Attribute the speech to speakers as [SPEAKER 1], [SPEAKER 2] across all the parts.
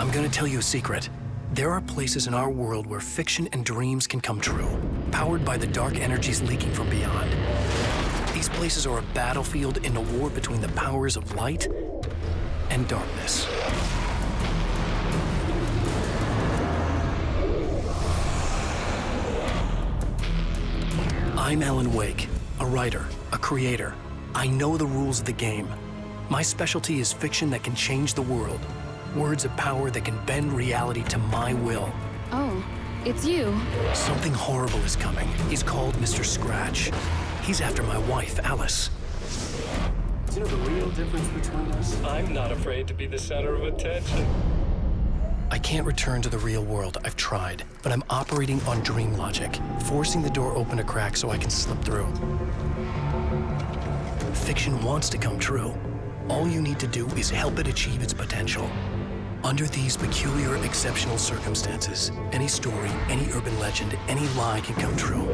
[SPEAKER 1] I'm gonna tell you a secret. There are places in our world where fiction and dreams can come true, powered by the dark energies leaking from beyond. These places are a battlefield in a war between the powers of light and darkness. I'm Alan Wake, a writer, a creator. I know the rules of the game. My specialty is fiction that can change the world. Words of power that can bend reality to my will.
[SPEAKER 2] Oh, it's you.
[SPEAKER 1] Something horrible is coming. He's called Mr. Scratch. He's after my wife, Alice.
[SPEAKER 3] Do you know the real difference between us?
[SPEAKER 4] I'm not afraid to be the center of attention.
[SPEAKER 1] I can't return to the real world. I've tried, but I'm operating on dream logic, forcing the door open a crack so I can slip through. Fiction wants to come true. All you need to do is help it achieve its potential. Under these peculiar, exceptional circumstances, any story, any urban legend, any lie can come true.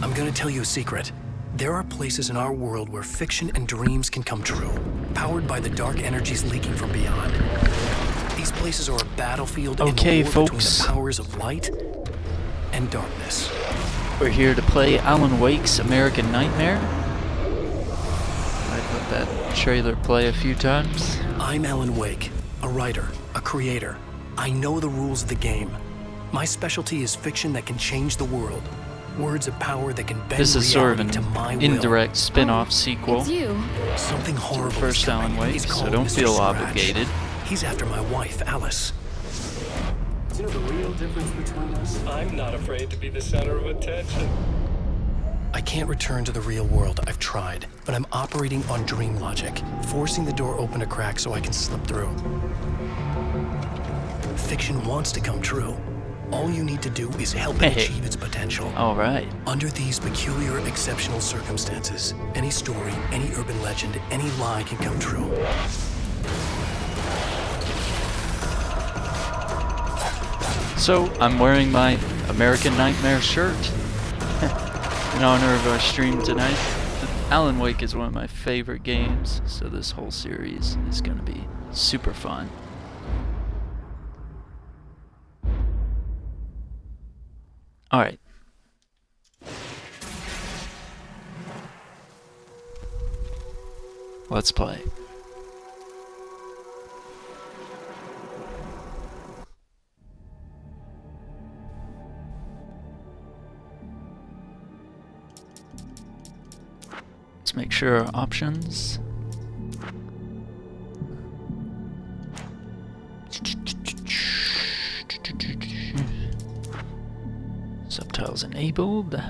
[SPEAKER 1] I'm gonna tell you a secret. There are places in our world where fiction and dreams can come true, powered by the dark energies leaking from beyond. These places are a battlefield in a war between the powers of light and darkness.
[SPEAKER 5] We're here to play Alan Wake's American Nightmare. I've let that trailer play a few times.
[SPEAKER 1] I'm Alan Wake, a writer, a creator. I know the rules of the game. My specialty is fiction that can change the world. Words of power that can bend
[SPEAKER 5] This is sort of
[SPEAKER 1] reality
[SPEAKER 5] an
[SPEAKER 1] to my will.
[SPEAKER 5] indirect spin-off sequel
[SPEAKER 2] It's you.
[SPEAKER 1] Something horrible
[SPEAKER 5] first
[SPEAKER 1] is coming.
[SPEAKER 5] Alan Wake,
[SPEAKER 1] He's
[SPEAKER 5] so
[SPEAKER 1] called
[SPEAKER 5] don't
[SPEAKER 1] Mr.
[SPEAKER 5] feel
[SPEAKER 1] Scratch.
[SPEAKER 5] obligated.
[SPEAKER 1] He's after my wife, Alice.
[SPEAKER 3] Do you know the real difference between us?
[SPEAKER 4] I'm not afraid to be the center of attention.
[SPEAKER 1] I can't return to the real world. I've tried, but I'm operating on dream logic, forcing the door open a crack so I can slip through. Fiction wants to come true. All you need to do is help it achieve its potential.
[SPEAKER 5] Alright.
[SPEAKER 1] Under these peculiar, exceptional circumstances, any story, any urban legend, any lie can come true.
[SPEAKER 5] So, I'm wearing my American Nightmare shirt in honor of our stream tonight. Alan Wake is one of my favorite games, so this whole series is going to be super fun. Alright. Let's play. Let's make sure our options. Subtitles enabled.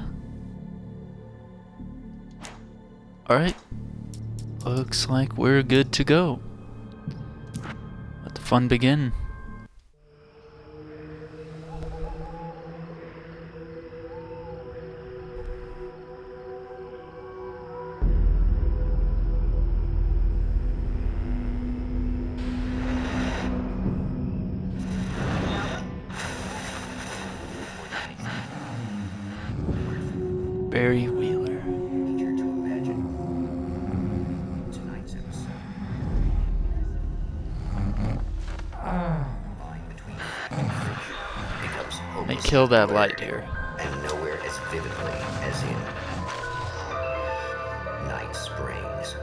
[SPEAKER 5] Alright. Looks like we're good to go. Let the fun begin. Barry Wheeler. Hey, kill that light here.
[SPEAKER 6] And nowhere as vividly as in Night Springs.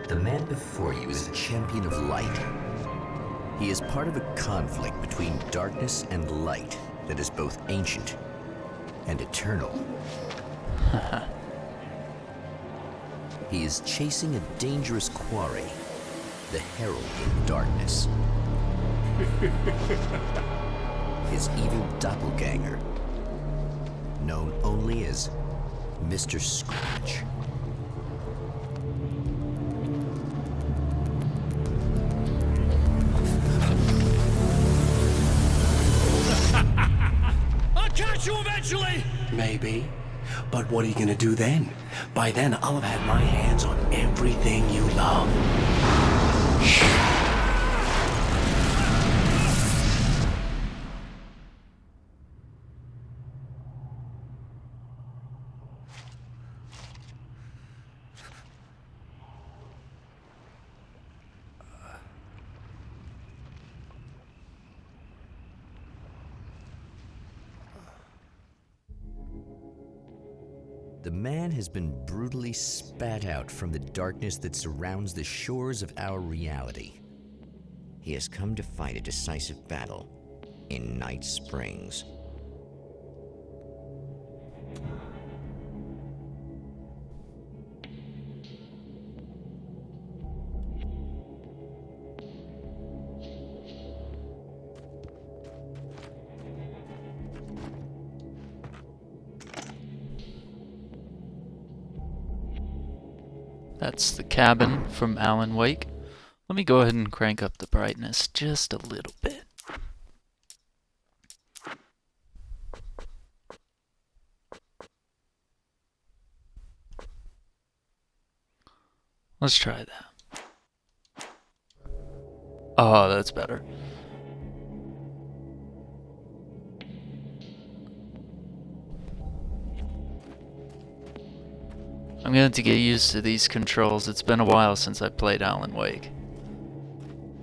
[SPEAKER 6] The man before you is a champion of light. He is part of a conflict between darkness and light that is both ancient and eternal. He is chasing a dangerous quarry, the Herald of Darkness. His evil doppelganger, known only as Mr. Scratch.
[SPEAKER 1] I'll catch you eventually! Maybe. But what are you gonna do then? By then, I'll have had my hands on everything you love.
[SPEAKER 6] The man has been brutally spat out from the darkness that surrounds the shores of our reality. He has come to fight a decisive battle in Night Springs.
[SPEAKER 5] That's the cabin from Alan Wake. Let me go ahead and crank up the brightness just a little bit. Let's try that. Oh, that's better. I'm going to have to get used to these controls. It's been a while since I played Alan Wake.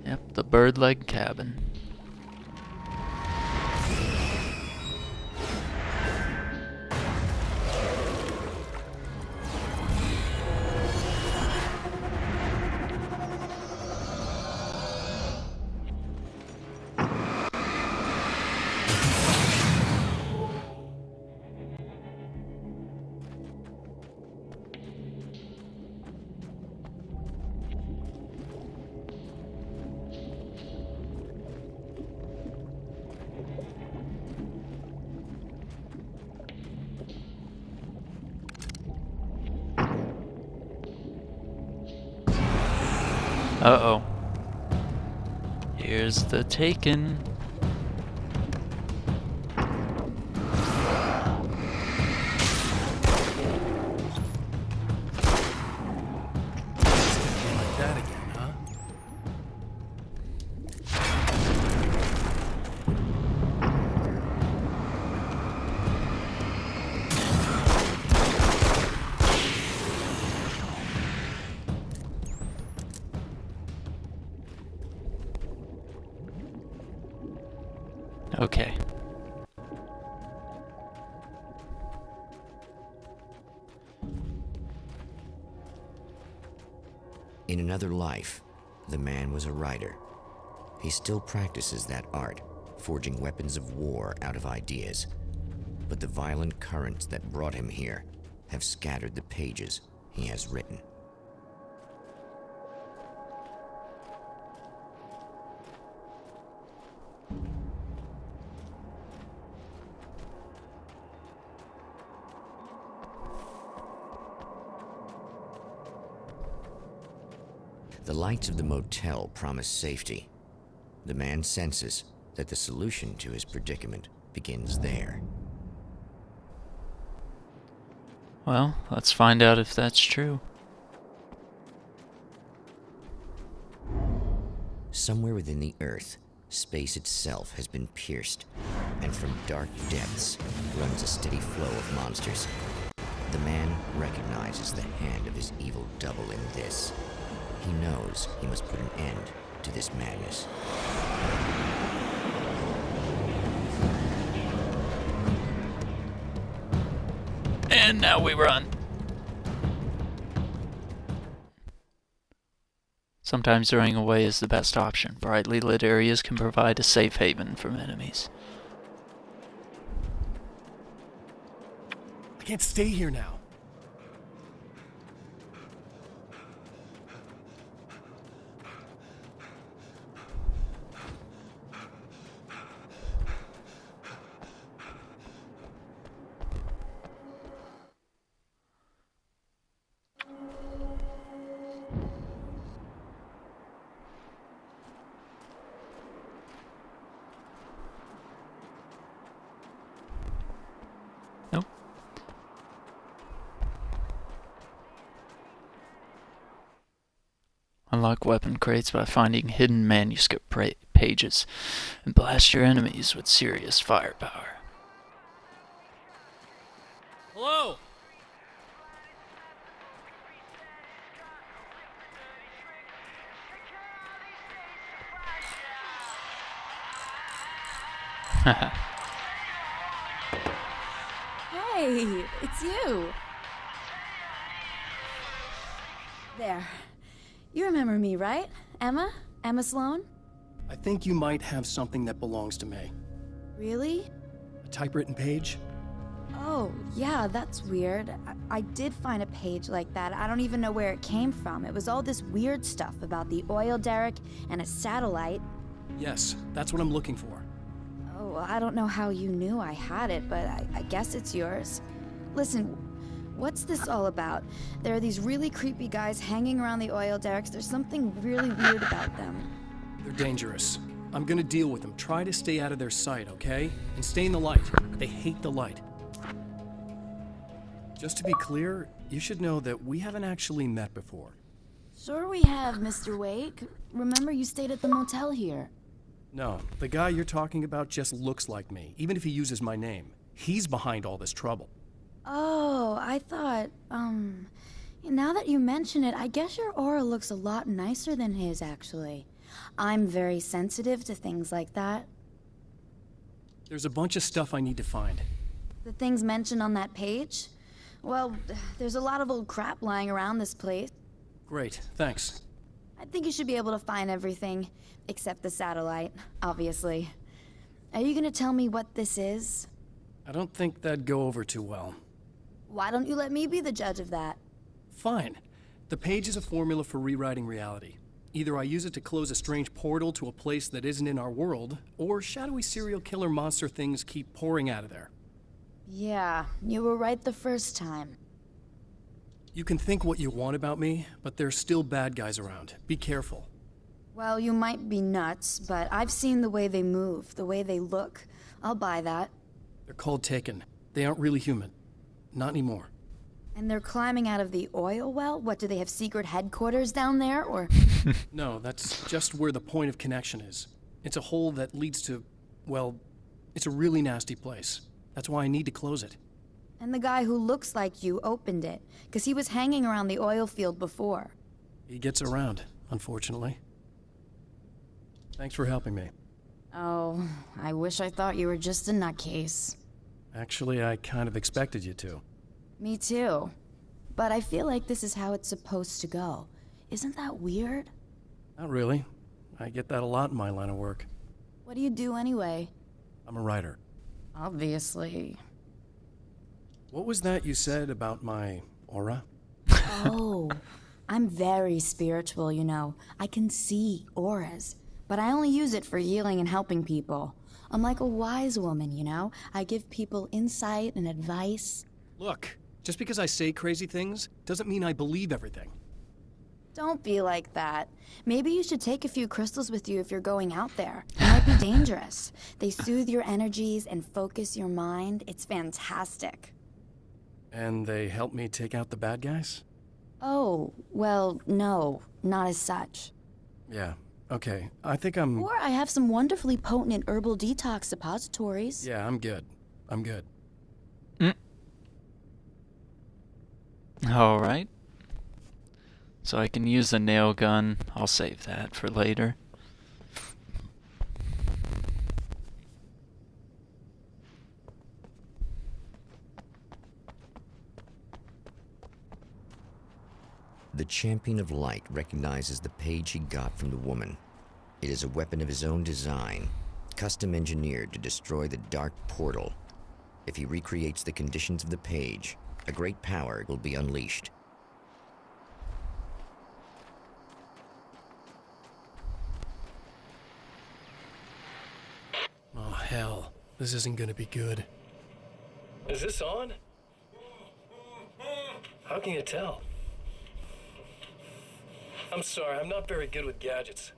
[SPEAKER 5] Yep, the bird-leg cabin. Uh-oh. Here's the Taken.
[SPEAKER 1] Like that again, huh?
[SPEAKER 5] Okay.
[SPEAKER 6] In another life, the man was a writer. He still practices that art, forging weapons of war out of ideas. But the violent currents that brought him here have scattered the pages he has written. The lights of the motel promise safety. The man senses that the solution to his predicament begins there.
[SPEAKER 5] Well, let's find out if that's true.
[SPEAKER 6] Somewhere within the Earth, space itself has been pierced, and from dark depths runs a steady flow of monsters. The man recognizes the hand of his evil double in this. He knows he must put an end to this madness.
[SPEAKER 5] And now we run. Sometimes running away is the best option. Brightly lit areas can provide a safe haven from enemies.
[SPEAKER 1] can't stay here now.
[SPEAKER 5] Nope. Unlock weapon crates by finding hidden manuscript pages and blast your enemies with serious firepower.
[SPEAKER 1] Hello?
[SPEAKER 2] Hey, it's you. There. You remember me, right? Emma? Emma Sloan?
[SPEAKER 1] I think you might have something that belongs to me.
[SPEAKER 2] Really?
[SPEAKER 1] A typewritten page?
[SPEAKER 2] Oh, yeah, that's weird. I did find a page like that. I don't even know where it came from. It was all this weird stuff about the oil derrick and a satellite.
[SPEAKER 1] Yes, that's what I'm looking for.
[SPEAKER 2] Oh, well, I don't know how you knew I had it, but I guess it's yours. Listen, what's this all about? There are these really creepy guys hanging around the oil derricks. There's something really weird about them.
[SPEAKER 1] They're dangerous. I'm gonna deal with them. Try to stay out of their sight, okay? And stay in the light. They hate the light. Just to be clear, you should know that we haven't actually met before.
[SPEAKER 2] Sure we have, Mr. Wake. Remember you stayed at the motel here.
[SPEAKER 1] No, the guy you're talking about just looks like me, even if he uses my name. He's behind all this trouble.
[SPEAKER 2] Oh, I thought, now that you mention it, I guess your aura looks a lot nicer than his, actually. I'm very sensitive to things like that.
[SPEAKER 1] There's a bunch of stuff I need to find.
[SPEAKER 2] The things mentioned on that page? Well, there's a lot of old crap lying around this place.
[SPEAKER 1] Great, thanks.
[SPEAKER 2] I think you should be able to find everything, except the satellite, obviously. Are you gonna tell me what this is?
[SPEAKER 1] I don't think that'd go over too well.
[SPEAKER 2] Why don't you let me be the judge of that?
[SPEAKER 1] Fine. The page is a formula for rewriting reality. Either I use it to close a strange portal to a place that isn't in our world, or shadowy serial killer monster things keep pouring out of there.
[SPEAKER 2] Yeah, you were right the first time.
[SPEAKER 1] You can think what you want about me, but there's still bad guys around. Be careful.
[SPEAKER 2] Well, you might be nuts, but I've seen the way they move, the way they look. I'll buy that.
[SPEAKER 1] They're called Taken. They aren't really human. Not anymore.
[SPEAKER 2] And they're climbing out of the oil well? What, do they have secret headquarters down there, or...?
[SPEAKER 1] No, that's just where the point of connection is. It's a hole that leads to, well, it's a really nasty place. That's why I need to close it.
[SPEAKER 2] And the guy who looks like you opened it, because he was hanging around the oil field before.
[SPEAKER 1] He gets around, unfortunately. Thanks for helping me.
[SPEAKER 2] Oh, I wish I thought you were just a nutcase.
[SPEAKER 1] Actually, I kind of expected you to.
[SPEAKER 2] Me too. But I feel like this is how it's supposed to go. Isn't that weird?
[SPEAKER 1] Not really. I get that a lot in my line of work.
[SPEAKER 2] What do you do anyway?
[SPEAKER 1] I'm a writer.
[SPEAKER 2] Obviously.
[SPEAKER 1] What was that you said about my aura?
[SPEAKER 2] Oh, I'm very spiritual, you know. I can see auras, but I only use it for healing and helping people. I'm like a wise woman, you know? I give people insight and advice.
[SPEAKER 1] Look, just because I say crazy things doesn't mean I believe everything.
[SPEAKER 2] Don't be like that. Maybe you should take a few crystals with you if you're going out there. It might be dangerous. They soothe your energies and focus your mind. It's fantastic.
[SPEAKER 1] And they help me take out the bad guys?
[SPEAKER 2] Oh, well, no, not as such.
[SPEAKER 1] Yeah, okay. I think I'm...
[SPEAKER 2] Or I have some wonderfully potent herbal detox suppositories.
[SPEAKER 1] Yeah, I'm good. I'm good.
[SPEAKER 5] Alright. So I can use the nail gun. I'll save that for later.
[SPEAKER 6] The Champion of Light recognizes the page he got from the woman. It is a weapon of his own design, custom engineered to destroy the dark portal. If he recreates the conditions of the page, a great power will be unleashed.
[SPEAKER 1] Oh, hell. This isn't gonna be good.
[SPEAKER 4] Is this on? How can you tell? I'm sorry, I'm not very good with gadgets.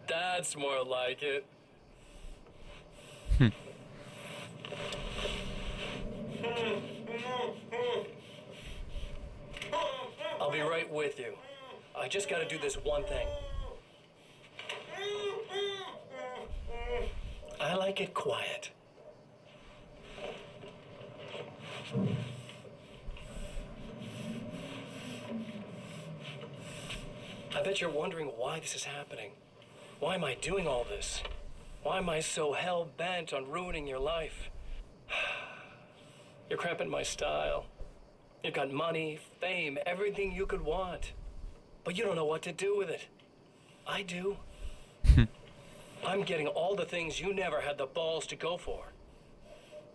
[SPEAKER 4] That's more like it. I'll be right with you. I just gotta do this one thing. I like it quiet. I bet you're wondering why this is happening. Why am I doing all this? Why am I so hell-bent on ruining your life? You're cramping my style. You've got money, fame, everything you could want. But you don't know what to do with it. I do. I'm getting all the things you never had the balls to go for.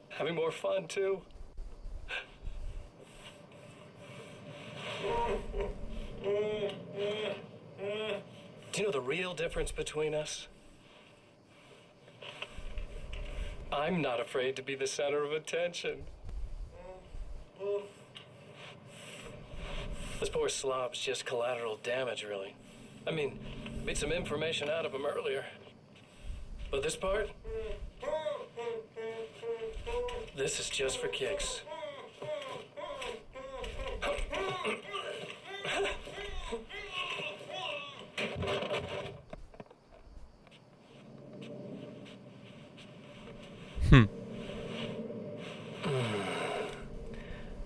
[SPEAKER 4] Having more fun, too. Do you know the real difference between us? I'm not afraid to be the center of attention. This poor slob's just collateral damage, really. I mean, beat some information out of him earlier. But this part? This is just for kicks.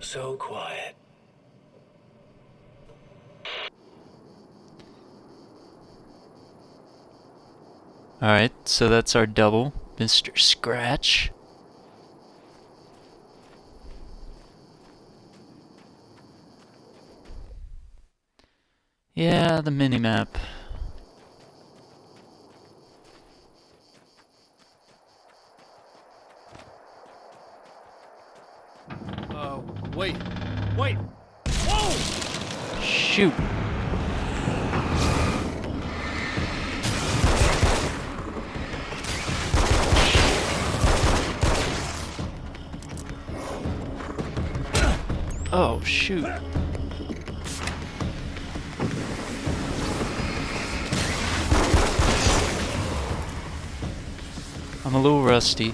[SPEAKER 4] So quiet.
[SPEAKER 5] Alright, so that's our double, Mr. Scratch. Yeah, the minimap.
[SPEAKER 1] Wait. Wait! Whoa!
[SPEAKER 5] Shoot! Oh, shoot. I'm a little rusty.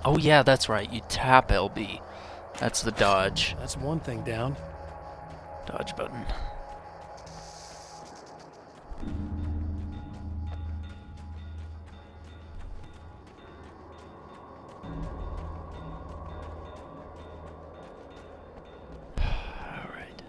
[SPEAKER 5] Oh yeah, that's right, you tap LB. That's the dodge.
[SPEAKER 1] That's one thing down.
[SPEAKER 5] Dodge button. Alright.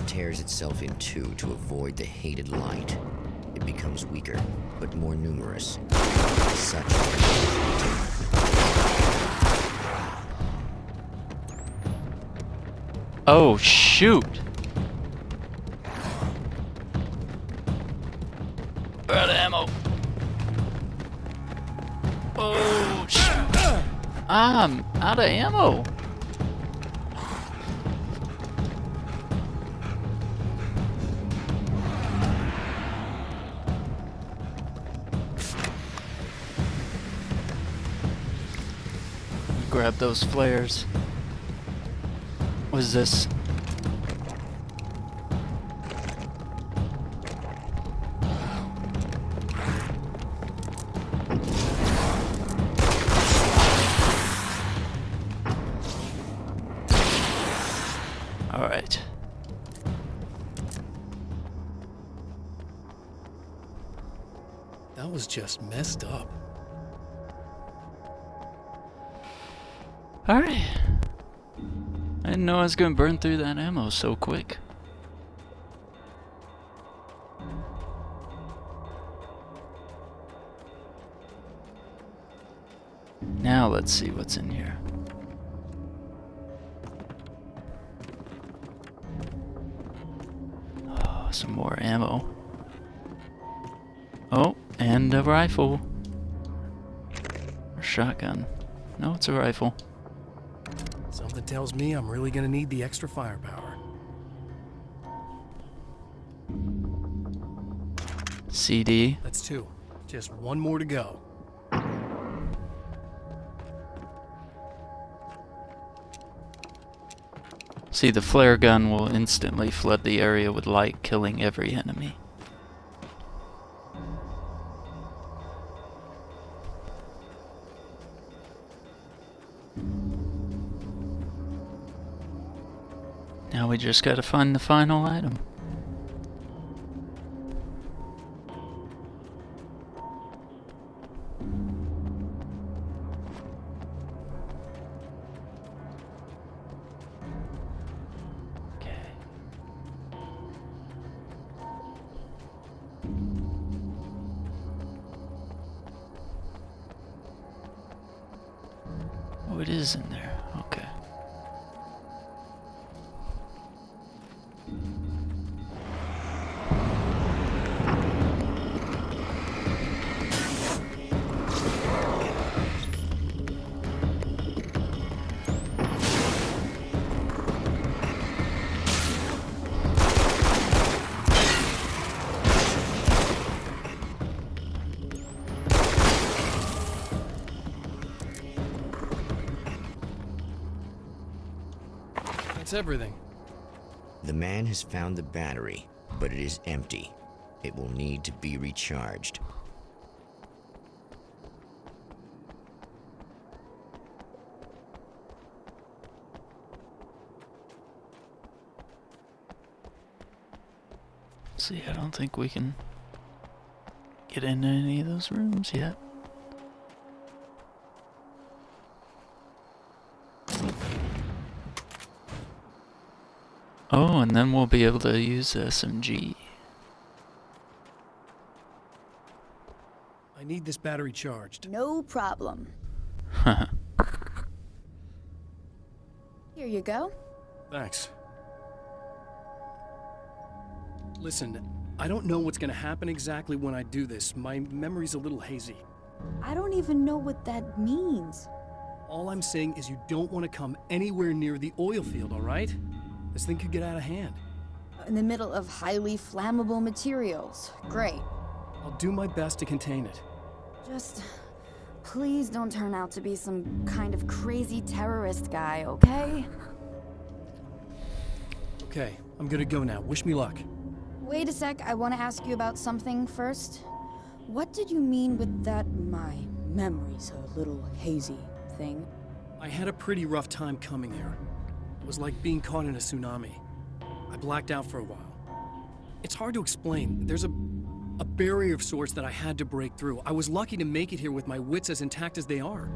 [SPEAKER 6] Tears itself in two to avoid the hated light. It becomes weaker, but more numerous. Such.
[SPEAKER 5] Oh, shoot! We're out of ammo. Oh, shoot! I'm out of ammo. Grab those flares. What is this? All right.
[SPEAKER 1] That was just messed up.
[SPEAKER 5] Alright. I didn't know I was gonna burn through that ammo so quick. Now let's see what's in here. Oh, some more ammo. Oh, and a rifle. Or shotgun. No, it's a rifle.
[SPEAKER 1] Something tells me I'm really gonna need the extra firepower.
[SPEAKER 5] CD.
[SPEAKER 1] That's 2. Just 1 more to go.
[SPEAKER 5] See, the flare gun will instantly flood the area with light, killing every enemy. Now we just gotta find the final item. Oh, it is in there. Okay.
[SPEAKER 1] That's everything.
[SPEAKER 6] The man has found the battery, but it is empty. It will need to be recharged.
[SPEAKER 5] See, I don't think we can get into any of those rooms yet. Oh, and then we'll be able to use the SMG.
[SPEAKER 1] I need this battery charged.
[SPEAKER 2] No problem. Here you go.
[SPEAKER 1] Thanks. Listen, I don't know what's gonna happen exactly when I do this. My memory's a little hazy.
[SPEAKER 2] I don't even know what that means.
[SPEAKER 1] All I'm saying is you don't want to come anywhere near the oil field, all right? This thing could get out of hand.
[SPEAKER 2] In the middle of highly flammable materials. Great.
[SPEAKER 1] I'll do my best to contain it.
[SPEAKER 2] Just please don't turn out to be some kind of crazy terrorist guy, okay?
[SPEAKER 1] Okay, I'm gonna go now. Wish me luck.
[SPEAKER 2] Wait a sec, I want to ask you about something first. What did you mean with that my memory's a little hazy thing?
[SPEAKER 1] I had a pretty rough time coming here. It was like being caught in a tsunami. I blacked out for a while. It's hard to explain. There's a barrier of sorts that I had to break through. I was lucky to make it here with my wits as intact as they are.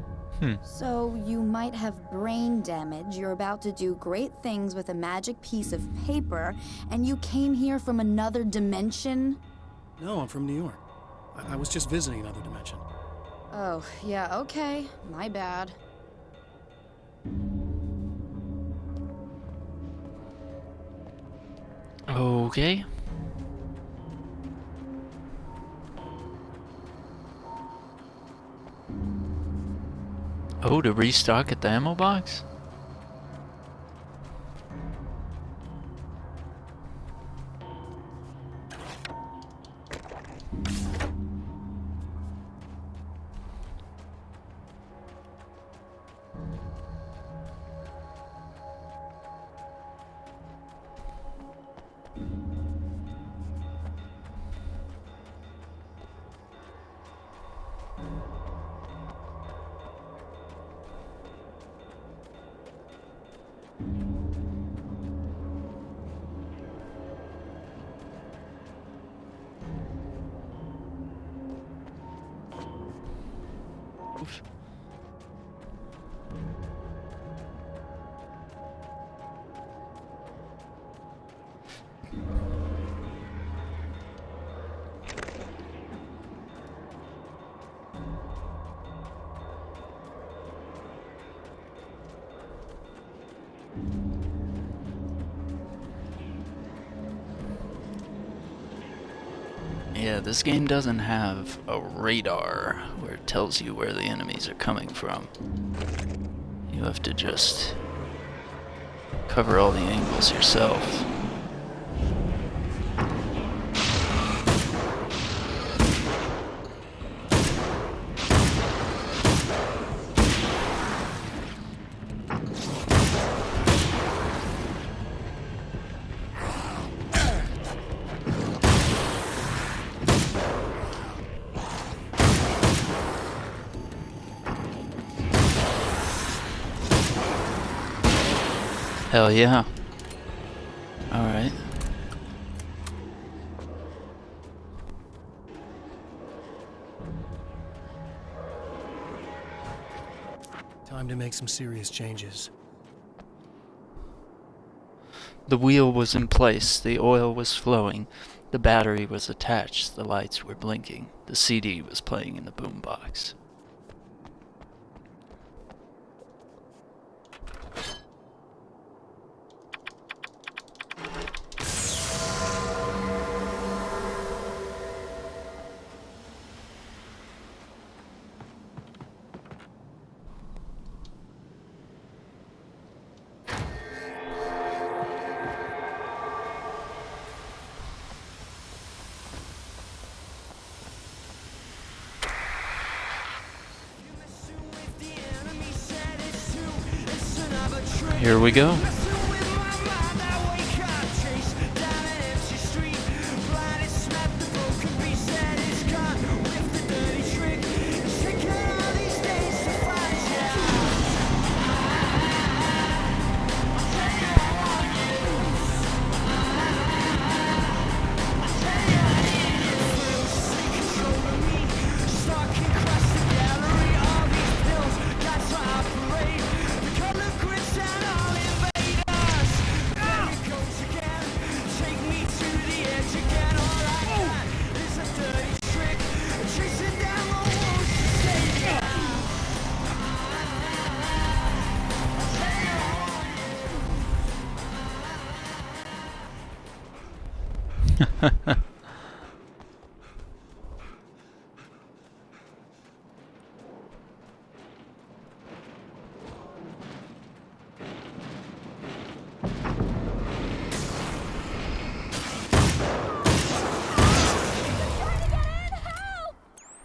[SPEAKER 2] So you might have brain damage, you're about to do great things with a magic piece of paper, and you came here from another dimension?
[SPEAKER 1] No, I'm from New York. I was just visiting another dimension.
[SPEAKER 2] Oh, yeah, okay. My bad.
[SPEAKER 5] Okay. Oh, to restock at the ammo box? move. Yeah, this game doesn't have a radar where it tells you where the enemies are coming from. You have to just cover all the angles yourself. Hell yeah. Alright.
[SPEAKER 1] Time to make some serious changes.
[SPEAKER 5] The wheel was in place, the oil was flowing, the battery was attached, the lights were blinking, the CD was playing in the boombox. Here we go.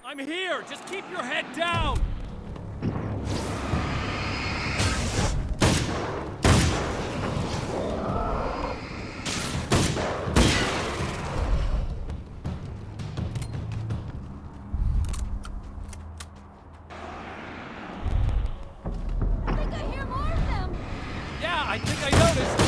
[SPEAKER 3] I'm here! Just keep your head down!
[SPEAKER 2] I think I hear more of them.
[SPEAKER 3] Yeah, I think I noticed.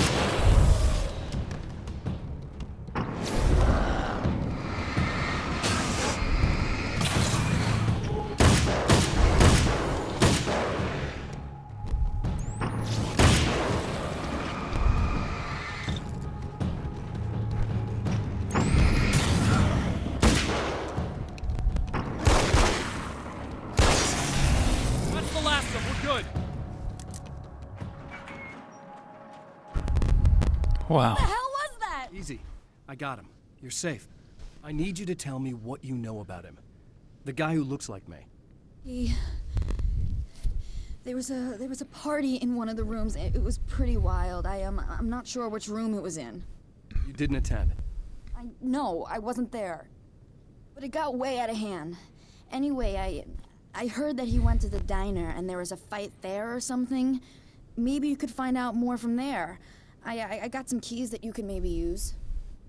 [SPEAKER 3] That's the last of them. We're good.
[SPEAKER 5] Wow.
[SPEAKER 2] What the hell was that?
[SPEAKER 1] Easy. I got him. You're safe. I need you to tell me what you know about him. The guy who looks like me.
[SPEAKER 2] There was a party in one of the rooms. It was pretty wild. I'm not sure which room it was in.
[SPEAKER 1] You didn't attend.
[SPEAKER 2] No, I wasn't there. But it got way out of hand. Anyway, I heard that he went to the diner and there was a fight there or something. Maybe you could find out more from there. I got some keys that you could maybe use.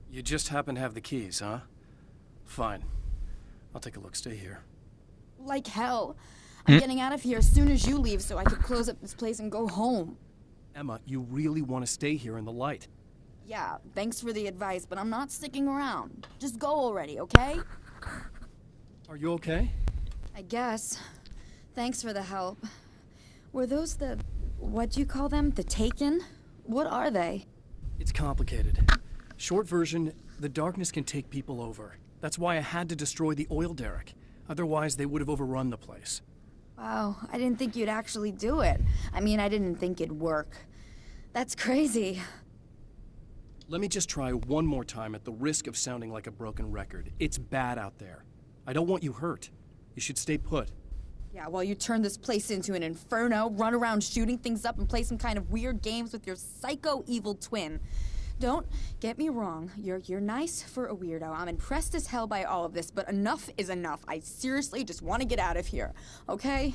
[SPEAKER 1] You just happen to have the keys, huh? Fine. I'll take a look. Stay here.
[SPEAKER 2] Like hell. I'm getting out of here as soon as you leave so I could close up this place and go home.
[SPEAKER 1] Emma, you really want to stay here in the light.
[SPEAKER 2] Yeah, thanks for the advice, but I'm not sticking around. Just go already, okay?
[SPEAKER 1] Are you okay?
[SPEAKER 2] I guess. Thanks for the help. Were those what do you call them? The Taken? What are they?
[SPEAKER 1] It's complicated. Short version, the darkness can take people over. That's why I had to destroy the oil derrick. Otherwise, they would have overrun the place.
[SPEAKER 2] Wow, I didn't think you'd actually do it. I mean, I didn't think it'd work. That's crazy.
[SPEAKER 1] Let me just try one more time at the risk of sounding like a broken record. It's bad out there. I don't want you hurt. You should stay put.
[SPEAKER 2] Yeah, while you turn this place into an inferno, run around shooting things up and play some kind of weird games with your psycho evil twin. Don't get me wrong, you're nice for a weirdo. I'm impressed as hell by all of this, but enough is enough. I seriously just want to get out of here, okay?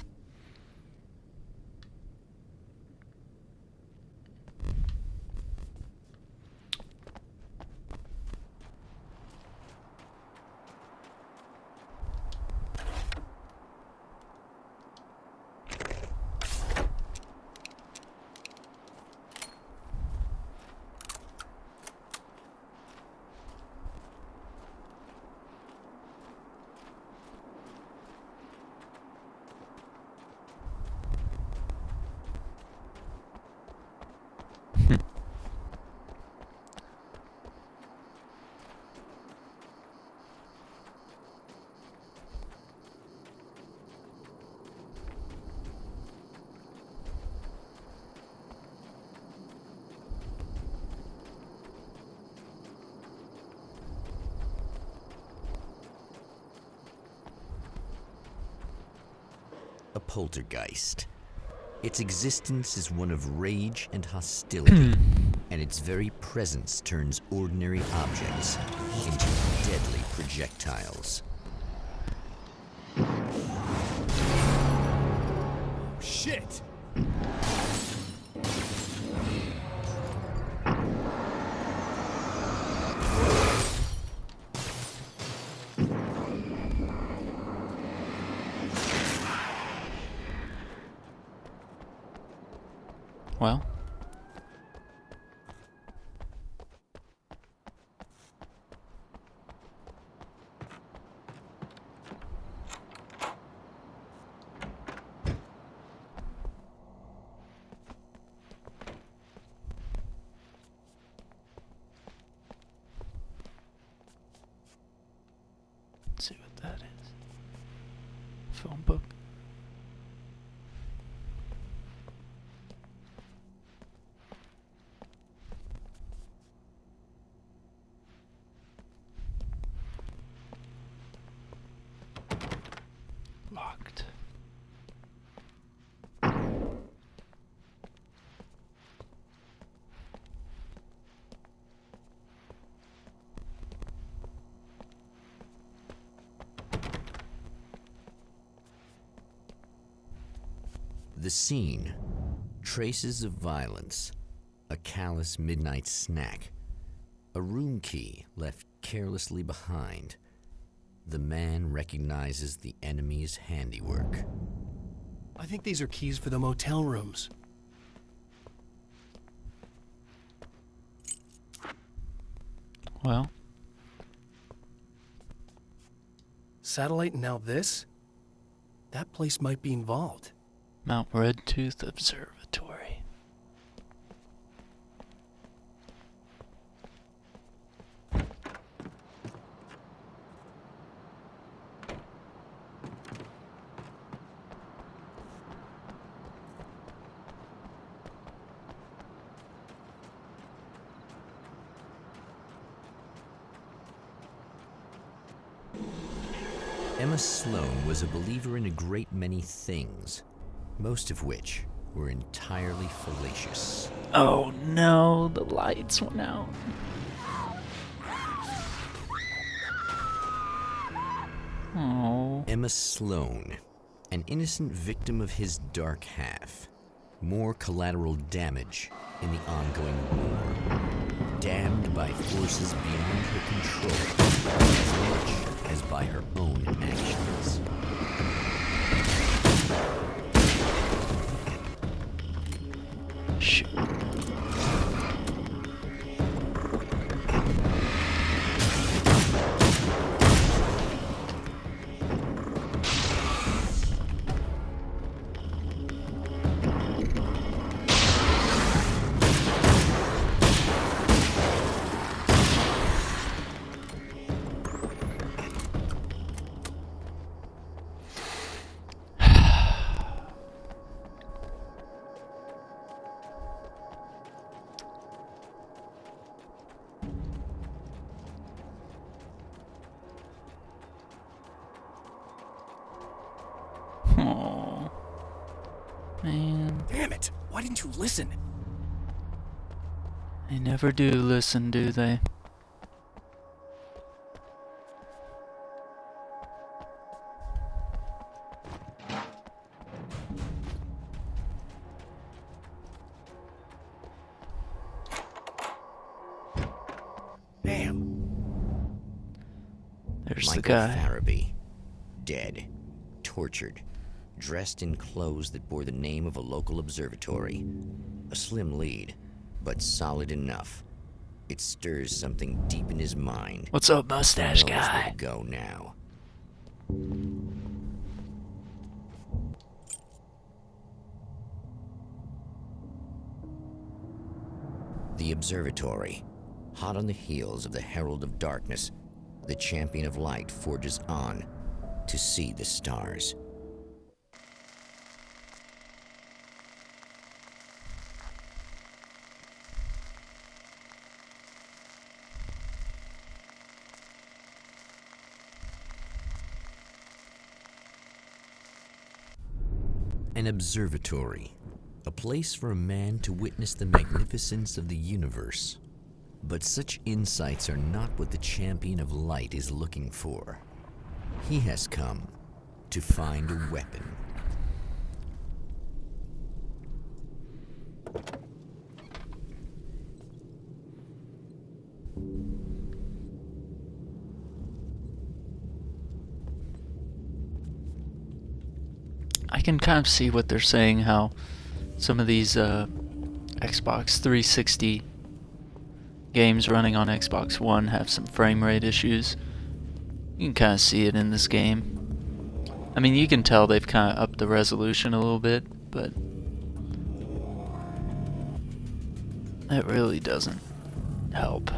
[SPEAKER 6] A poltergeist. Its existence is one of rage and hostility, and its very presence turns ordinary objects into deadly projectiles.
[SPEAKER 1] Shit!
[SPEAKER 5] Well. Let's see what that is. Phone book. Locked.
[SPEAKER 6] The scene. Traces of violence. A callous midnight snack. A room key left carelessly behind. The man recognizes the enemy's handiwork.
[SPEAKER 1] I think these are keys for the motel rooms.
[SPEAKER 5] Well.
[SPEAKER 1] Satellite and now this? That place might be involved.
[SPEAKER 5] Mount Redtooth Observatory.
[SPEAKER 6] Emma Sloan was a believer in a great many things, most of which were entirely fallacious.
[SPEAKER 5] Oh no, the lights went out. Oh.
[SPEAKER 6] Emma Sloan, an innocent victim of his dark half. More collateral damage in the ongoing war. Damned by forces beyond her control, as much as by her own actions.
[SPEAKER 5] Shoot. Man,
[SPEAKER 1] Damn it! Why didn't you listen?
[SPEAKER 5] they never do listen, do they?
[SPEAKER 1] Damn.
[SPEAKER 5] There's the
[SPEAKER 6] Michael
[SPEAKER 5] guy.
[SPEAKER 6] Farabee, dead, tortured, dressed in clothes that bore the name of a local observatory. A slim lead, but solid enough. It stirs something deep in his mind.
[SPEAKER 5] What's up,
[SPEAKER 6] He
[SPEAKER 5] mustache
[SPEAKER 6] knows where
[SPEAKER 5] guy?
[SPEAKER 6] to go now. The observatory. Hot on the heels of the Herald of Darkness, the Champion of Light forges on to see the stars. An observatory, a place for a man to witness the magnificence of the universe. But such insights are not what the Champion of Light is looking for. He has come to find a weapon.
[SPEAKER 5] I can kind of see what they're saying, how some of these Xbox 360 games running on Xbox One have some frame rate issues. You can kind of see it in this game. I mean, you can tell they've kind of upped the resolution a little bit, but that really doesn't help.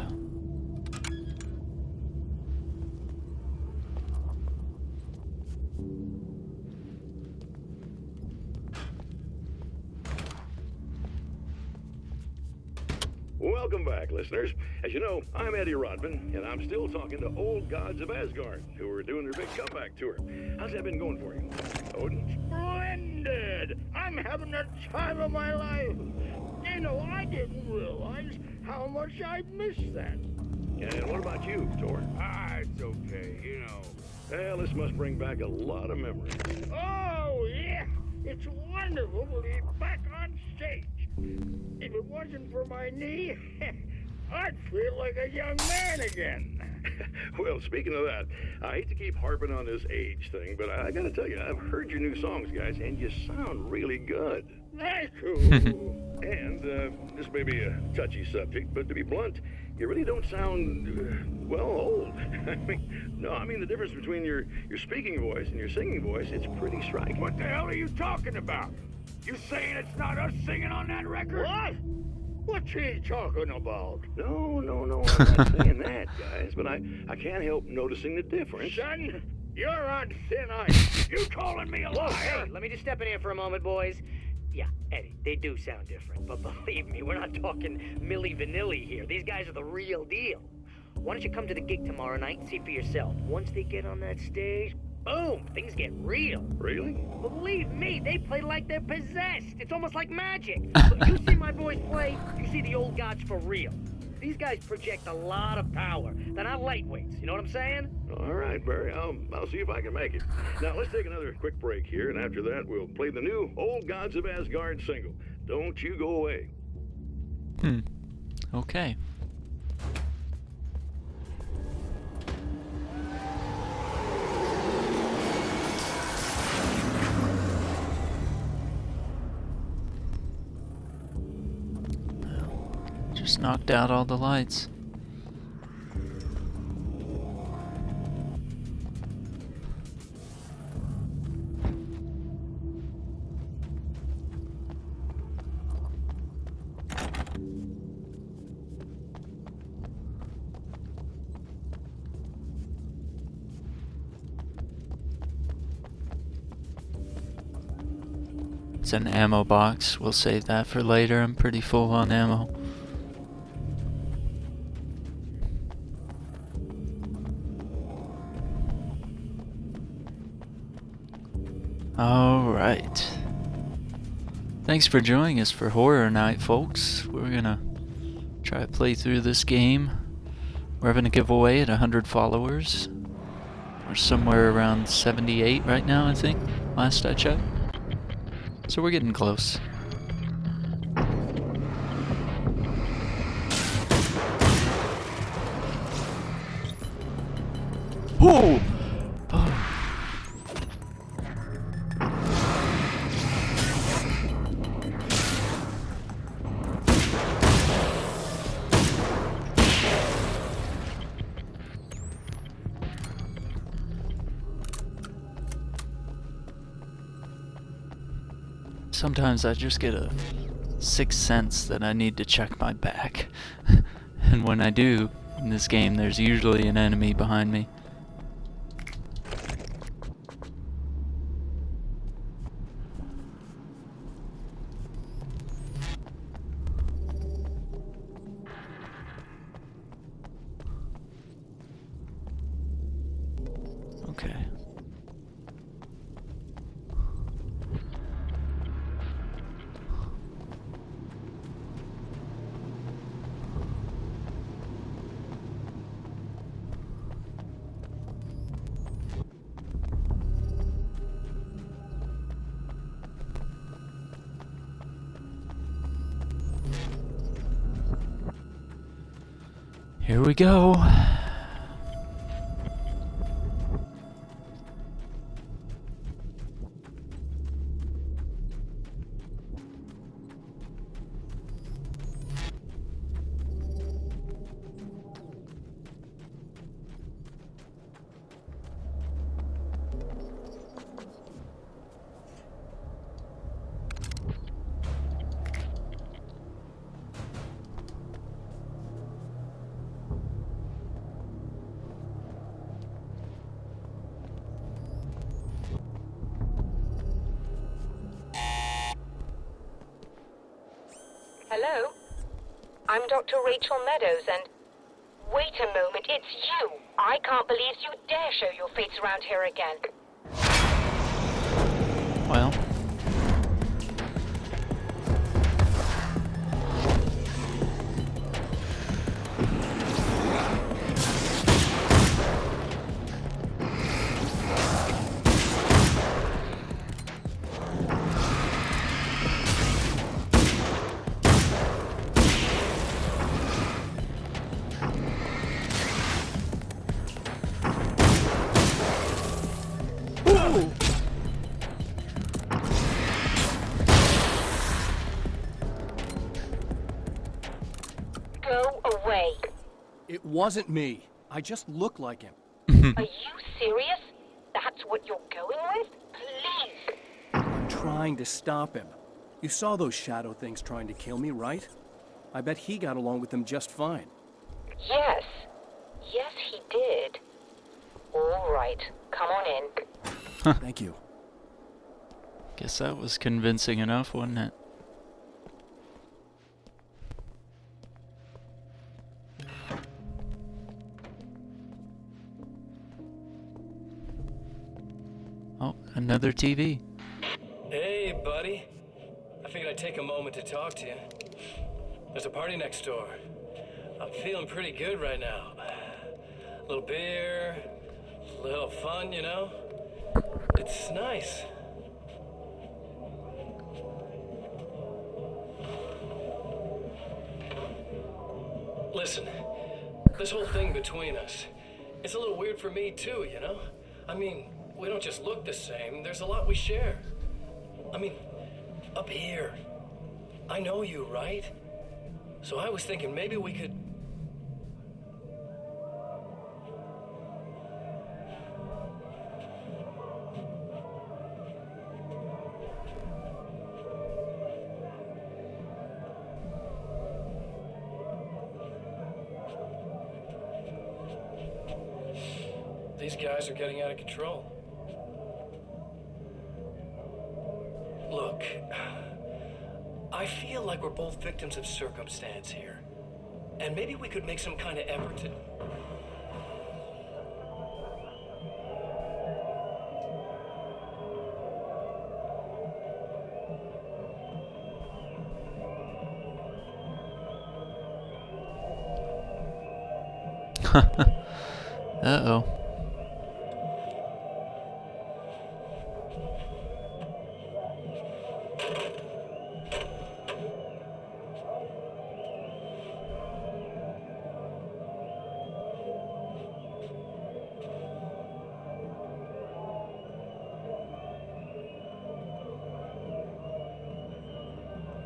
[SPEAKER 7] Welcome back, listeners. As you know, I'm Eddie Rodman, and I'm still talking to old gods of Asgard, who are doing their big comeback tour. How's that been going for you, Odin?
[SPEAKER 8] Splendid! I'm having the time of my life. You know, I didn't realize how much I missed that.
[SPEAKER 7] And what about you, Thor?
[SPEAKER 8] It's okay, you know.
[SPEAKER 7] Well, this must bring back a lot of memories.
[SPEAKER 8] Oh, yeah. It's wonderful to be back on stage. If it wasn't for my knee, I'd feel like a young man again.
[SPEAKER 7] Well, speaking of that, I hate to keep harping on this age thing, but I gotta tell you, I've heard your new songs, guys, and you sound really good.
[SPEAKER 8] Thank you.
[SPEAKER 7] And this may be a touchy subject, but to be blunt, you really don't sound, well, old. I mean the difference between your speaking voice and your singing voice, it's pretty striking.
[SPEAKER 8] What the hell are you talking about? You saying it's not us singing on that record? What? What's he talking about?
[SPEAKER 7] No, I'm not saying that, guys, but I can't help noticing the difference.
[SPEAKER 8] Son, you're on thin ice. You calling me a liar?
[SPEAKER 9] Hey, let me just step in here for a moment, boys. Yeah, Eddie, they do sound different, but believe me, we're not talking Milli Vanilli here. These guys are the real deal. Why don't you come to the gig tomorrow night and see for yourself? Once they get on that stage, boom, things get real.
[SPEAKER 7] Really?
[SPEAKER 9] Believe me, they play like they're possessed. It's almost like magic. Look, you see my boys play, you see the old gods for real. These guys project a lot of power. They're not lightweights, you know what I'm saying?
[SPEAKER 7] All right, Barry, I'll see if I can make it. Now, let's take another quick break here, and after that, we'll play the new Old Gods of Asgard single. Don't you go away.
[SPEAKER 5] Okay. Just knocked out all the lights. It's an ammo box. We'll save that for later. I'm pretty full on ammo. All right. Thanks for joining us for Horror Night, folks. We're gonna try to play through this game. We're having a giveaway at 100 followers. We're somewhere around 78 right now, I think, last I checked. So we're getting close. Whoa! Oh. Sometimes I just get a sixth sense that I need to check my back. And when I do, in this game, there's usually an enemy behind me. Okay. Here we go.
[SPEAKER 10] Hello? I'm Dr. Rachel Meadows, and... Wait a moment, it's you! I can't believe you dare show your face around here again.
[SPEAKER 5] Well.
[SPEAKER 10] Go away.
[SPEAKER 1] It wasn't me. I just look like him.
[SPEAKER 10] Are you serious? That's what you're going with? Please.
[SPEAKER 1] I'm trying to stop him. You saw those shadow things trying to kill me, right? I bet he got along with them just fine.
[SPEAKER 10] Yes. Yes, he did. All right. Come on in.
[SPEAKER 1] Thank you.
[SPEAKER 5] Guess that was convincing enough, wasn't it? Oh, another TV.
[SPEAKER 4] Hey, buddy. I figured I'd take a moment to talk to you. There's a party next door. I'm feeling pretty good right now. A little beer, a little fun, you know? It's nice. Listen, this whole thing between us, it's a little weird for me too, you know? I mean, we don't just look the same, there's a lot we share. I mean, up here, I know you, right? So I was thinking maybe we could... These guys are getting out of control. Look, I feel like we're both victims of circumstance here. And maybe we could make some kind of effort to...
[SPEAKER 5] Uh-oh.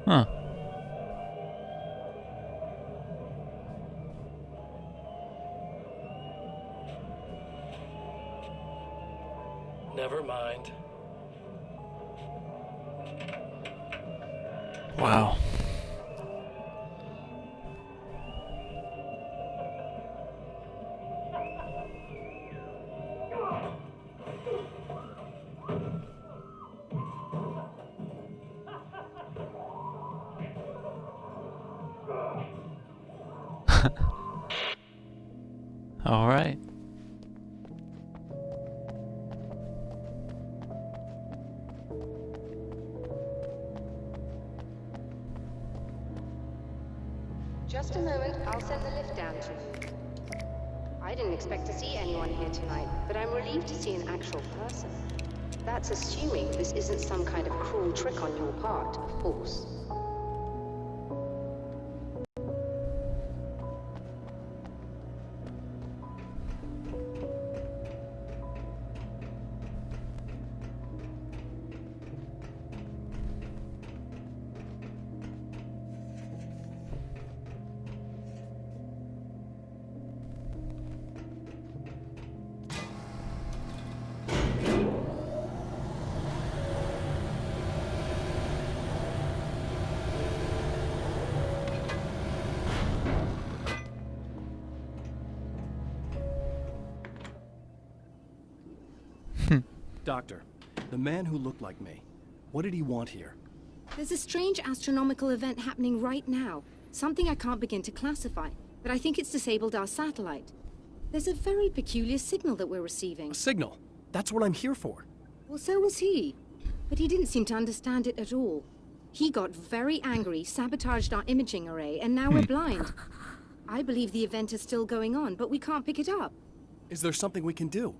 [SPEAKER 5] Huh.
[SPEAKER 4] Never mind.
[SPEAKER 5] Wow. All right.
[SPEAKER 10] Just a moment, I'll send the lift down to you. I didn't expect to see anyone here tonight, but I'm relieved to see an actual person. That's assuming this isn't some kind of cruel trick on your part, of course.
[SPEAKER 1] Doctor, the man who looked like me, what did he want here?
[SPEAKER 11] There's a strange astronomical event happening right now. Something I can't begin to classify, but I think it's disabled our satellite. There's a very peculiar signal that we're receiving.
[SPEAKER 1] A signal? That's what I'm here for.
[SPEAKER 11] Well, so was he. But he didn't seem to understand it at all. He got very angry, sabotaged our imaging array, and now we're blind. I believe the event is still going on, but we can't pick it up.
[SPEAKER 1] Is there something we can do?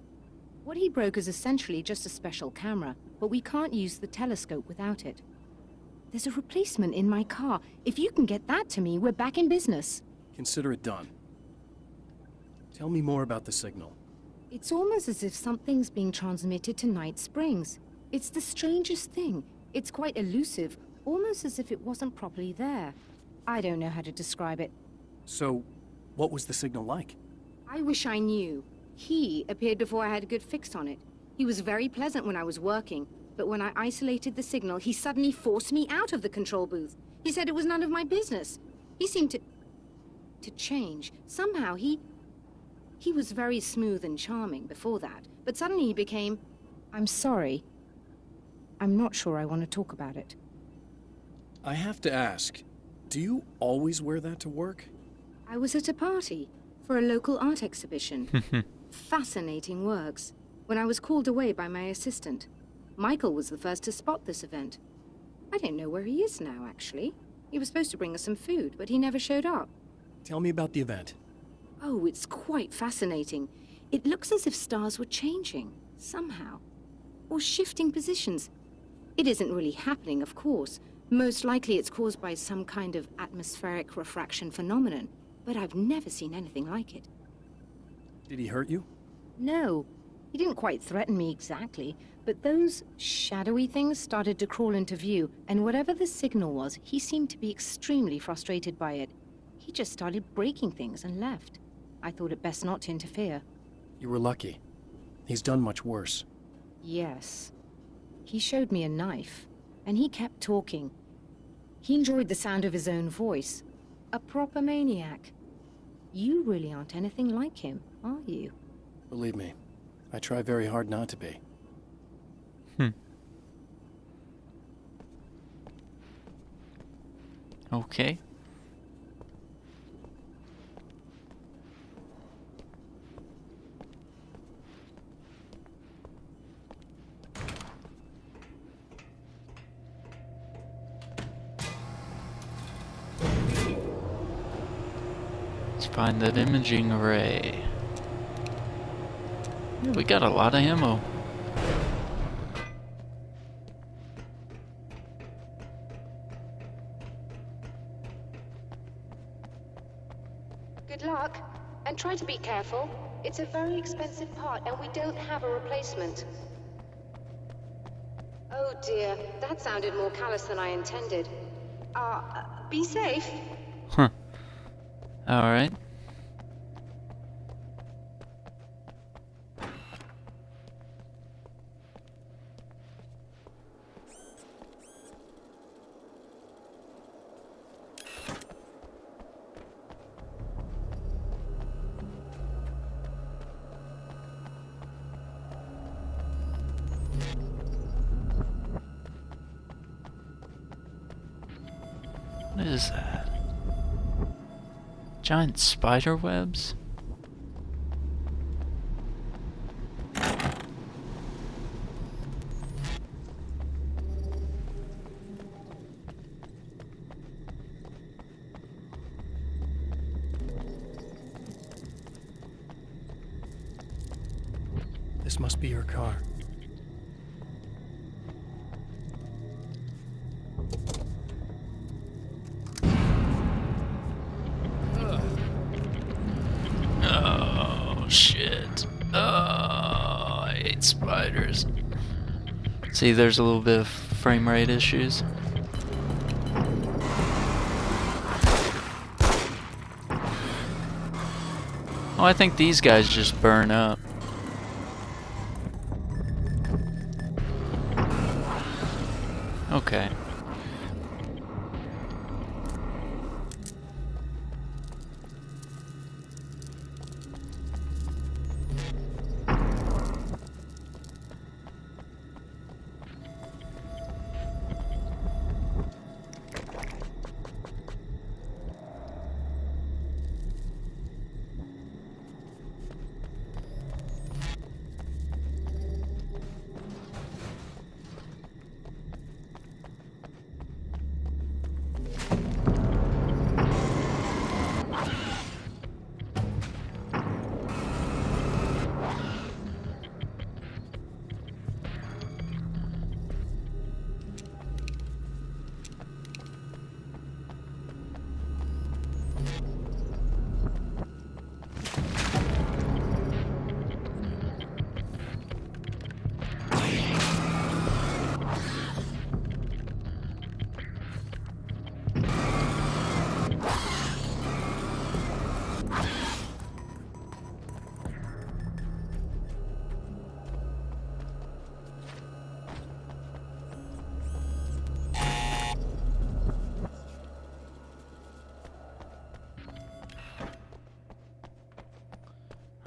[SPEAKER 11] What he broke is essentially just a special camera, but we can't use the telescope without it. There's a replacement in my car. If you can get that to me, we're back in business.
[SPEAKER 1] Consider it done. Tell me more about the signal.
[SPEAKER 11] It's almost as if something's being transmitted to Night Springs. It's the strangest thing. It's quite elusive, almost as if it wasn't properly there. I don't know how to describe it.
[SPEAKER 1] So, what was the signal like?
[SPEAKER 11] I wish I knew. He appeared before I had a good fix on it. He was very pleasant when I was working, but when I isolated the signal, he suddenly forced me out of the control booth. He said it was none of my business. He seemed to change. Somehow he was very smooth and charming before that, but suddenly he became, I'm sorry. I'm not sure I want to talk about it.
[SPEAKER 1] I have to ask, do you always wear that to work?
[SPEAKER 11] I was at a party for a local art exhibition. Fascinating works. When I was called away by my assistant, Michael was the first to spot this event. I don't know where he is now, actually. He was supposed to bring us some food, but he never showed up.
[SPEAKER 1] Tell me about the event.
[SPEAKER 11] Oh, it's quite fascinating. It looks as if stars were changing, somehow. Or shifting positions. It isn't really happening, of course. Most likely it's caused by some kind of atmospheric refraction phenomenon, but I've never seen anything like it.
[SPEAKER 1] Did he hurt you?
[SPEAKER 11] No. He didn't quite threaten me exactly, but those shadowy things started to crawl into view, and whatever the signal was, he seemed to be extremely frustrated by it. He just started breaking things and left. I thought it best not to interfere.
[SPEAKER 1] You were lucky. He's done much worse.
[SPEAKER 11] Yes. He showed me a knife, and he kept talking. He enjoyed the sound of his own voice. A proper maniac. You really aren't anything like him, are you?
[SPEAKER 1] Believe me, I try very hard not to be.
[SPEAKER 5] Okay. Find that imaging array. Yeah, we got a lot of ammo.
[SPEAKER 10] Good luck, and try to be careful. It's a very expensive part, and we don't have a replacement. Oh dear, that sounded more callous than I intended. Be safe.
[SPEAKER 5] Huh. Alright. What is that? Giant spider webs?
[SPEAKER 1] This must be your car.
[SPEAKER 5] Oh, shit. Oh, I hate spiders. See, there's a little bit of frame rate issues. Oh, I think these guys just burn up. Okay.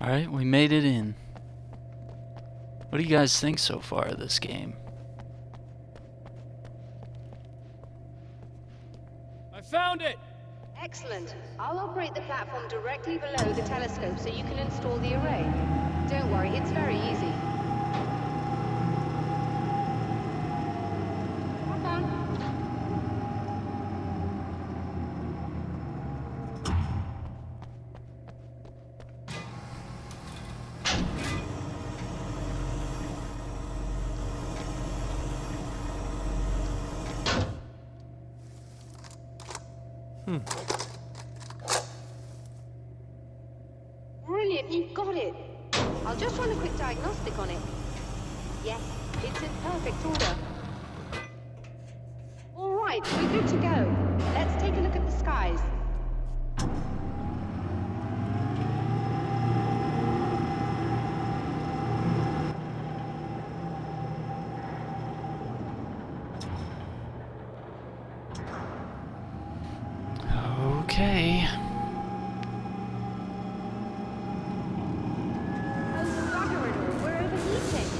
[SPEAKER 5] Alright, we made it in. What do you guys think so far of this game?
[SPEAKER 12] I found it!
[SPEAKER 10] Excellent. I'll operate the platform directly below the telescope so you can install the array. Don't worry, it's very easy. Rock on. Brilliant, you got it. I'll just run a quick diagnostic on it. Yes, it's in perfect order. All right, we're good to go. Let's take a look at the skies.
[SPEAKER 5] Okay.
[SPEAKER 10] Oh, the bugger it all. We're overheating.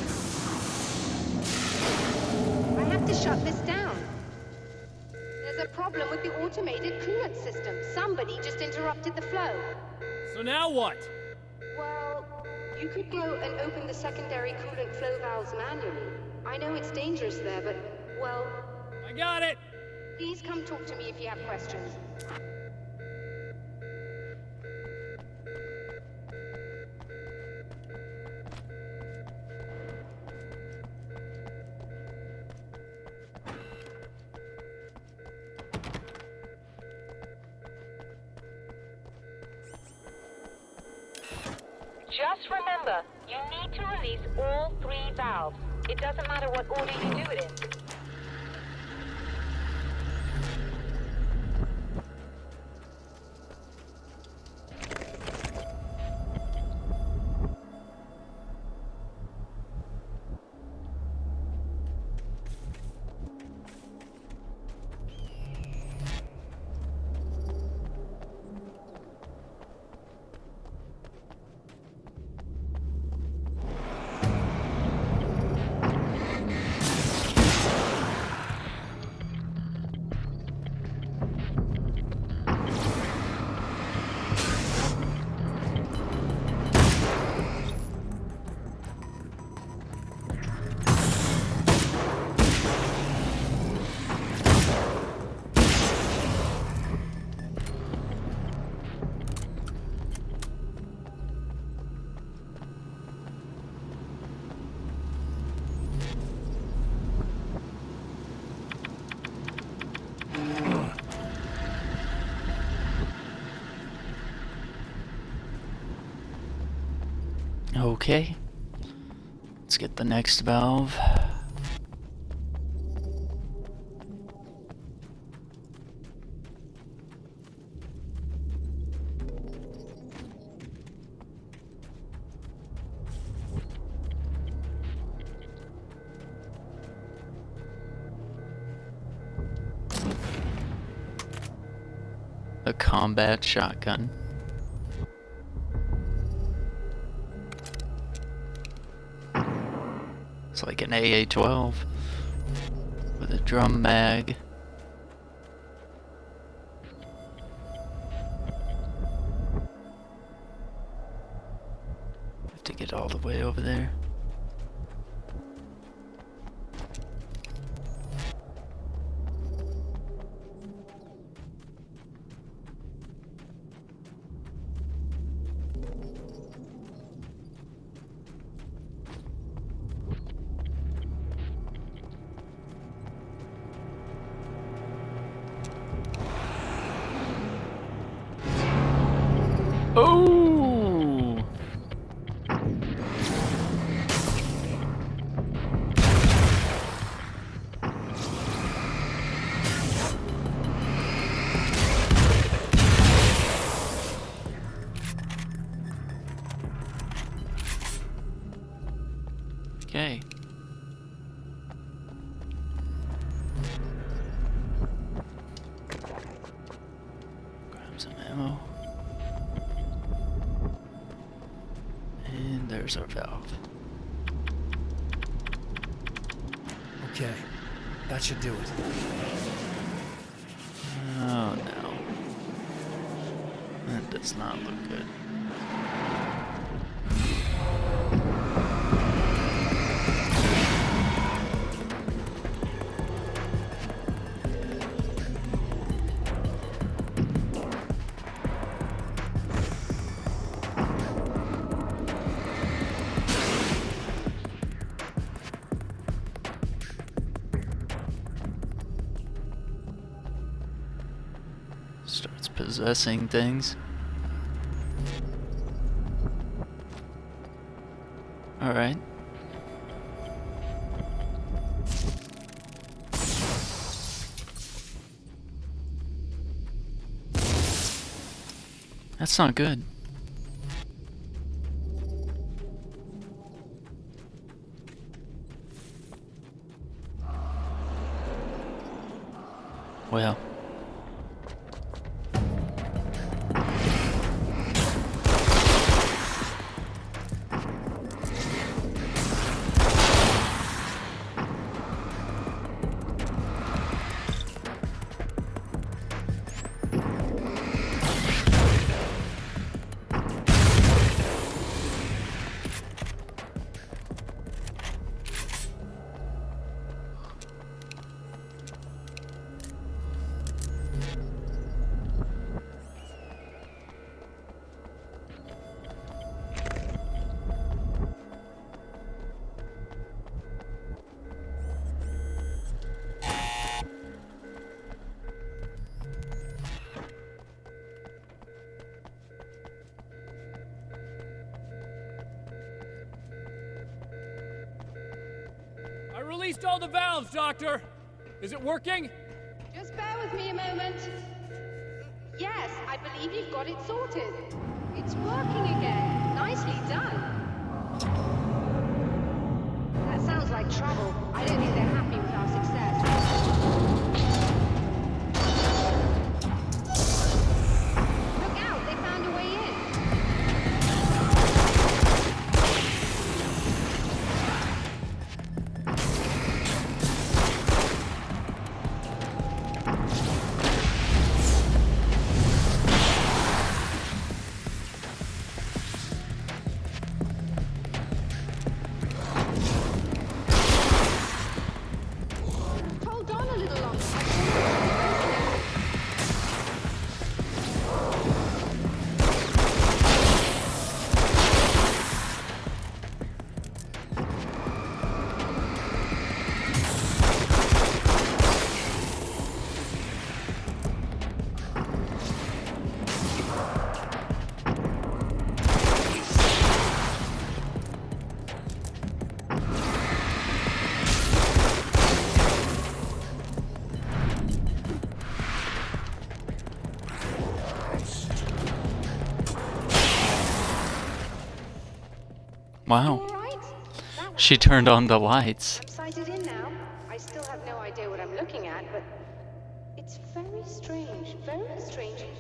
[SPEAKER 10] I have to shut this down. There's a problem with the automated coolant system. Somebody just interrupted the flow.
[SPEAKER 12] So now what?
[SPEAKER 10] Well, you could go and open the secondary coolant flow valves manually. I know it's dangerous there, but, well...
[SPEAKER 12] I got it!
[SPEAKER 10] Please come talk to me if you have questions.
[SPEAKER 13] Just remember, you need to release all 3 valves. It doesn't matter what order you do it in.
[SPEAKER 5] Okay, let's get the next valve. A combat shotgun. It's like an AA-12 with a drum mag. Have to get all the way over there. Oh! Okay. Grab some ammo. And there's our valve.
[SPEAKER 1] Okay, that should do it.
[SPEAKER 5] Oh no. That does not look good. Starts possessing things. Alright. That's not good. Well.
[SPEAKER 12] I released all the valves, Doctor! Is it working?
[SPEAKER 10] Just bear with me a moment. Yes, I believe you've got it sorted. It's working again. Nicely done. That sounds like trouble. I don't think they're happy with our success. Look out, they found a way in. Hold on a little longer.
[SPEAKER 5] Wow. She turned on the lights.
[SPEAKER 10] I'm sighted in now. I still have no idea what I'm looking at, but it's very strange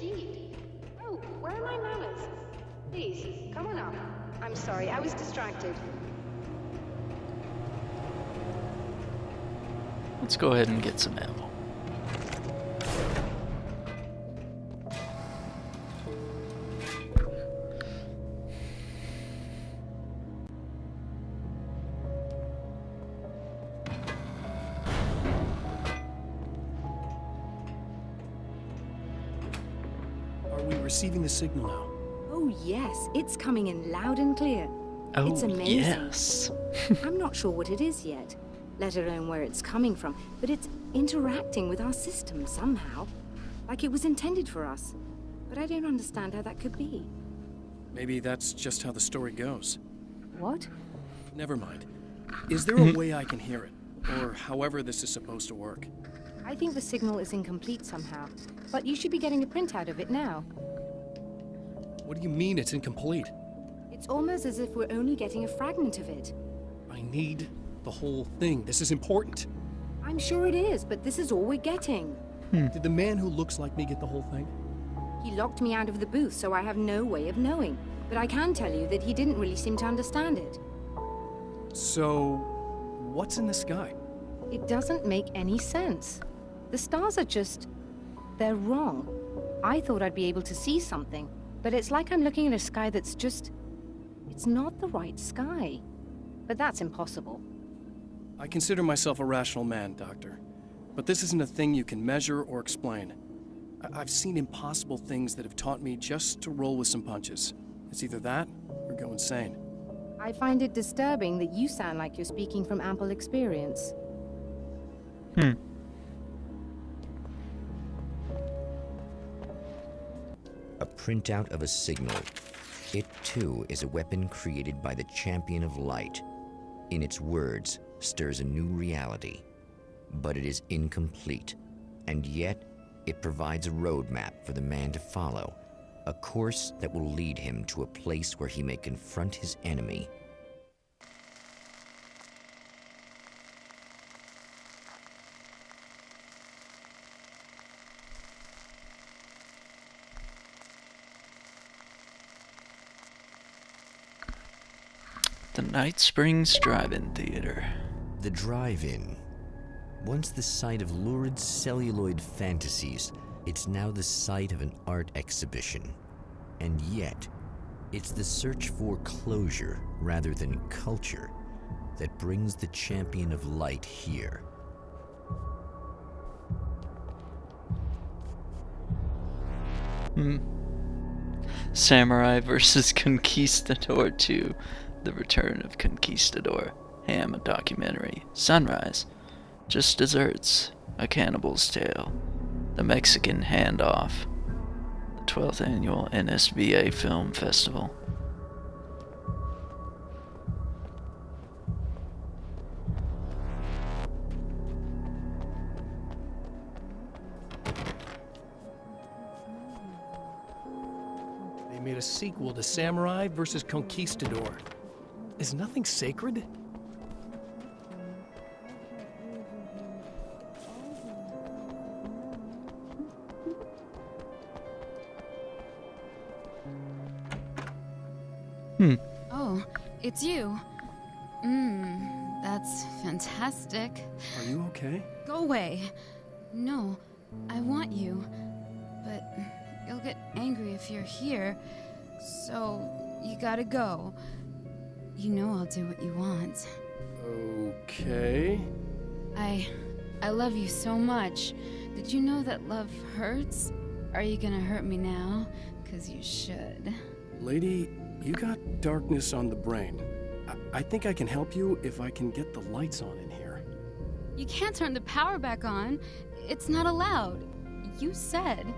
[SPEAKER 10] indeed. Oh, where are my manners? Please, come on up. I'm sorry, I was distracted.
[SPEAKER 5] Let's go ahead and get some ammo.
[SPEAKER 1] Are we receiving the signal now?
[SPEAKER 11] Oh, yes. It's coming in loud and clear.
[SPEAKER 5] Oh,
[SPEAKER 11] It's amazing.
[SPEAKER 5] yes.
[SPEAKER 11] I'm not sure what it is yet, let alone where it's coming from, but it's interacting with our system somehow. Like it was intended for us. But I don't understand how that could be.
[SPEAKER 1] Maybe that's just how the story goes.
[SPEAKER 11] What?
[SPEAKER 1] Never mind. Is there a way I can hear it? Or however this is supposed to work?
[SPEAKER 11] I think the signal is incomplete somehow, but you should be getting a printout of it now.
[SPEAKER 1] What do you mean it's incomplete?
[SPEAKER 11] It's almost as if we're only getting a fragment of it.
[SPEAKER 1] I need the whole thing. This is important.
[SPEAKER 11] I'm sure it is, but this is all we're getting.
[SPEAKER 1] Did the man who looks like me get the whole thing?
[SPEAKER 11] He locked me out of the booth, so I have no way of knowing. But I can tell you that he didn't really seem to understand it.
[SPEAKER 1] So, what's in the sky?
[SPEAKER 11] It doesn't make any sense. The stars are just... they're wrong. I thought I'd be able to see something, but it's like I'm looking at a sky that's just... it's not the right sky. But that's impossible.
[SPEAKER 1] I consider myself a rational man, Doctor. But this isn't a thing you can measure or explain. I've seen impossible things that have taught me just to roll with some punches. It's either that, or go insane.
[SPEAKER 11] I find it disturbing that you sound like you're speaking from ample experience.
[SPEAKER 6] A printout of a signal. It too is a weapon created by the Champion of Light. In its words, stirs a new reality. But it is incomplete, and yet it provides a roadmap for the man to follow, a course that will lead him to a place where he may confront his enemy.
[SPEAKER 5] The Night Springs Drive-In Theater.
[SPEAKER 6] The Drive-In. Once the site of lurid celluloid fantasies, it's now the site of an art exhibition. And yet, it's the search for closure rather than culture that brings the Champion of Light here.
[SPEAKER 5] Samurai vs. Conquistador 2. The Return of Conquistador. Ham documentary. Sunrise. Just Desserts. A Cannibal's Tale. The Mexican Handoff. The 12th Annual NSVA Film Festival.
[SPEAKER 1] They made a sequel to Samurai vs. Conquistador. Is nothing sacred?
[SPEAKER 2] Oh, it's you. That's fantastic.
[SPEAKER 1] Are you okay?
[SPEAKER 2] Go away. No, I want you. But you'll get angry if you're here. So, you gotta go. You know I'll do what you want.
[SPEAKER 1] Okay.
[SPEAKER 2] I love you so much. Did you know that love hurts? Are you gonna hurt me now? 'Cause you should.
[SPEAKER 1] Lady, you got darkness on the brain. I think I can help you if I can get the lights on in here.
[SPEAKER 2] You can't turn the power back on. It's not allowed. You said.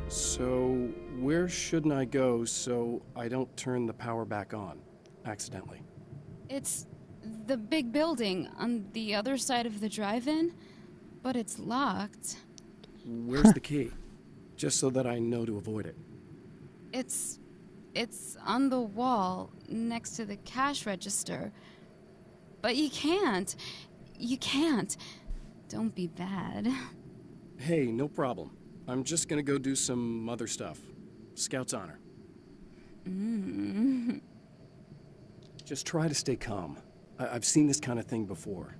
[SPEAKER 1] So, where shouldn't I go so I don't turn the power back on accidentally?
[SPEAKER 2] It's the big building on the other side of the drive-in, but it's locked.
[SPEAKER 1] Where's the key? Just so that I know to avoid it.
[SPEAKER 2] It's on the wall next to the cash register. But you can't. You can't. Don't be bad.
[SPEAKER 1] Hey, no problem. I'm just gonna go do some other stuff. Scout's honor. Just try to stay calm. I've seen this kind of thing before.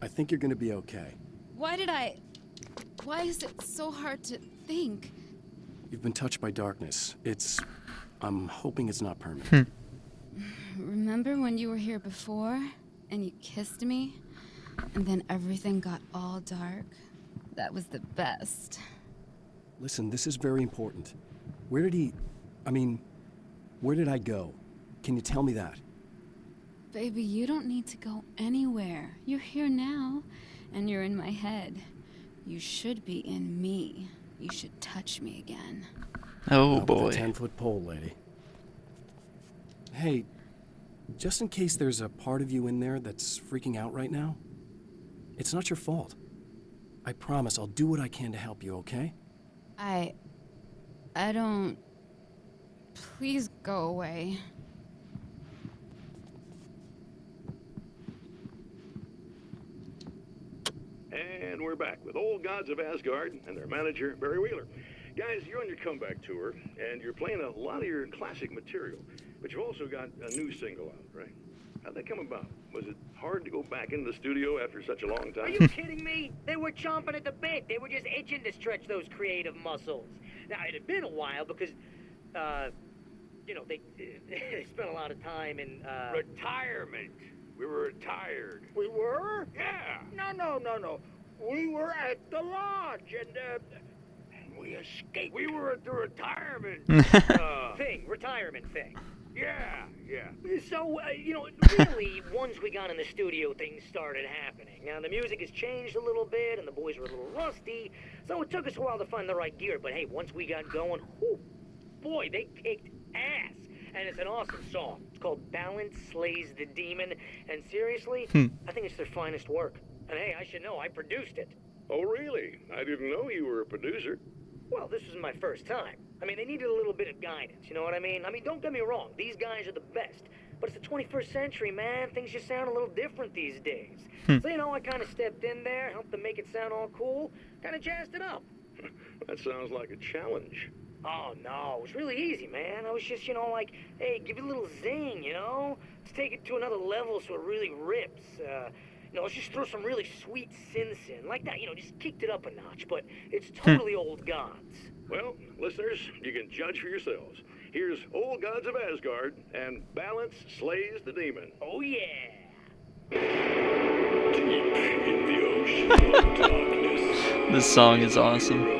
[SPEAKER 1] I think you're gonna be okay.
[SPEAKER 2] Why is it so hard to think?
[SPEAKER 1] You've been touched by darkness. I'm hoping it's not permanent.
[SPEAKER 2] Remember when you were here before and you kissed me? And then everything got all dark? That was the best.
[SPEAKER 1] Listen, this is very important. Where did I go? Can you tell me that?
[SPEAKER 2] Baby, you don't need to go anywhere. You're here now, and you're in my head. You should be in me. You should touch me again.
[SPEAKER 5] Oh boy.
[SPEAKER 1] With a 10-foot pole, lady. Hey, just in case there's a part of you in there that's freaking out right now, it's not your fault. I promise I'll do what I can to help you, okay?
[SPEAKER 2] I don't... Please go away.
[SPEAKER 7] And we're back with Old Gods of Asgard and their manager, Barry Wheeler. Guys, you're on your comeback tour, and you're playing a lot of your classic material, but you've also got a new single out, right? How'd that come about? Was it hard to go back into the studio after such a long time?
[SPEAKER 9] Are you kidding me? They were chomping at the bit. They were just itching to stretch those creative muscles. Now, it had been a while because, they spent a lot of time in,
[SPEAKER 8] Retirement. We were retired. We were? Yeah. No. We were at the lodge, and we escaped. We were at the retirement
[SPEAKER 9] retirement thing.
[SPEAKER 8] Yeah.
[SPEAKER 9] So, really, once we got in the studio, things started happening. Now, the music has changed a little bit, and the boys were a little rusty, so it took us a while to find the right gear. But hey, once we got going, boy, they kicked ass. And it's an awesome song. It's called Balance Slays the Demon, and seriously, I think it's their finest work. And hey, I should know, I produced it.
[SPEAKER 7] Oh, really? I didn't know you were a producer.
[SPEAKER 9] Well, this was my first time. I mean, they needed a little bit of guidance, you know what I mean? I mean, don't get me wrong, these guys are the best. But it's the 21st century, man. Things just sound a little different these days. So, I kind of stepped in there, helped them make it sound all cool, kind of jazzed it up.
[SPEAKER 7] That sounds like a challenge.
[SPEAKER 9] Oh, no, it was really easy, man. I was just, hey, give it a little zing, Let's take it to another level so it really rips. Let's just throw some really sweet synths in. Like that, just kicked it up a notch, but it's totally Old Gods.
[SPEAKER 7] Well, listeners, you can judge for yourselves. Here's Old Gods of Asgard and Balance Slays the Demon.
[SPEAKER 9] Oh, yeah.
[SPEAKER 14] Deep in the ocean of darkness.
[SPEAKER 5] This song is awesome.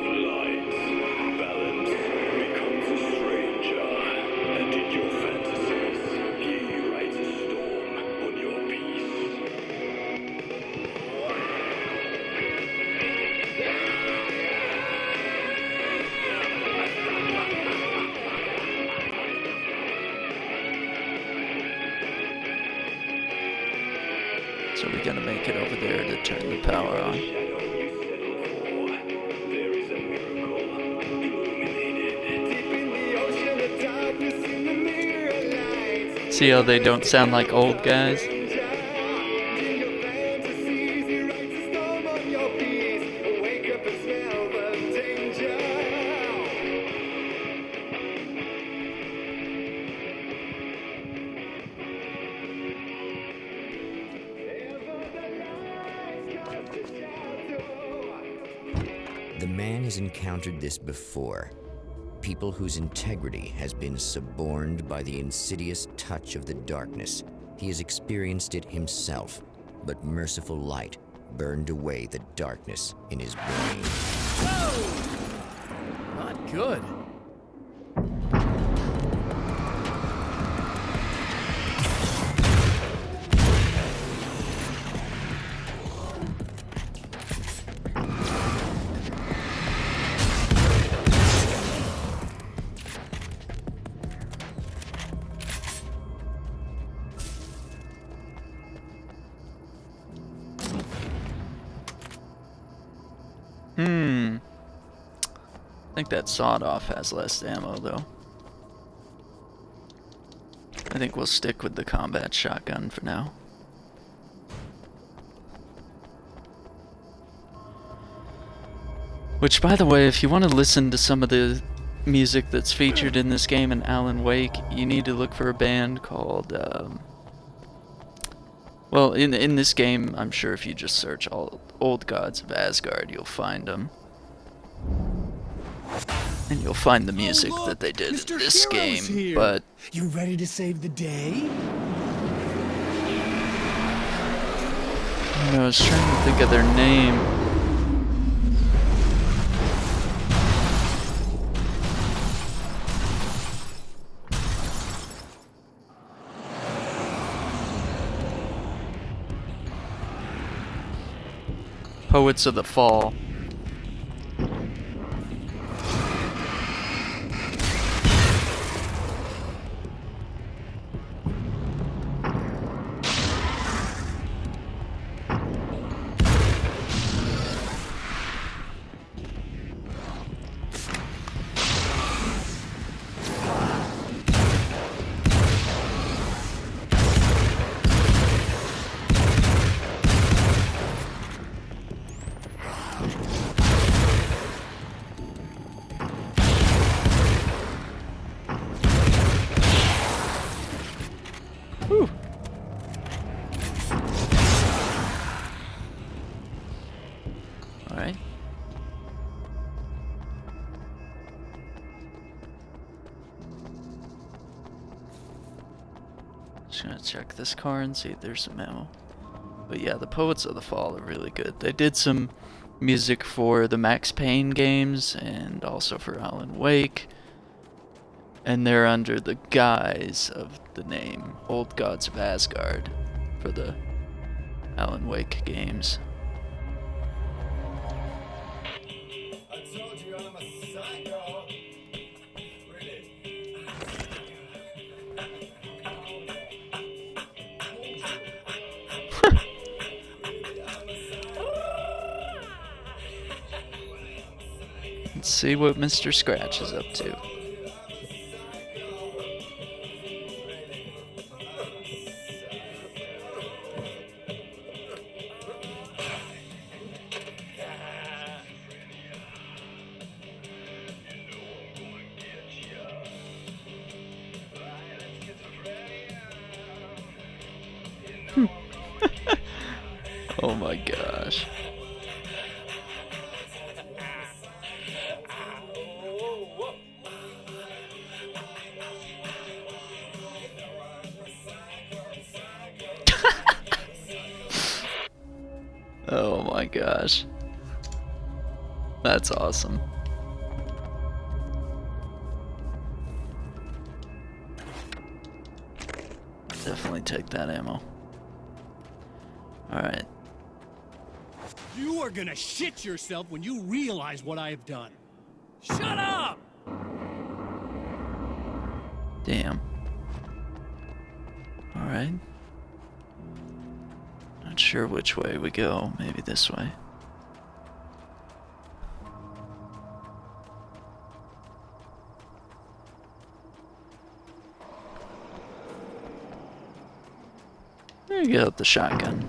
[SPEAKER 5] So we're gonna make it over there to turn the power on.
[SPEAKER 14] There is a miracle illuminated deep in the ocean of time.
[SPEAKER 5] See how they don't sound like old guys?
[SPEAKER 6] The man has encountered this before. People whose integrity has been suborned by the insidious touch of the darkness. He has experienced it himself, but merciful light burned away the darkness in his brain.
[SPEAKER 1] Whoa! Not good.
[SPEAKER 5] I think that sawed-off has less ammo, though. I think we'll stick with the combat shotgun for now. Which, by the way, if you want to listen to some of the music that's featured in this game in Alan Wake, you need to look for a band called, well, in this game, I'm sure if you just search Old Gods of Asgard, you'll find them. And you'll find the music that they did in this game,
[SPEAKER 1] here.
[SPEAKER 5] but...
[SPEAKER 1] You ready to save the day?
[SPEAKER 5] I was trying to think of their name. Poets of the Fall. Alright. Just gonna check this car and see if there's some ammo. But yeah, the Poets of the Fall are really good. They did some music for the Max Payne games and also for Alan Wake. And they're under the guise of the name Old Gods of Asgard for the Alan Wake games. Let's see what Mr. Scratch is up to. Oh my gosh. Oh my gosh. That's awesome. Definitely take that ammo. Alright.
[SPEAKER 12] You are gonna shit yourself when you realize what I have done. Shut up!
[SPEAKER 5] Damn. Alright. Not sure which way we go. Maybe this way. There you go, the shotgun.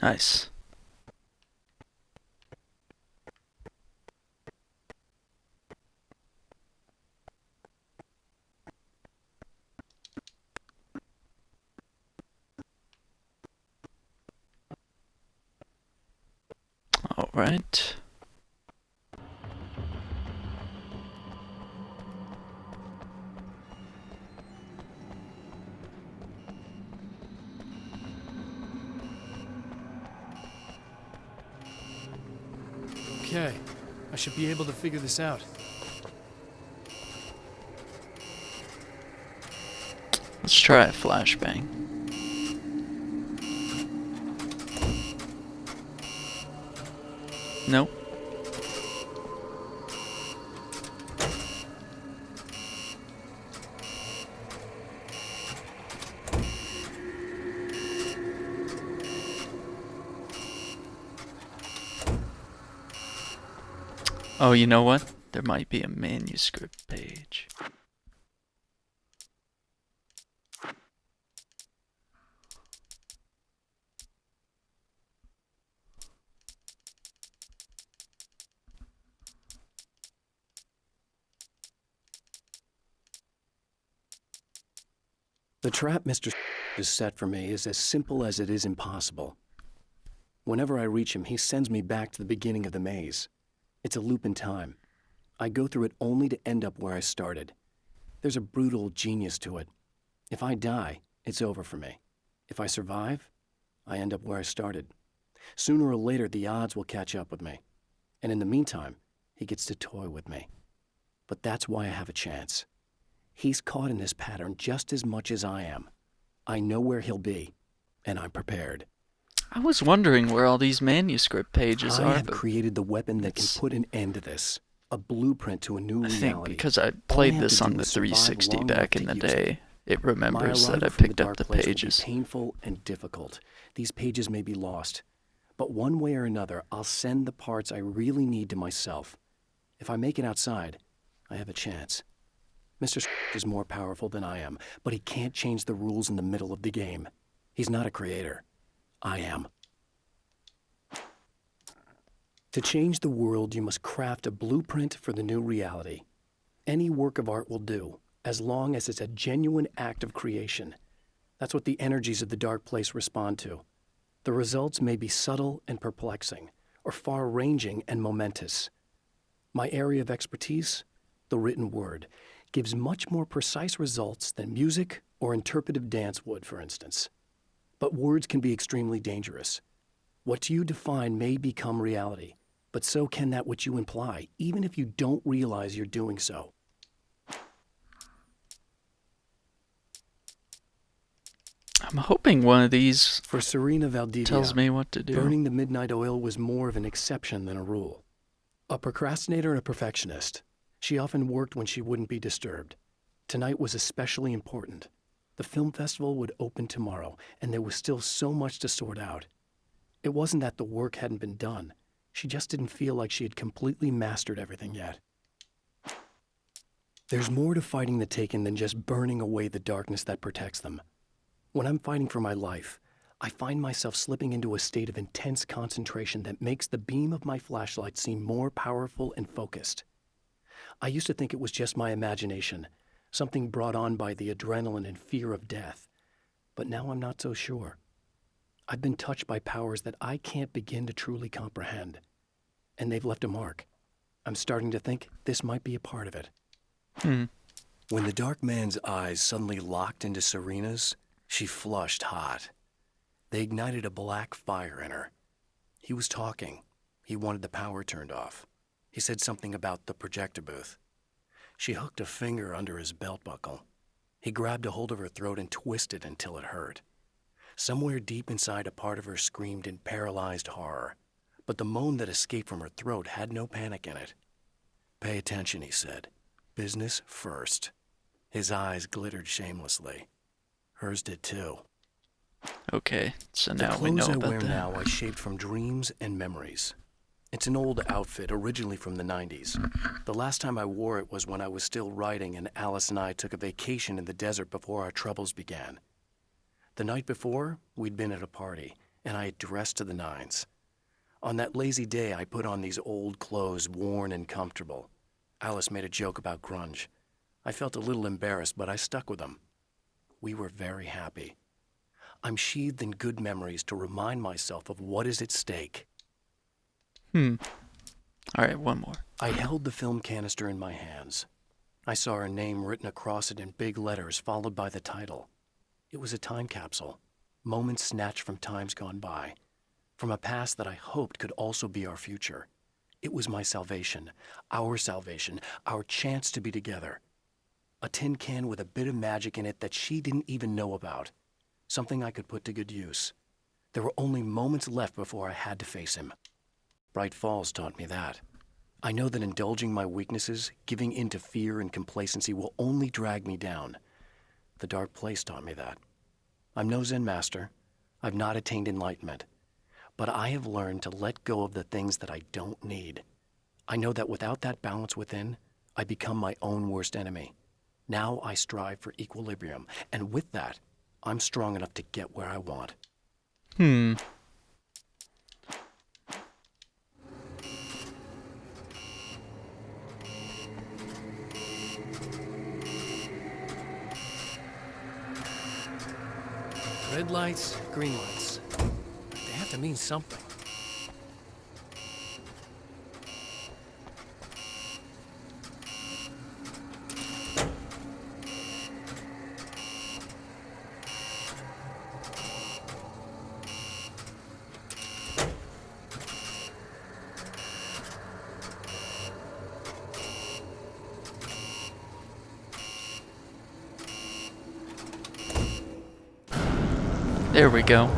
[SPEAKER 5] Nice. All right.
[SPEAKER 1] Okay, I should be able to figure this out.
[SPEAKER 5] Let's try a flashbang. Nope. Oh, you know what? There might be a manuscript page.
[SPEAKER 1] The trap Mr. has set for me is as simple as it is impossible. Whenever I reach him, he sends me back to the beginning of the maze. It's a loop in time. I go through it only to end up where I started. There's a brutal genius to it. If I die, it's over for me. If I survive, I end up where I started. Sooner or later, the odds will catch up with me. And in the meantime, he gets to toy with me. But that's why I have a chance. He's caught in this pattern just as much as I am. I know where he'll be, and I'm prepared.
[SPEAKER 5] I was wondering where all these manuscript pages are.
[SPEAKER 1] I have created the weapon that can put an end to this. A blueprint to a new reality.
[SPEAKER 5] I think because I played this on the 360 back in the day, it remembers that I picked up the pages.
[SPEAKER 1] Painful and difficult. These pages may be lost, but one way or another, I'll send the parts I really need to myself. If I make it outside, I have a chance. Mr. is more powerful than I am, but he can't change the rules in the middle of the game. He's not a creator. I am. To change the world, you must craft a blueprint for the new reality. Any work of art will do, as long as it's a genuine act of creation. That's what the energies of the dark place respond to. The results may be subtle and perplexing, or far-ranging and momentous. My area of expertise, the written word, gives much more precise results than music or interpretive dance would, for instance. But words can be extremely dangerous. What you define may become reality, but so can that which you imply, even if you don't realize you're doing so.
[SPEAKER 5] I'm hoping one of these
[SPEAKER 1] For Serena Valdivia,
[SPEAKER 5] tells me what to do.
[SPEAKER 1] burning the midnight oil was more of an exception than a rule. A procrastinator and a perfectionist, she often worked when she wouldn't be disturbed. Tonight was especially important. The film festival would open tomorrow, and there was still so much to sort out. It wasn't that the work hadn't been done. She just didn't feel like she had completely mastered everything yet. There's more to fighting the Taken than just burning away the darkness that protects them. When I'm fighting for my life, I find myself slipping into a state of intense concentration that makes the beam of my flashlight seem more powerful and focused. I used to think it was just my imagination, something brought on by the adrenaline and fear of death. But now I'm not so sure. I've been touched by powers that I can't begin to truly comprehend. And they've left a mark. I'm starting to think this might be a part of it. When the dark man's eyes suddenly locked into Serena's, she flushed hot. They ignited a black fire in her. He was talking. He wanted the power turned off. He said something about the projector booth. She hooked a finger under his belt buckle. He grabbed a hold of her throat and twisted until it hurt. Somewhere deep inside, a part of her screamed in paralyzed horror, but the moan that escaped from her throat had no panic in it. "Pay attention," he said. "Business first." His eyes glittered shamelessly. Hers did too.
[SPEAKER 5] Okay, so now we know
[SPEAKER 1] The clothes I
[SPEAKER 5] about
[SPEAKER 1] wear
[SPEAKER 5] that.
[SPEAKER 1] now I shaped from dreams and memories. It's an old outfit, originally from the 90s. The last time I wore it was when I was still writing and Alice and I took a vacation in the desert before our troubles began. The night before, we'd been at a party, and I had dressed to the nines. On that lazy day, I put on these old clothes, worn and comfortable. Alice made a joke about grunge. I felt a little embarrassed, but I stuck with them. We were very happy. I'm sheathed in good memories to remind myself of what is at stake.
[SPEAKER 5] Alright, one more.
[SPEAKER 1] I held the film canister in my hands. I saw her name written across it in big letters, followed by the title. It was a time capsule, moments snatched from times gone by, from a past that I hoped could also be our future. It was my salvation, our chance to be together. A tin can with a bit of magic in it that she didn't even know about. Something I could put to good use. There were only moments left before I had to face him. Bright Falls taught me that. I know that indulging my weaknesses, giving in to fear and complacency will only drag me down. The dark place taught me that. I'm no Zen master. I've not attained enlightenment. But I have learned to let go of the things that I don't need. I know that without that balance within, I become my own worst enemy. Now I strive for equilibrium, and with that, I'm strong enough to get where I want. Red lights, green lights. They have to mean something.
[SPEAKER 5] There we go.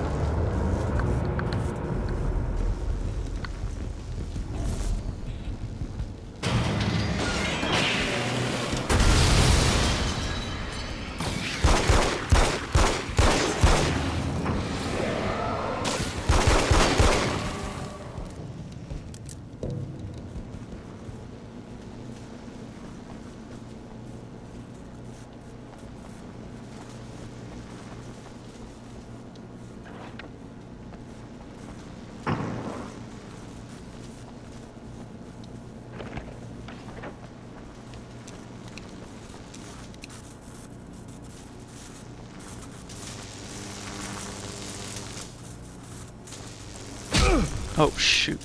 [SPEAKER 5] Oh, shoot.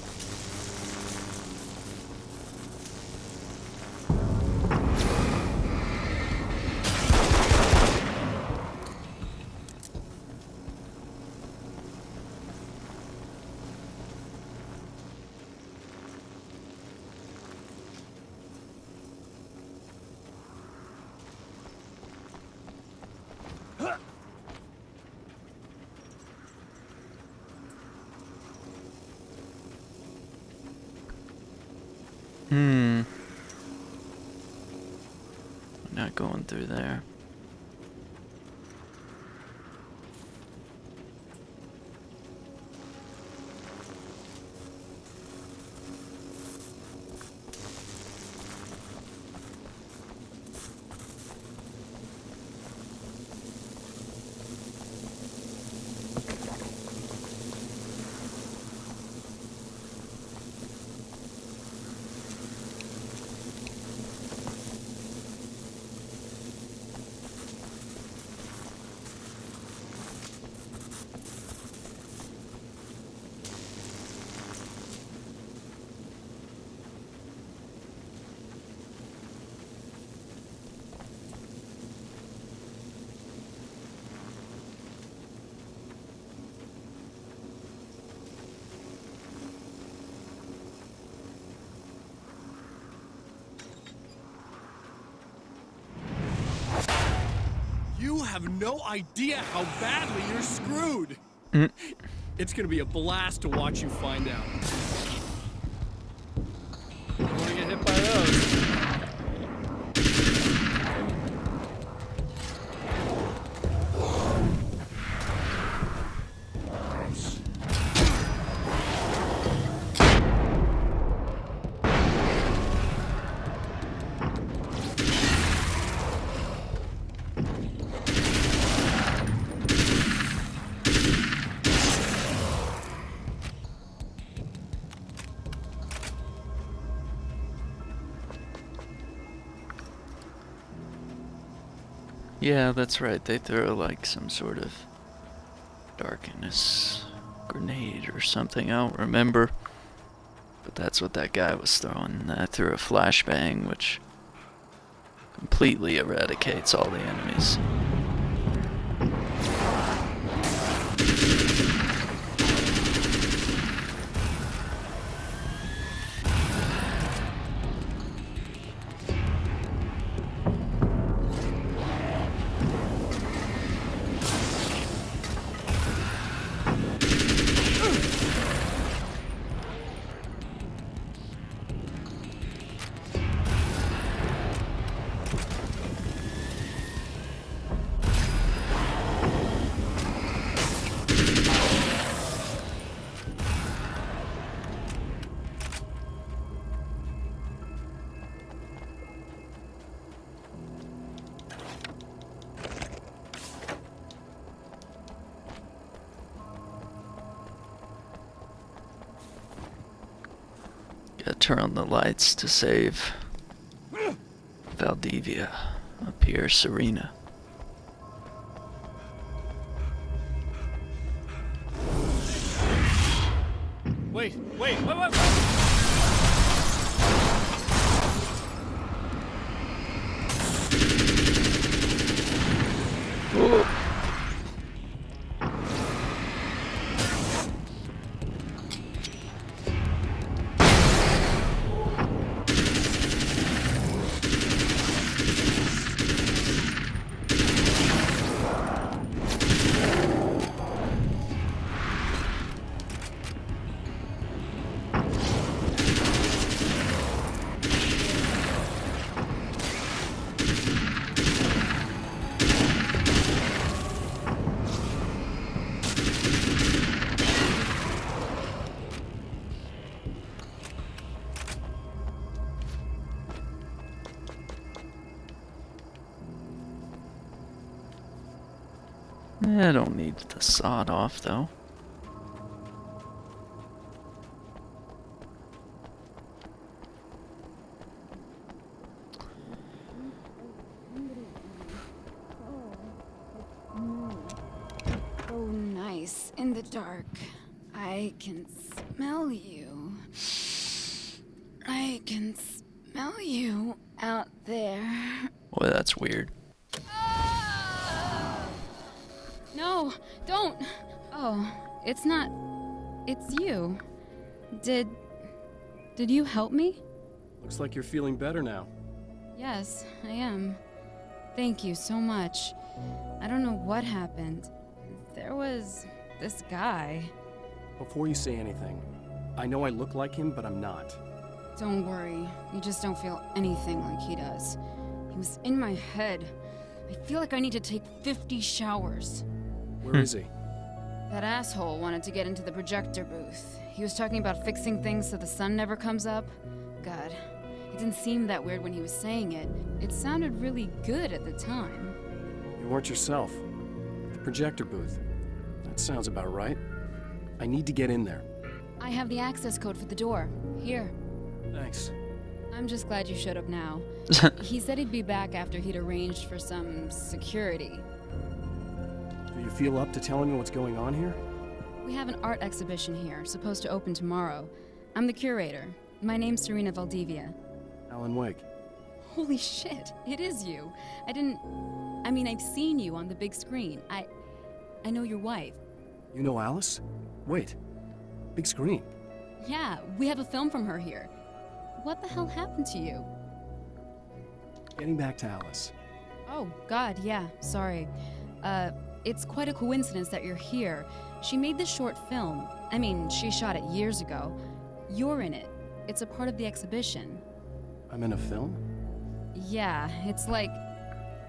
[SPEAKER 5] not going through there.
[SPEAKER 12] You have no idea how badly you're screwed. It's gonna be a blast to watch you find out. Don't want to get hit by those.
[SPEAKER 5] Yeah, that's right. They throw like some sort of darkness grenade or something. I don't remember. But that's what that guy was throwing. That threw a flashbang, which completely eradicates all the enemies. Gotta turn on the lights to save Valdivia up here, Serena.
[SPEAKER 12] Wait.
[SPEAKER 5] Whoa. I don't need the sawed off though.
[SPEAKER 2] Oh, nice. In the dark. I can smell you. I can smell you out there.
[SPEAKER 5] Boy, that's weird.
[SPEAKER 2] No, don't. Oh, it's not. It's you. Did you help me?
[SPEAKER 1] Looks like you're feeling better now.
[SPEAKER 2] Yes, I am. Thank you so much. I don't know what happened. There was this guy.
[SPEAKER 1] Before you say anything, I know I look like him, but I'm not.
[SPEAKER 2] Don't worry. You just don't feel anything like he does.
[SPEAKER 15] He was in my head. I feel like I need to take 50 showers.
[SPEAKER 1] Where is he?
[SPEAKER 15] That asshole wanted to get into the projector booth. He was talking about fixing things so the sun never comes up. God, it didn't seem that weird when he was saying it. It sounded really good at the time.
[SPEAKER 1] You weren't yourself. The projector booth. That sounds about right. I need to get in there.
[SPEAKER 15] I have the access code for the door. Here.
[SPEAKER 1] Thanks.
[SPEAKER 15] I'm just glad you showed up now. He said he'd be back after he'd arranged for some security.
[SPEAKER 1] Do you feel up to telling me what's going on here?
[SPEAKER 15] We have an art exhibition here, supposed to open tomorrow. I'm the curator. My name's Serena Valdivia.
[SPEAKER 1] Alan Wake.
[SPEAKER 15] Holy shit, it is you. I've seen you on the big screen. I know your wife.
[SPEAKER 1] You know Alice? Wait. Big screen.
[SPEAKER 15] Yeah, we have a film from her here. What the hell happened to you?
[SPEAKER 1] Getting back to Alice.
[SPEAKER 15] Oh, God, yeah, sorry. It's quite a coincidence that you're here. She made this short film. She shot it years ago. You're in it. It's a part of the exhibition.
[SPEAKER 1] I'm in a film?
[SPEAKER 15] Yeah, it's like...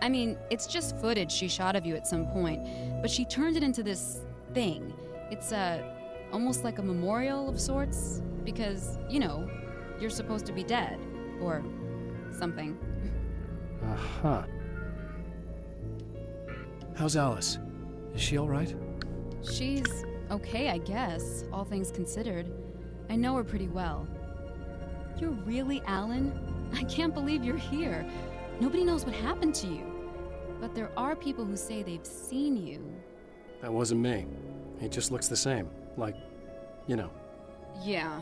[SPEAKER 15] it's just footage she shot of you at some point, but she turned it into this thing. It's, almost like a memorial of sorts, because, you're supposed to be dead. Or something.
[SPEAKER 1] Uh-huh. How's Alice? Is she alright?
[SPEAKER 15] She's okay, I guess, all things considered. I know her pretty well. You're really Alan? I can't believe you're here. Nobody knows what happened to you. But there are people who say they've seen you.
[SPEAKER 1] That wasn't me. He just looks the same. Like,
[SPEAKER 15] Yeah,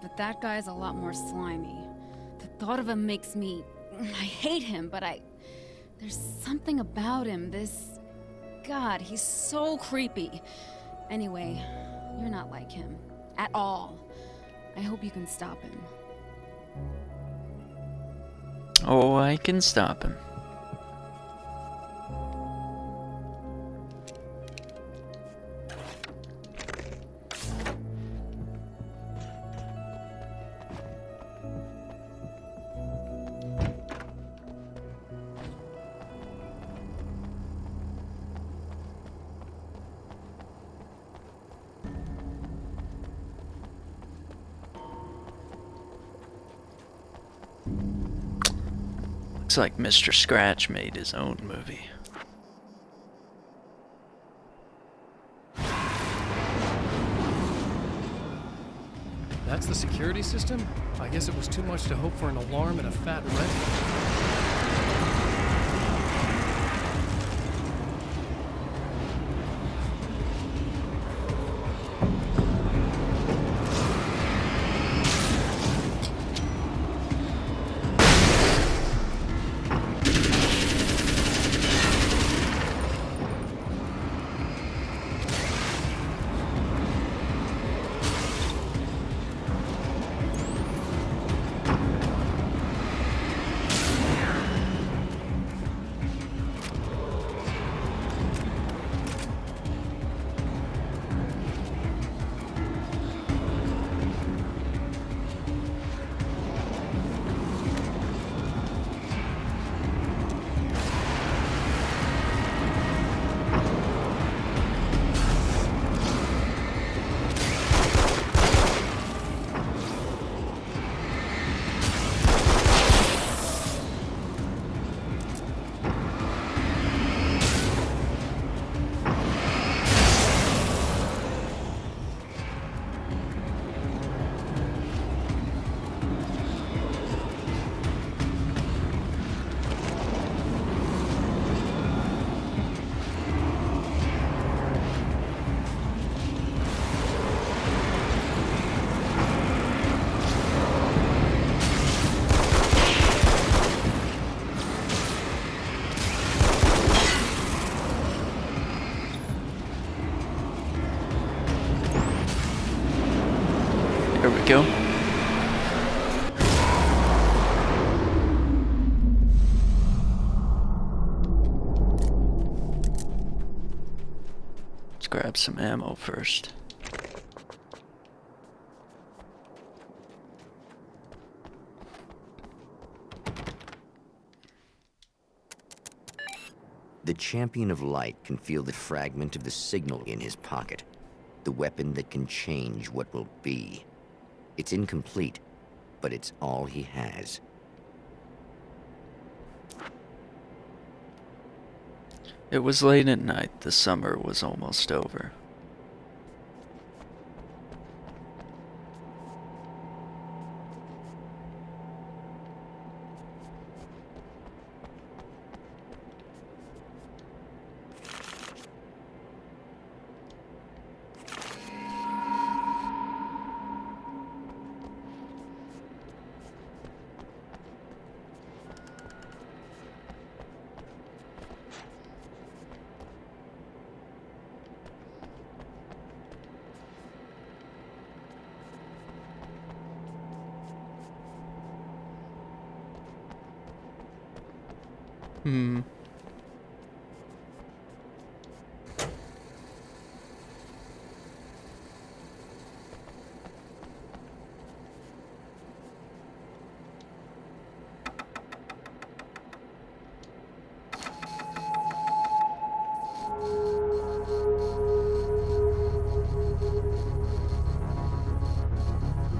[SPEAKER 15] but that guy's a lot more slimy. The thought of him makes me... I hate him, but there's something about him, God, he's so creepy. Anyway, you're not like him. At all. I hope you can stop him.
[SPEAKER 5] Oh, I can stop him. Looks like Mr. Scratch made his own movie.
[SPEAKER 1] That's the security system? I guess it was too much to hope for an alarm and a fat rent.
[SPEAKER 5] There we go. Let's grab some ammo first.
[SPEAKER 6] The Champion of Light can feel the fragment of the signal in his pocket, the weapon that can change what will be. It's incomplete, but it's all he has.
[SPEAKER 5] It was late at night. The summer was almost over.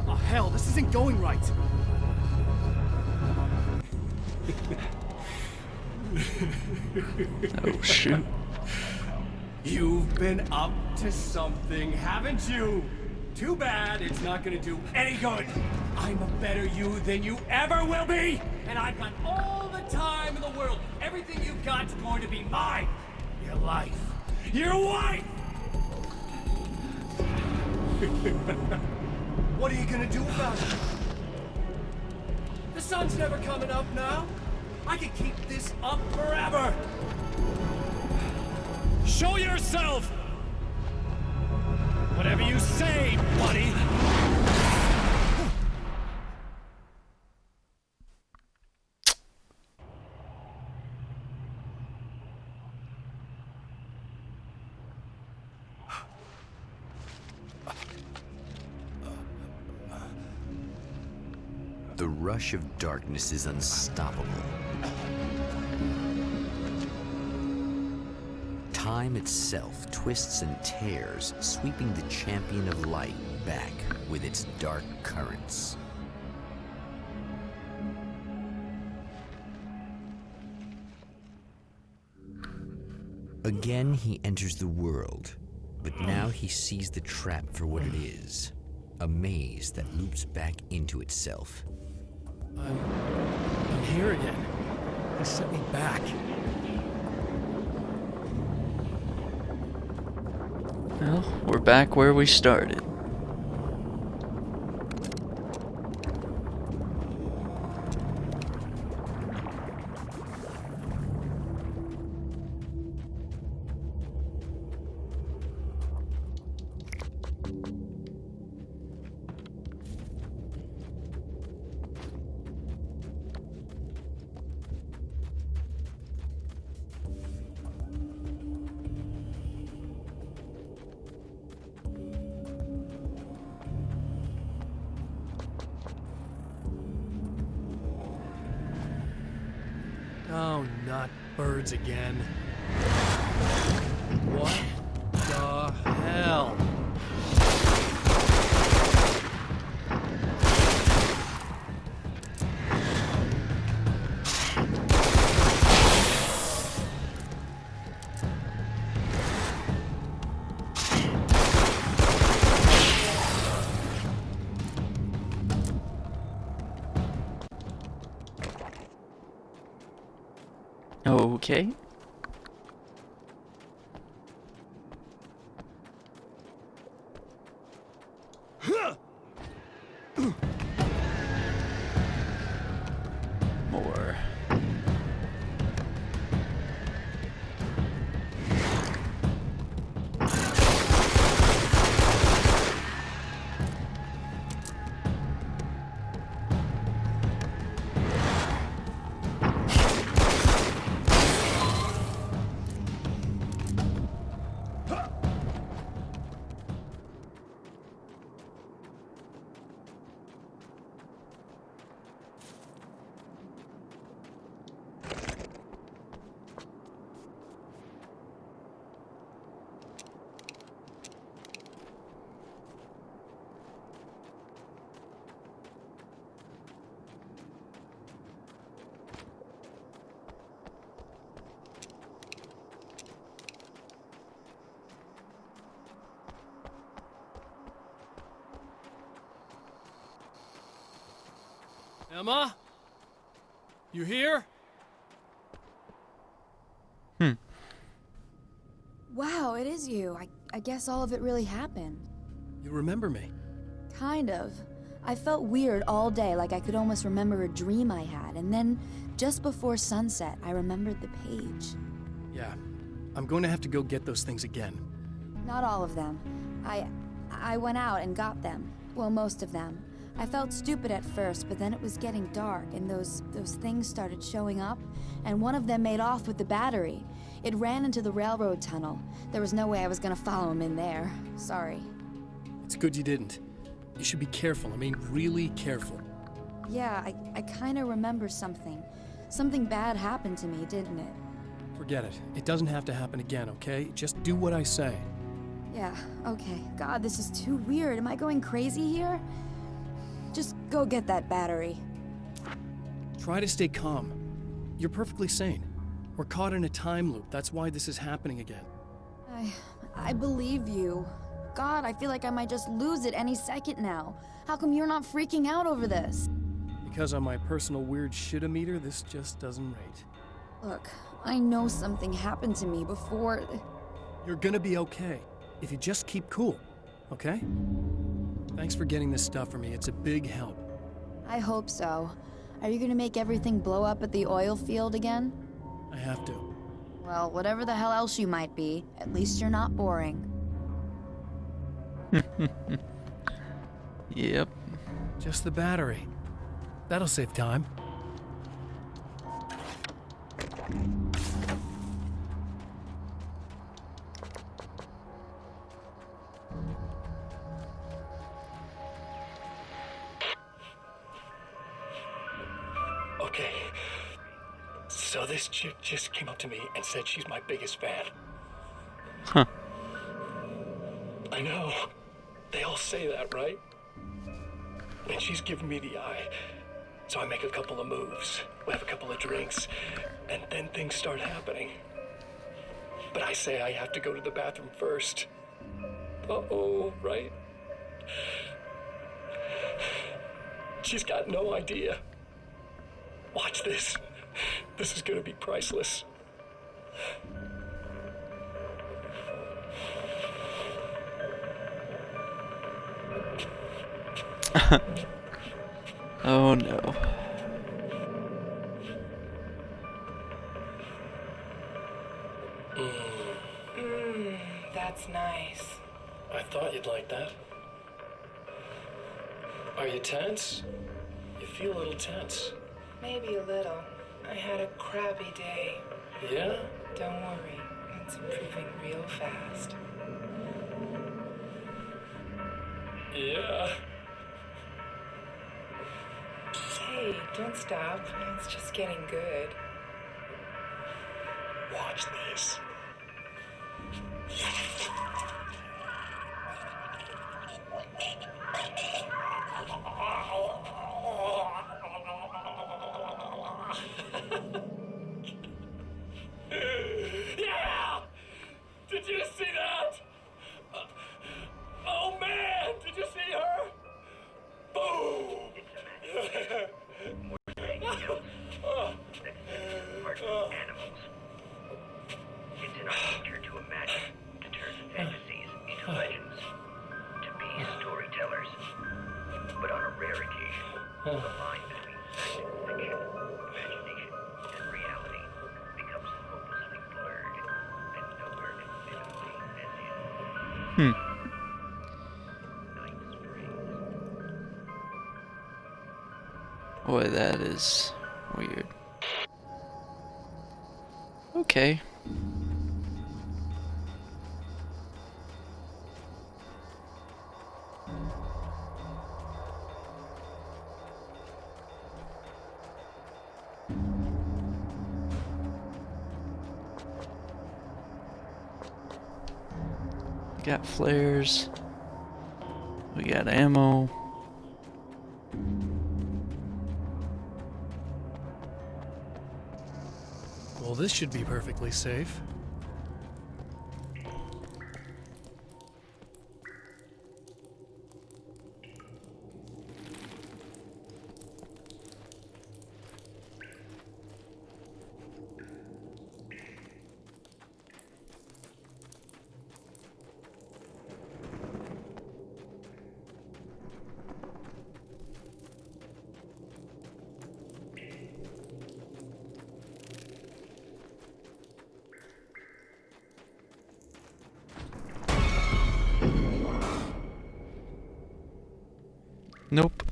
[SPEAKER 12] Oh, hell, this isn't going right.
[SPEAKER 5] Oh, shoot.
[SPEAKER 12] You've been up to something, haven't you? Too bad it's not gonna do any good. I'm a better you than you ever will be! And I've got all the time in the world. Everything you've got's going to be mine. Your life. Your wife! What are you gonna do about it? The sun's never coming up now. I can keep this up forever. Show yourself! Whatever you say, buddy!
[SPEAKER 6] The rush of darkness is unstoppable. Time itself twists and tears, sweeping the Champion of Light back with its dark currents. Again, he enters the world, but now he sees the trap for what it is. A maze that loops back into itself.
[SPEAKER 1] I'm here again. He sent me back.
[SPEAKER 5] Well, we're back where we started.
[SPEAKER 1] Oh, not birds again. What the hell?
[SPEAKER 5] Okay. More.
[SPEAKER 12] Emma? You here?
[SPEAKER 2] Wow, it is you. I guess all of it really happened.
[SPEAKER 1] You remember me?
[SPEAKER 2] Kind of. I felt weird all day, like I could almost remember a dream I had, and then, just before sunset, I remembered the page.
[SPEAKER 1] Yeah. I'm going to have to go get those things again.
[SPEAKER 2] Not all of them. I went out and got them. Well, most of them. I felt stupid at first, but then it was getting dark, and those things started showing up, and one of them made off with the battery. It ran into the railroad tunnel. There was no way I was gonna follow him in there. Sorry.
[SPEAKER 1] It's good you didn't. You should be careful. I mean, really careful.
[SPEAKER 2] Yeah, I kinda remember something. Something bad happened to me, didn't it?
[SPEAKER 1] Forget it. It doesn't have to happen again, okay? Just do what I say.
[SPEAKER 2] Yeah, okay. God, this is too weird. Am I going crazy here? Just go get that battery.
[SPEAKER 1] Try to stay calm. You're perfectly sane. We're caught in a time loop. That's why this is happening again.
[SPEAKER 2] I believe you. God, I feel like I might just lose it any second now. How come you're not freaking out over this?
[SPEAKER 1] Because on my personal weird shit-o-meter, this just doesn't rate.
[SPEAKER 2] Look, I know something happened to me before...
[SPEAKER 1] You're gonna be okay, if you just keep cool, okay? Thanks for getting this stuff for me. It's a big help.
[SPEAKER 2] I hope so. Are you gonna make everything blow up at the oil field again?
[SPEAKER 1] I have to.
[SPEAKER 2] Well, whatever the hell else you might be, at least you're not boring.
[SPEAKER 5] Yep.
[SPEAKER 1] Just the battery. That'll save time.
[SPEAKER 4] Okay. So this chick just came up to me and said she's my biggest fan.
[SPEAKER 5] Huh.
[SPEAKER 4] I know. They all say that, right? And she's giving me the eye. So I make a couple of moves. We have a couple of drinks. And then things start happening. But I say I have to go to the bathroom first. Uh-oh, right? She's got no idea. Watch this. This is gonna be priceless.
[SPEAKER 5] Oh no.
[SPEAKER 16] That's nice.
[SPEAKER 4] I thought you'd like that. Are you tense? You feel a little tense.
[SPEAKER 16] Maybe a little. I had a crappy day.
[SPEAKER 4] Yeah?
[SPEAKER 16] Don't worry. It's improving real fast.
[SPEAKER 4] Yeah.
[SPEAKER 16] Hey, don't stop. It's just getting good.
[SPEAKER 4] Watch this. Yeah! Did you see that? Oh man, did you see her? Boom!
[SPEAKER 17] Animals. It's in our nature to imagine, to turn fantasies into legends, to be storytellers. But on a rare occasion, the line between fact and fiction, imagination and reality becomes hopelessly blurred, and nowhere conceivably as in Night Springs.
[SPEAKER 5] Boy, that is weird. Okay. Got flares. We got ammo.
[SPEAKER 1] Well, this should be perfectly safe.
[SPEAKER 5] Nope.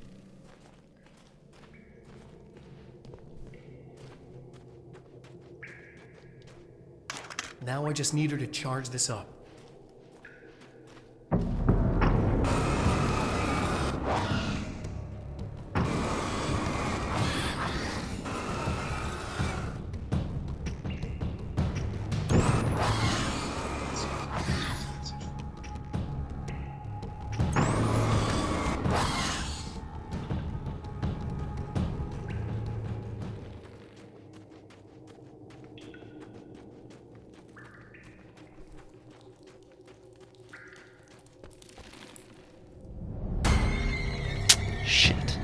[SPEAKER 1] Now I just need her to charge this up.
[SPEAKER 5] Shit.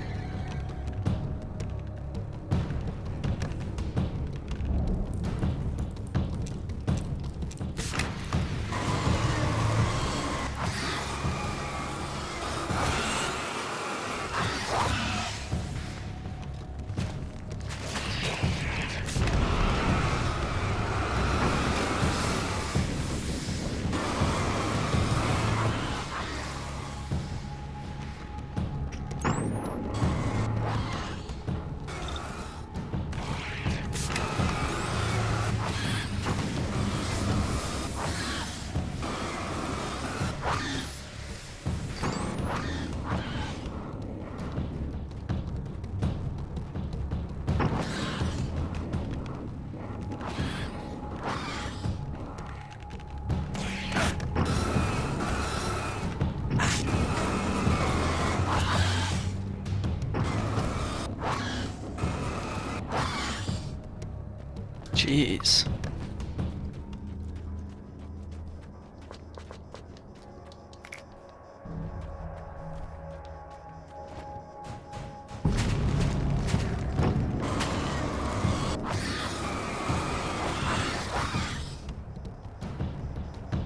[SPEAKER 5] Jeez.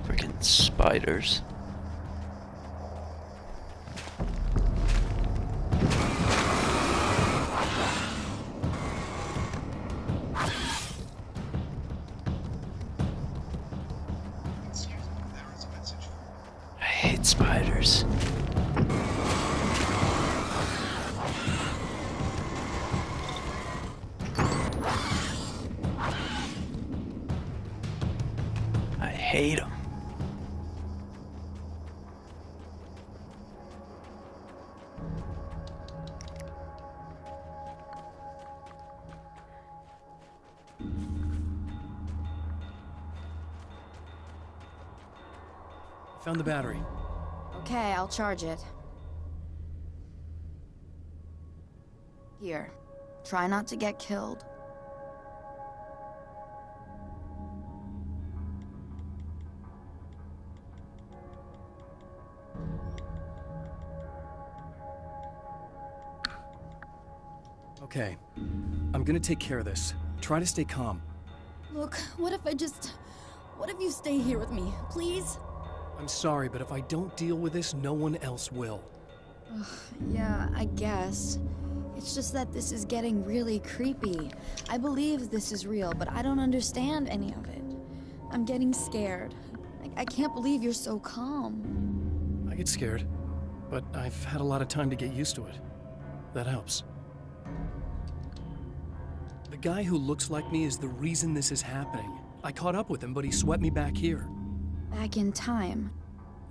[SPEAKER 5] Freaking spiders. I hate spiders. I hate them.
[SPEAKER 1] Found the battery.
[SPEAKER 2] Okay, I'll charge it. Here. Try not to get killed.
[SPEAKER 1] Okay. I'm gonna take care of this. Try to stay calm.
[SPEAKER 2] Look, what if you stay here with me, please?
[SPEAKER 1] I'm sorry, but if I don't deal with this, no one else will.
[SPEAKER 2] Ugh, yeah, I guess. It's just that this is getting really creepy. I believe this is real, but I don't understand any of it. I'm getting scared. I can't believe you're so calm.
[SPEAKER 1] I get scared, but I've had a lot of time to get used to it. That helps. The guy who looks like me is the reason this is happening. I caught up with him, but he swept me back here.
[SPEAKER 2] Back in time.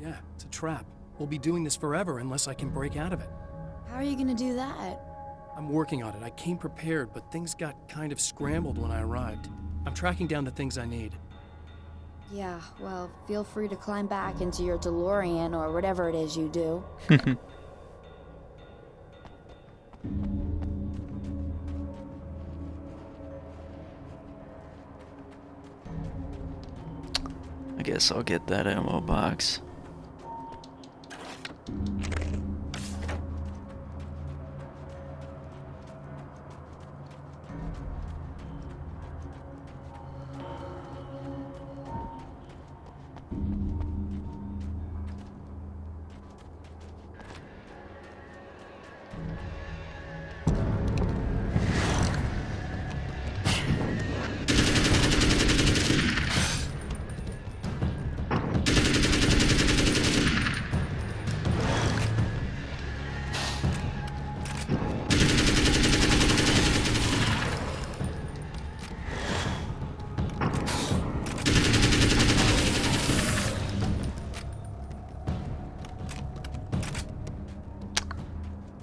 [SPEAKER 1] Yeah, it's a trap. We'll be doing this forever unless I can break out of it.
[SPEAKER 2] How are you gonna do that?
[SPEAKER 1] I'm working on it. I came prepared, but things got kind of scrambled when I arrived. I'm tracking down the things I need.
[SPEAKER 2] Yeah, well, feel free to climb back into your DeLorean or whatever it is you do.
[SPEAKER 5] I guess I'll get that ammo box.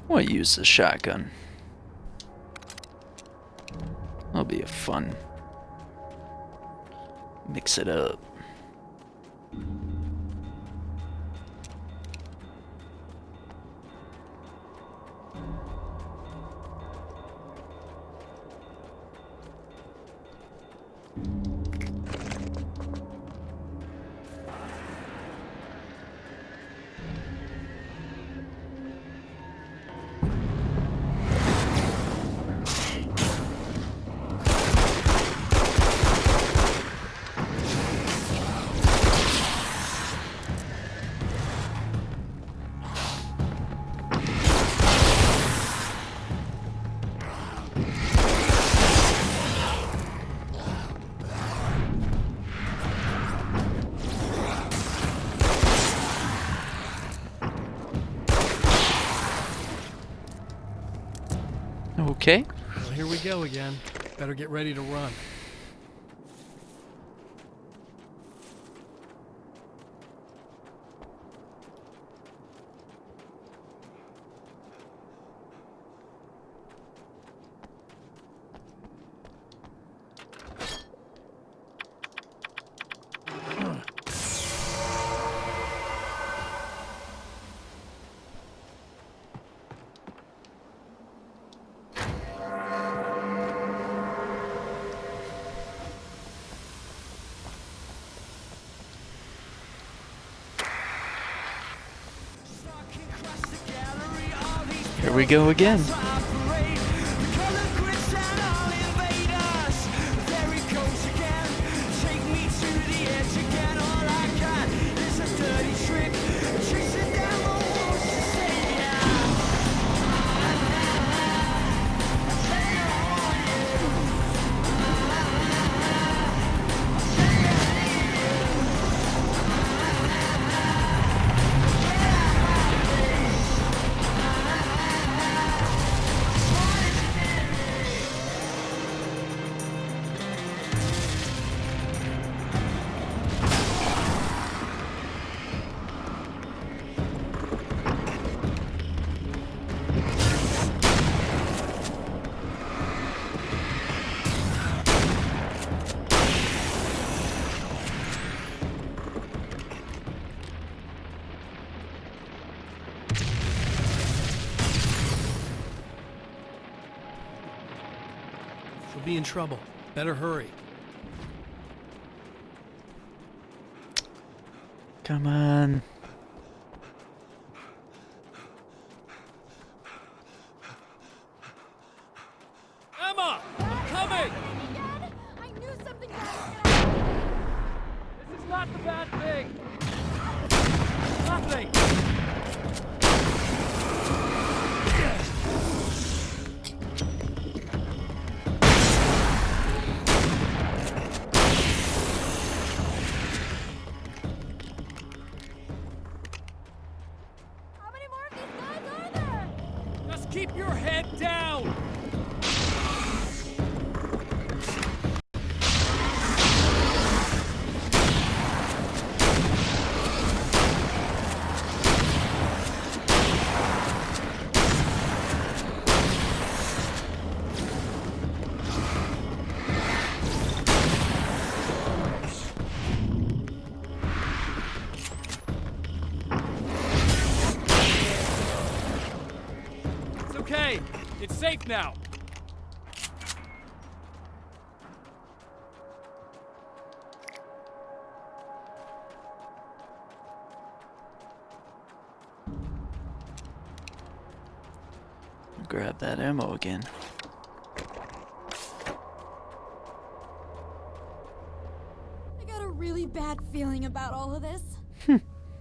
[SPEAKER 5] We'll use the shotgun. That'll be a fun. Mix it up. Okay.
[SPEAKER 1] Well, here we go again. Better get ready to run.
[SPEAKER 5] Here we go again.
[SPEAKER 1] We'll be in trouble. Better hurry.
[SPEAKER 5] Come on.
[SPEAKER 12] Emma! I'm coming!
[SPEAKER 2] I knew something
[SPEAKER 12] This is not the bad thing! Nothing!
[SPEAKER 2] How many more of these guys are there?
[SPEAKER 12] Just keep your head down! It's okay. It's safe now.
[SPEAKER 5] Grab that ammo again.
[SPEAKER 2] I got a really bad feeling about all of this.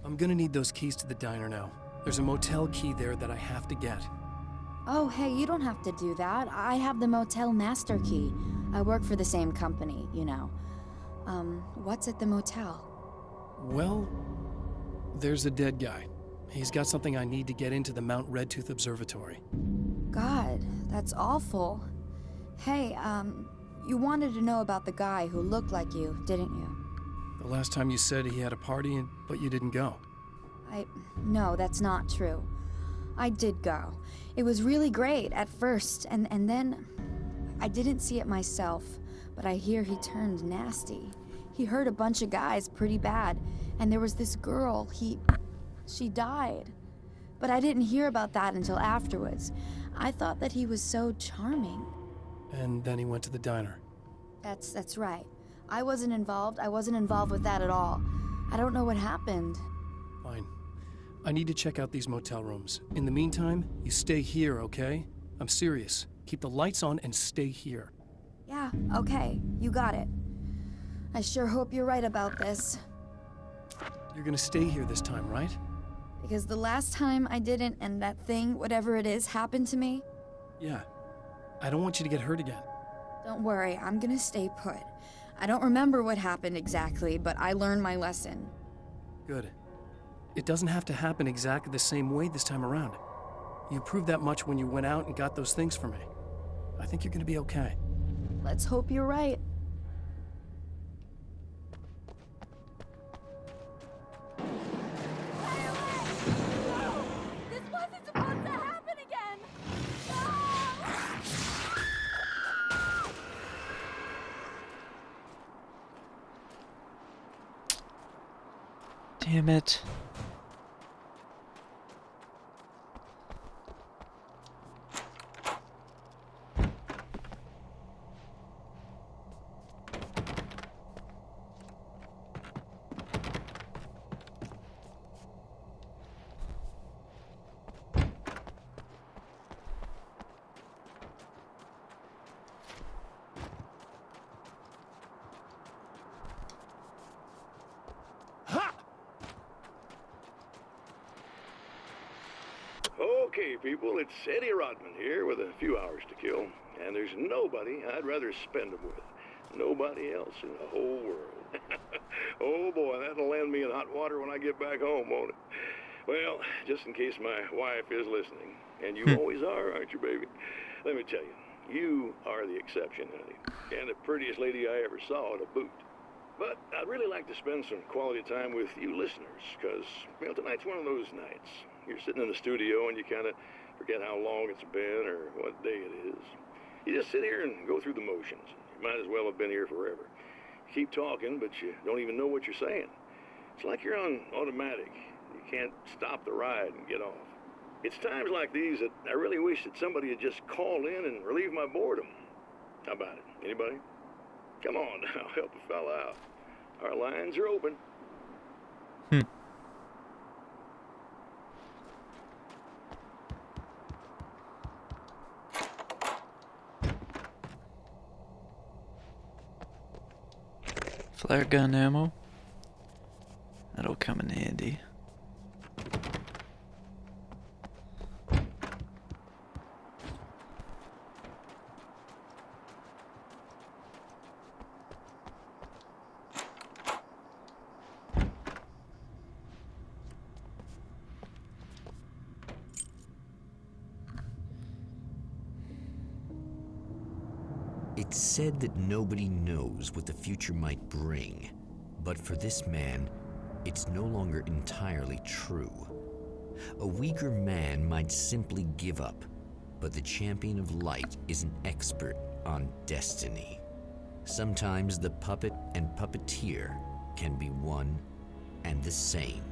[SPEAKER 1] I'm gonna need those keys to the diner now. There's a motel key there that I have to get.
[SPEAKER 2] Oh, hey, you don't have to do that. I have the motel master key. I work for the same company, you know. What's at the motel?
[SPEAKER 1] Well, there's a dead guy. He's got something I need to get into the Mount Redtooth Observatory.
[SPEAKER 2] God, that's awful. Hey, you wanted to know about the guy who looked like you, didn't you?
[SPEAKER 1] The last time you said he had a party, but you didn't go.
[SPEAKER 2] No, that's not true. I did go. It was really great at first, and then I didn't see it myself, but I hear he turned nasty. He hurt a bunch of guys pretty bad, and there was this girl, she died. But I didn't hear about that until afterwards. I thought that he was so charming.
[SPEAKER 1] And then he went to the diner.
[SPEAKER 2] That's right. I wasn't involved with that at all. I don't know what happened.
[SPEAKER 1] Fine. I need to check out these motel rooms. In the meantime, you stay here, okay? I'm serious. Keep the lights on and stay here.
[SPEAKER 2] Yeah, okay. You got it. I sure hope you're right about this.
[SPEAKER 1] You're gonna stay here this time, right?
[SPEAKER 2] Because the last time I didn't, and that thing, whatever it is, happened to me.
[SPEAKER 1] Yeah. I don't want you to get hurt again.
[SPEAKER 2] Don't worry, I'm gonna stay put. I don't remember what happened exactly, but I learned my lesson.
[SPEAKER 1] Good. It doesn't have to happen exactly the same way this time around. You proved that much when you went out and got those things for me. I think you're gonna be okay.
[SPEAKER 2] Let's hope you're right.
[SPEAKER 18] This wasn't supposed to happen again!
[SPEAKER 5] Damn it.
[SPEAKER 7] Okay, people, it's Eddie Rodman here with a few hours to kill, and there's nobody I'd rather spend them with. Nobody else in the whole world. Oh boy, that'll land me in hot water when I get back home, won't it? Well, just in case my wife is listening, and you always are, aren't you, baby? Let me tell you, you are the exception, honey, and the prettiest lady I ever saw to boot. But I'd really like to spend some quality time with you listeners, because, well, tonight's one of those nights. You're sitting in the studio and you kind of forget how long it's been or what day it is. You just sit here and go through the motions. You might as well have been here forever. You keep talking, but you don't even know what you're saying. It's like you're on automatic. You can't stop the ride and get off. It's times like these that I really wish that somebody would just call in and relieve my boredom. How about it? Anybody? Come on now, help a fella out. Our lines are open.
[SPEAKER 5] Flare gun ammo. That'll come in handy.
[SPEAKER 6] It's said that nobody knows what the future might bring, but for this man, it's no longer entirely true. A weaker man might simply give up, but the champion of light is an expert on destiny. Sometimes the puppet and puppeteer can be one and the same.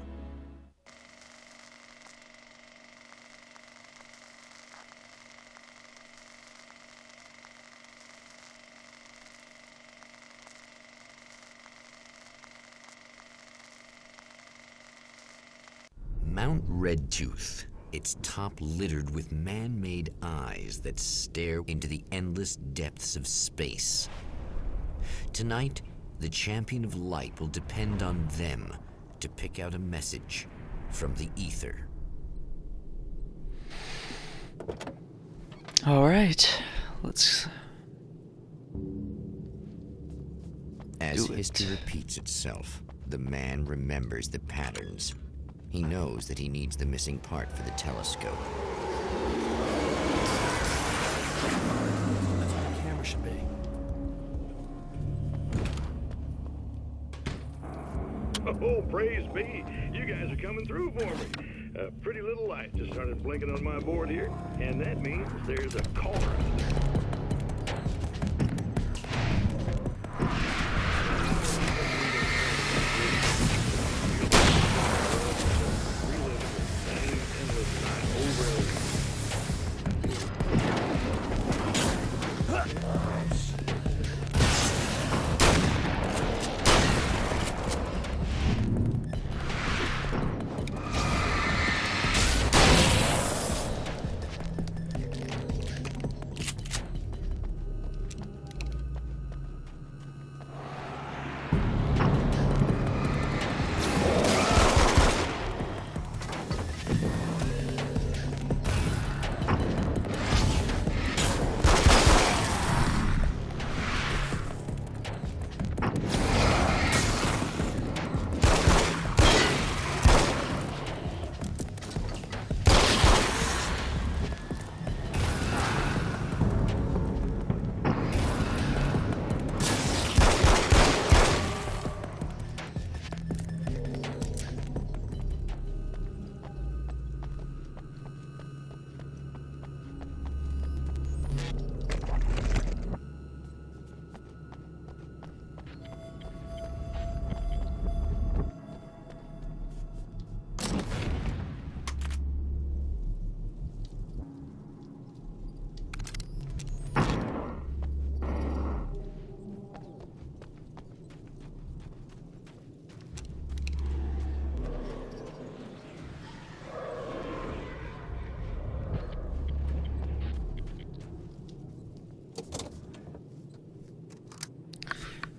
[SPEAKER 6] Mount Redtooth, its top littered with man-made eyes that stare into the endless depths of space. Tonight, the champion of light will depend on them to pick out a message from the ether.
[SPEAKER 5] All right, let's
[SPEAKER 6] As history repeats itself, the man remembers the patterns. He knows that he needs the missing part for the telescope.
[SPEAKER 1] That's where the camera should be.
[SPEAKER 7] Oh, praise be. You guys are coming through for me. A pretty little light just started blinking on my board here, and that means there's a caller out there.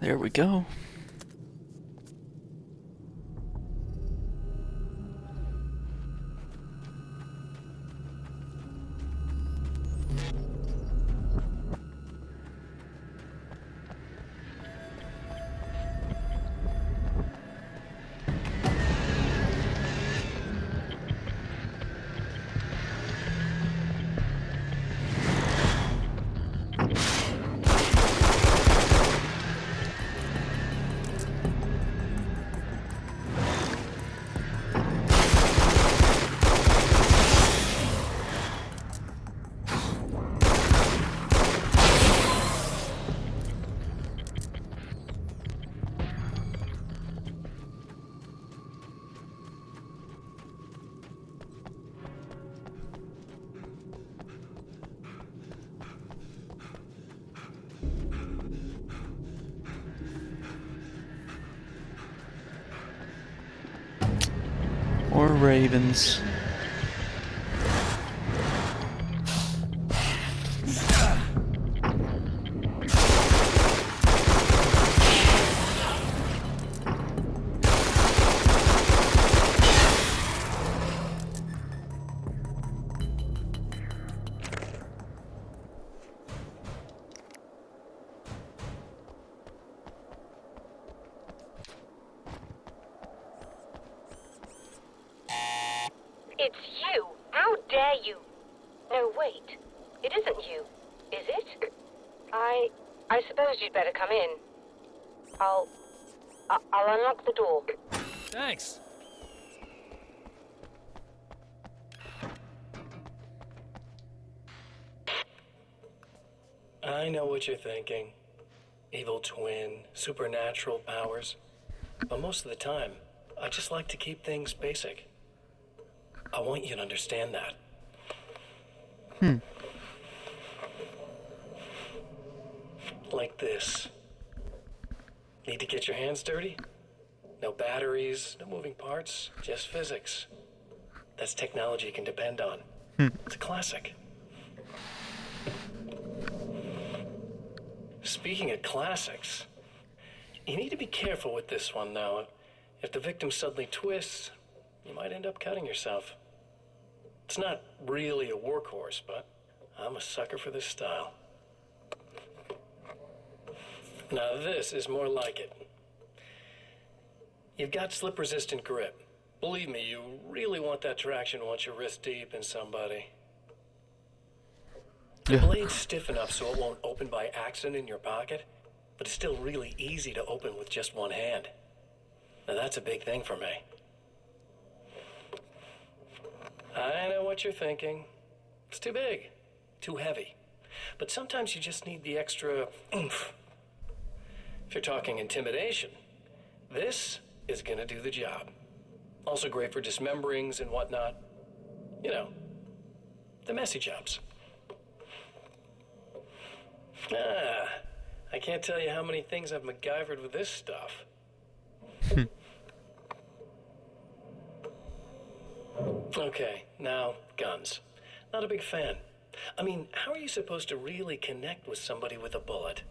[SPEAKER 5] There we go. Or ravens.
[SPEAKER 13] It's you! How dare you! No, wait. It isn't you, is it? I suppose you'd better come in. I'll unlock the door.
[SPEAKER 4] Thanks. I know what you're thinking. Evil twin, supernatural powers. But most of the time, I just like to keep things basic. I want you to understand that. Like this. Need to get your hands dirty? No batteries, no moving parts, just physics. That's technology you can depend on. It's a classic. Speaking of classics, you need to be careful with this one, though. If the victim suddenly twists, you might end up cutting yourself. It's not really a workhorse, but I'm a sucker for this style. Now this is more like it. You've got slip-resistant grip. Believe me, you really want that traction once you're wrist deep in somebody. The blade's stiff enough so it won't open by accident in your pocket, but it's still really easy to open with just one hand. Now that's a big thing for me. what you're thinking. It's too big, too heavy. But sometimes you just need the extra oomph. If you're talking intimidation, this is gonna do the job. Also great for dismemberings and whatnot. You know, the messy jobs. I can't tell you how many things I've MacGyvered with this stuff. Okay, now, guns. Not a big fan. I mean, how are you supposed to really connect with somebody with a bullet?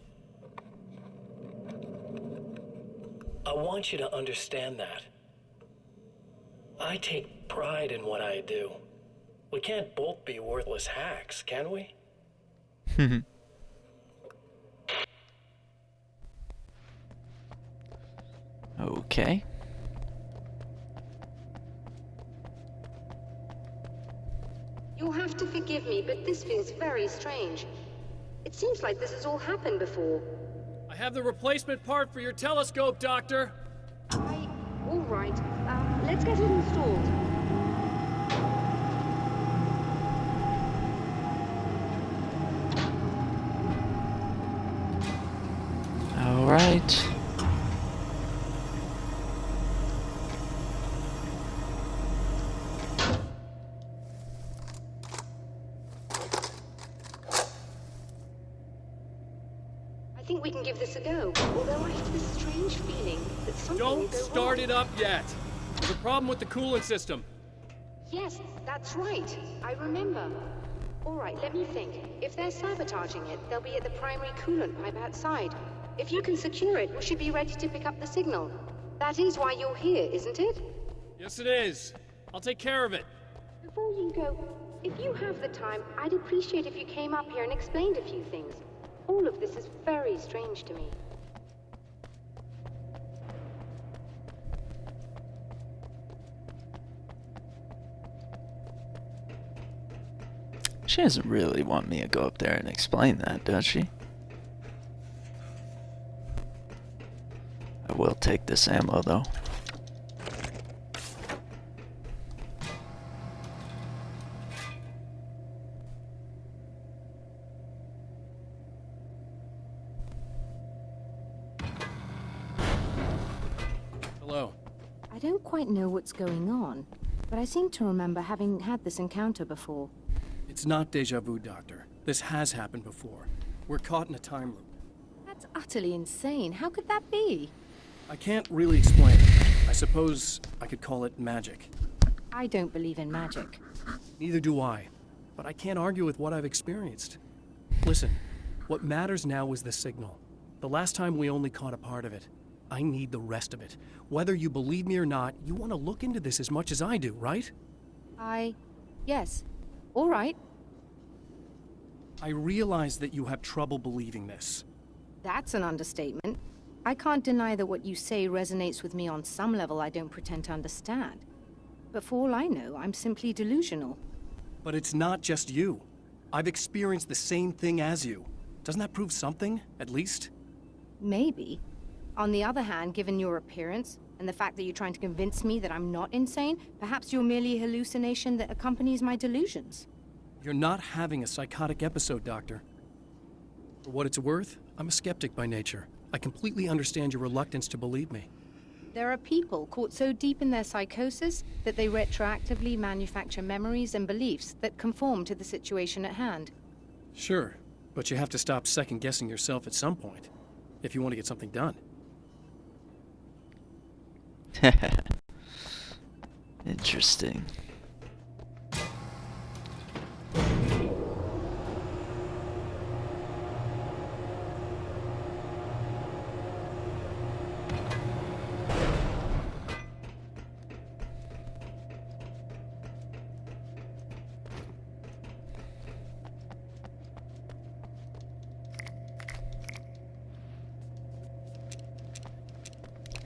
[SPEAKER 4] I want you to understand that. I take pride in what I do. We can't both be worthless hacks, can we?
[SPEAKER 5] Okay.
[SPEAKER 10] You'll have to forgive me, but this feels very strange. It seems like this has all happened before.
[SPEAKER 12] I have the replacement part for your telescope, Doctor.
[SPEAKER 10] All right. Let's get it installed.
[SPEAKER 5] All right.
[SPEAKER 10] I think we can give this a go, although I have this strange feeling that something
[SPEAKER 12] Don't
[SPEAKER 10] will go
[SPEAKER 12] start
[SPEAKER 10] wrong.
[SPEAKER 12] it up yet. There's a problem with the coolant system.
[SPEAKER 10] Yes, that's right. I remember. All right, let me think. If they're sabotaging it, they'll be at the primary coolant pipe outside. If you can secure it, we should be ready to pick up the signal. That is why you're here, isn't it?
[SPEAKER 12] Yes, it is. I'll take care of it.
[SPEAKER 10] Before you go, if you have the time, I'd appreciate if you came up here and explained a few things. All of this is very strange to me.
[SPEAKER 5] She doesn't really want me to go up there and explain that, does she? I will take this ammo, though.
[SPEAKER 12] Hello.
[SPEAKER 11] I don't quite know what's going on, but I seem to remember having had this encounter before.
[SPEAKER 1] It's not deja vu, Doctor. This has happened before. We're caught in a time loop.
[SPEAKER 11] That's utterly insane. How could that be?
[SPEAKER 1] I can't really explain it. I suppose I could call it magic.
[SPEAKER 11] I don't believe in magic.
[SPEAKER 1] Neither do I. But I can't argue with what I've experienced. Listen, what matters now is the signal. The last time we only caught a part of it. I need the rest of it. Whether you believe me or not, you want to look into this as much as I do, right?
[SPEAKER 11] Yes. All right.
[SPEAKER 1] I realize that you have trouble believing this.
[SPEAKER 11] That's an understatement. I can't deny that what you say resonates with me on some level I don't pretend to understand. But for all I know, I'm simply delusional.
[SPEAKER 1] But it's not just you. I've experienced the same thing as you. Doesn't that prove something, at least?
[SPEAKER 11] Maybe. On the other hand, given your appearance, and the fact that you're trying to convince me that I'm not insane, perhaps you're merely a hallucination that accompanies my delusions.
[SPEAKER 1] You're not having a psychotic episode, Doctor. For what it's worth, I'm a skeptic by nature. I completely understand your reluctance to believe me.
[SPEAKER 11] There are people caught so deep in their psychosis that they retroactively manufacture memories and beliefs that conform to the situation at hand.
[SPEAKER 1] Sure, but you have to stop second-guessing yourself at some point, if you want to get something done.
[SPEAKER 5] Interesting.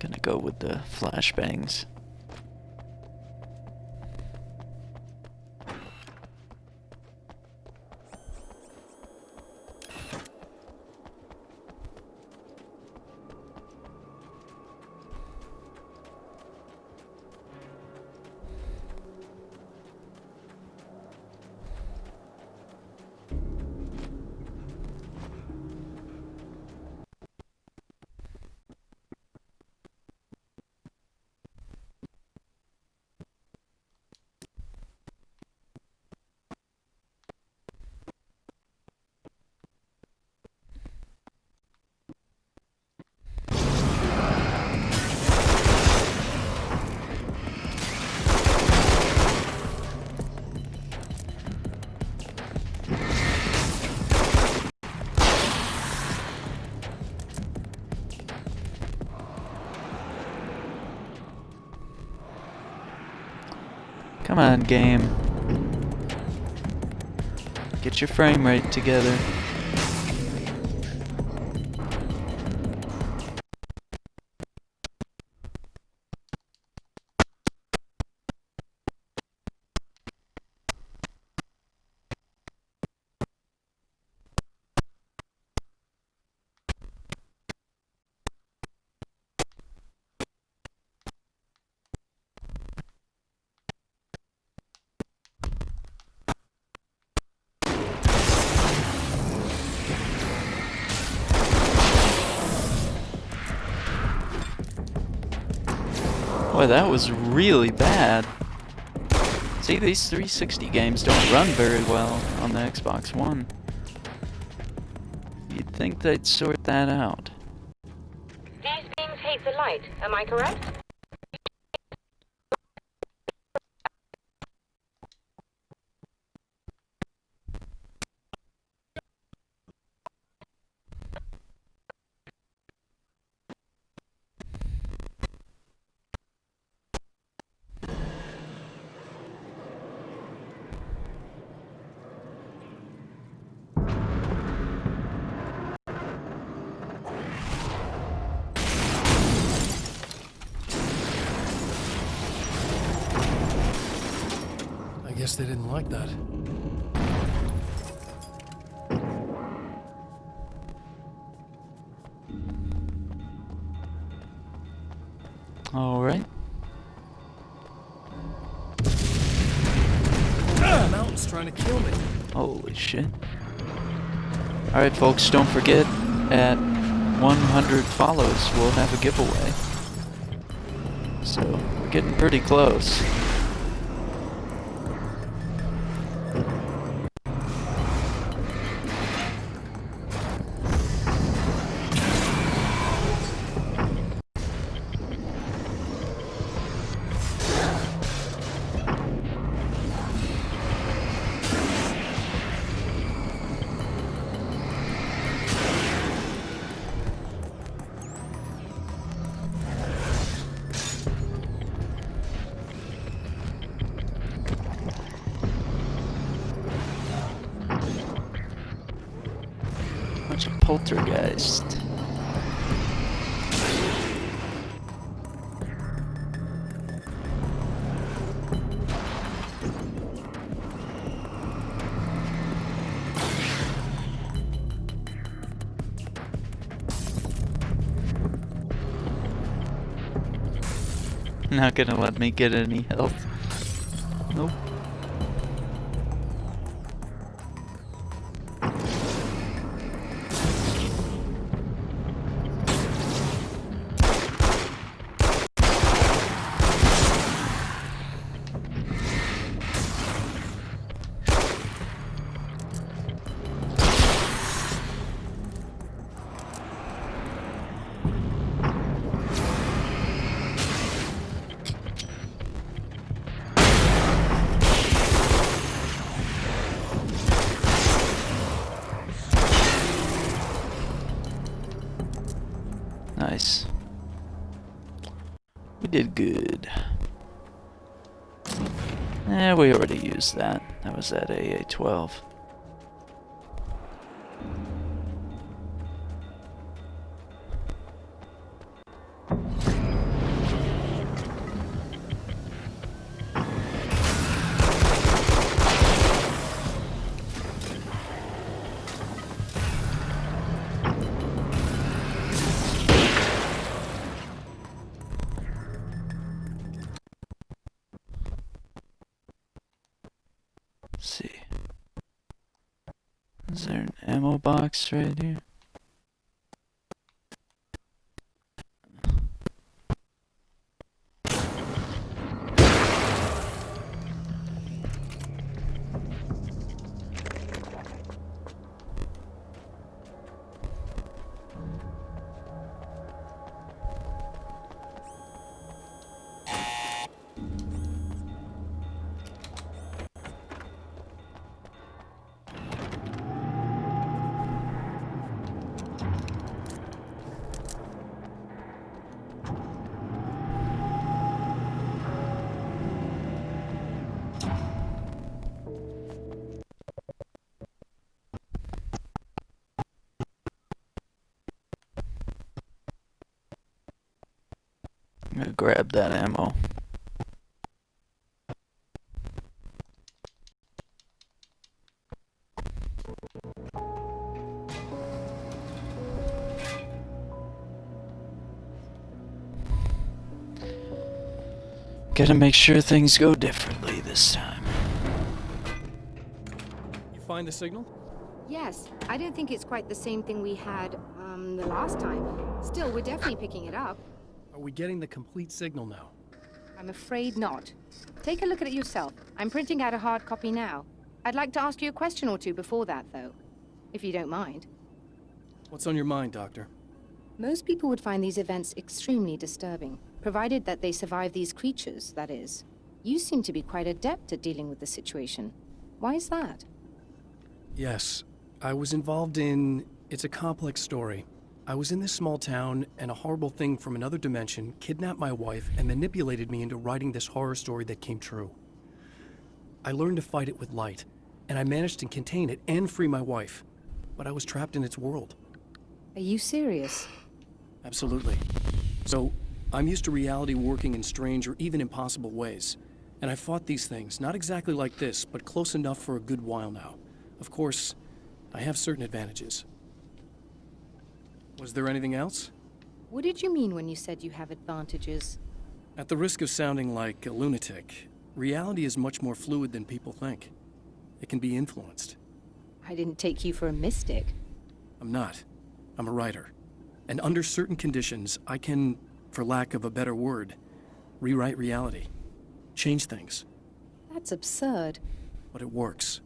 [SPEAKER 5] Gonna go with the flashbangs. Come on, game. Get your frame rate together. Boy, that was really bad. See, these 360 games don't run very well on the Xbox One. You'd think they'd sort that out.
[SPEAKER 13] These beings hate the light, am I correct?
[SPEAKER 1] I guess they didn't like that.
[SPEAKER 5] All right.
[SPEAKER 1] The mountain's trying to kill me.
[SPEAKER 5] Holy shit. Alright folks, don't forget, at 100 follows we'll have a giveaway. So, we're getting pretty close. Bunch of poltergeist. Not gonna let me get any health. Nope. Nice. We did good. We already used that. That was at AA-12. Let's see. Is there an ammo box right here? I'm gonna grab that ammo. Gotta make sure things go differently this time.
[SPEAKER 1] You find the signal?
[SPEAKER 11] Yes, I don't think it's quite the same thing we had, the last time. Still, we're definitely picking it up.
[SPEAKER 1] Are we getting the complete signal now?
[SPEAKER 11] I'm afraid not. Take a look at it yourself. I'm printing out a hard copy now. I'd like to ask you a question or two before that, though. If you don't mind.
[SPEAKER 1] What's on your mind, Doctor?
[SPEAKER 11] Most people would find these events extremely disturbing, provided that they survive these creatures, that is. You seem to be quite adept at dealing with the situation. Why is that?
[SPEAKER 1] Yes, I was involved in... It's a complex story. I was in this small town, and a horrible thing from another dimension kidnapped my wife and manipulated me into writing this horror story that came true. I learned to fight it with light, and I managed to contain it and free my wife. But I was trapped in its world.
[SPEAKER 11] Are you serious?
[SPEAKER 1] Absolutely. So, I'm used to reality working in strange or even impossible ways. And I fought these things, not exactly like this, but close enough for a good while now. Of course, I have certain advantages. Was there anything else?
[SPEAKER 11] What did you mean when you said you have advantages?
[SPEAKER 1] At the risk of sounding like a lunatic, reality is much more fluid than people think. It can be influenced.
[SPEAKER 11] I didn't take you for a mystic.
[SPEAKER 1] I'm not. I'm a writer. And under certain conditions, I can, for lack of a better word, rewrite reality. Change things.
[SPEAKER 11] That's absurd.
[SPEAKER 1] But it works.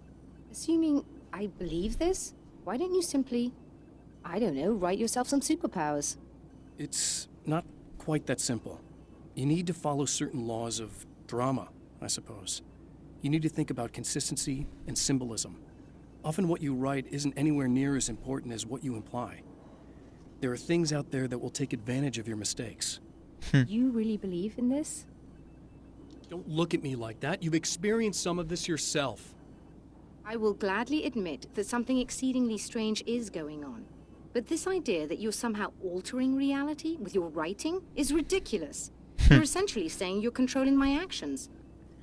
[SPEAKER 11] Assuming I believe this, why don't you simply, I don't know, write yourself some superpowers?
[SPEAKER 1] It's not quite that simple. You need to follow certain laws of drama, I suppose. You need to think about consistency and symbolism. Often what you write isn't anywhere near as important as what you imply. There are things out there that will take advantage of your mistakes.
[SPEAKER 11] You really believe in this?
[SPEAKER 1] Don't look at me like that. You've experienced some of this yourself.
[SPEAKER 11] I will gladly admit that something exceedingly strange is going on. But this idea that you're somehow altering reality with your writing is ridiculous. You're essentially saying you're controlling my actions.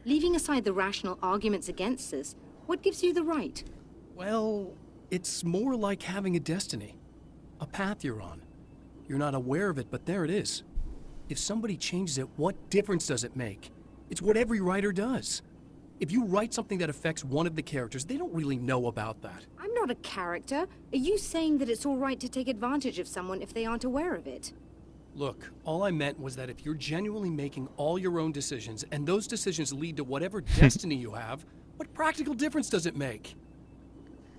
[SPEAKER 11] Leaving aside the rational arguments against this, what gives you the right?
[SPEAKER 1] Well, it's more like having a destiny. A path you're on. You're not aware of it, but there it is. If somebody changes it, what difference does it make? It's what every writer does. If you write something that affects one of the characters, they don't really know about that.
[SPEAKER 11] I'm not a character. Are you saying that it's all right to take advantage of someone if they aren't aware of it?
[SPEAKER 1] Look, all I meant was that if you're genuinely making all your own decisions, and those decisions lead to whatever destiny you have, what practical difference does it make?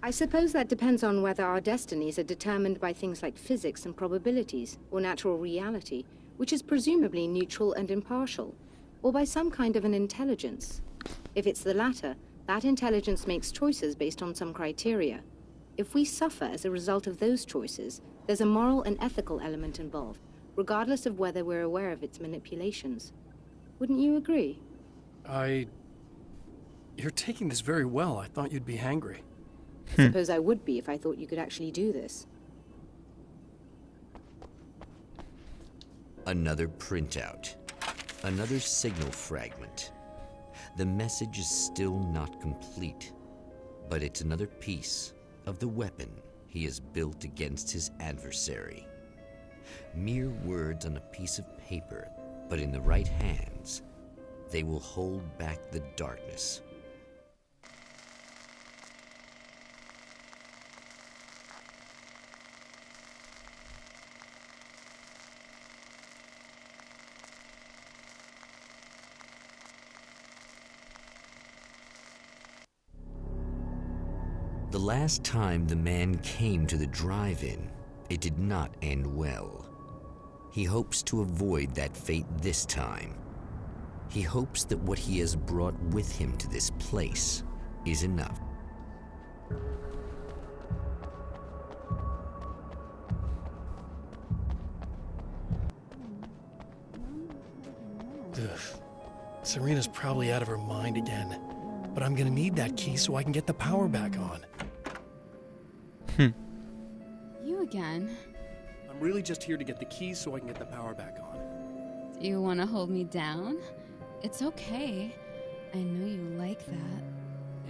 [SPEAKER 11] I suppose that depends on whether our destinies are determined by things like physics and probabilities, or natural reality, which is presumably neutral and impartial, or by some kind of an intelligence. If it's the latter, that intelligence makes choices based on some criteria. If we suffer as a result of those choices, there's a moral and ethical element involved, regardless of whether we're aware of its manipulations. Wouldn't you agree?
[SPEAKER 1] You're taking this very well. I thought you'd be hangry.
[SPEAKER 11] I suppose I would be if I thought you could actually do this.
[SPEAKER 6] Another printout. Another signal fragment. The message is still not complete, but it's another piece of the weapon he has built against his adversary. Mere words on a piece of paper, but in the right hands, they will hold back the darkness. The last time the man came to the drive-in, it did not end well. He hopes to avoid that fate this time. He hopes that what he has brought with him to this place is enough.
[SPEAKER 1] Ugh. Serena's probably out of her mind again. But I'm gonna need that key so I can get the power back on.
[SPEAKER 15] You again?
[SPEAKER 1] I'm really just here to get the keys so I can get the power back on.
[SPEAKER 15] You want to hold me down? It's okay. I know you like that.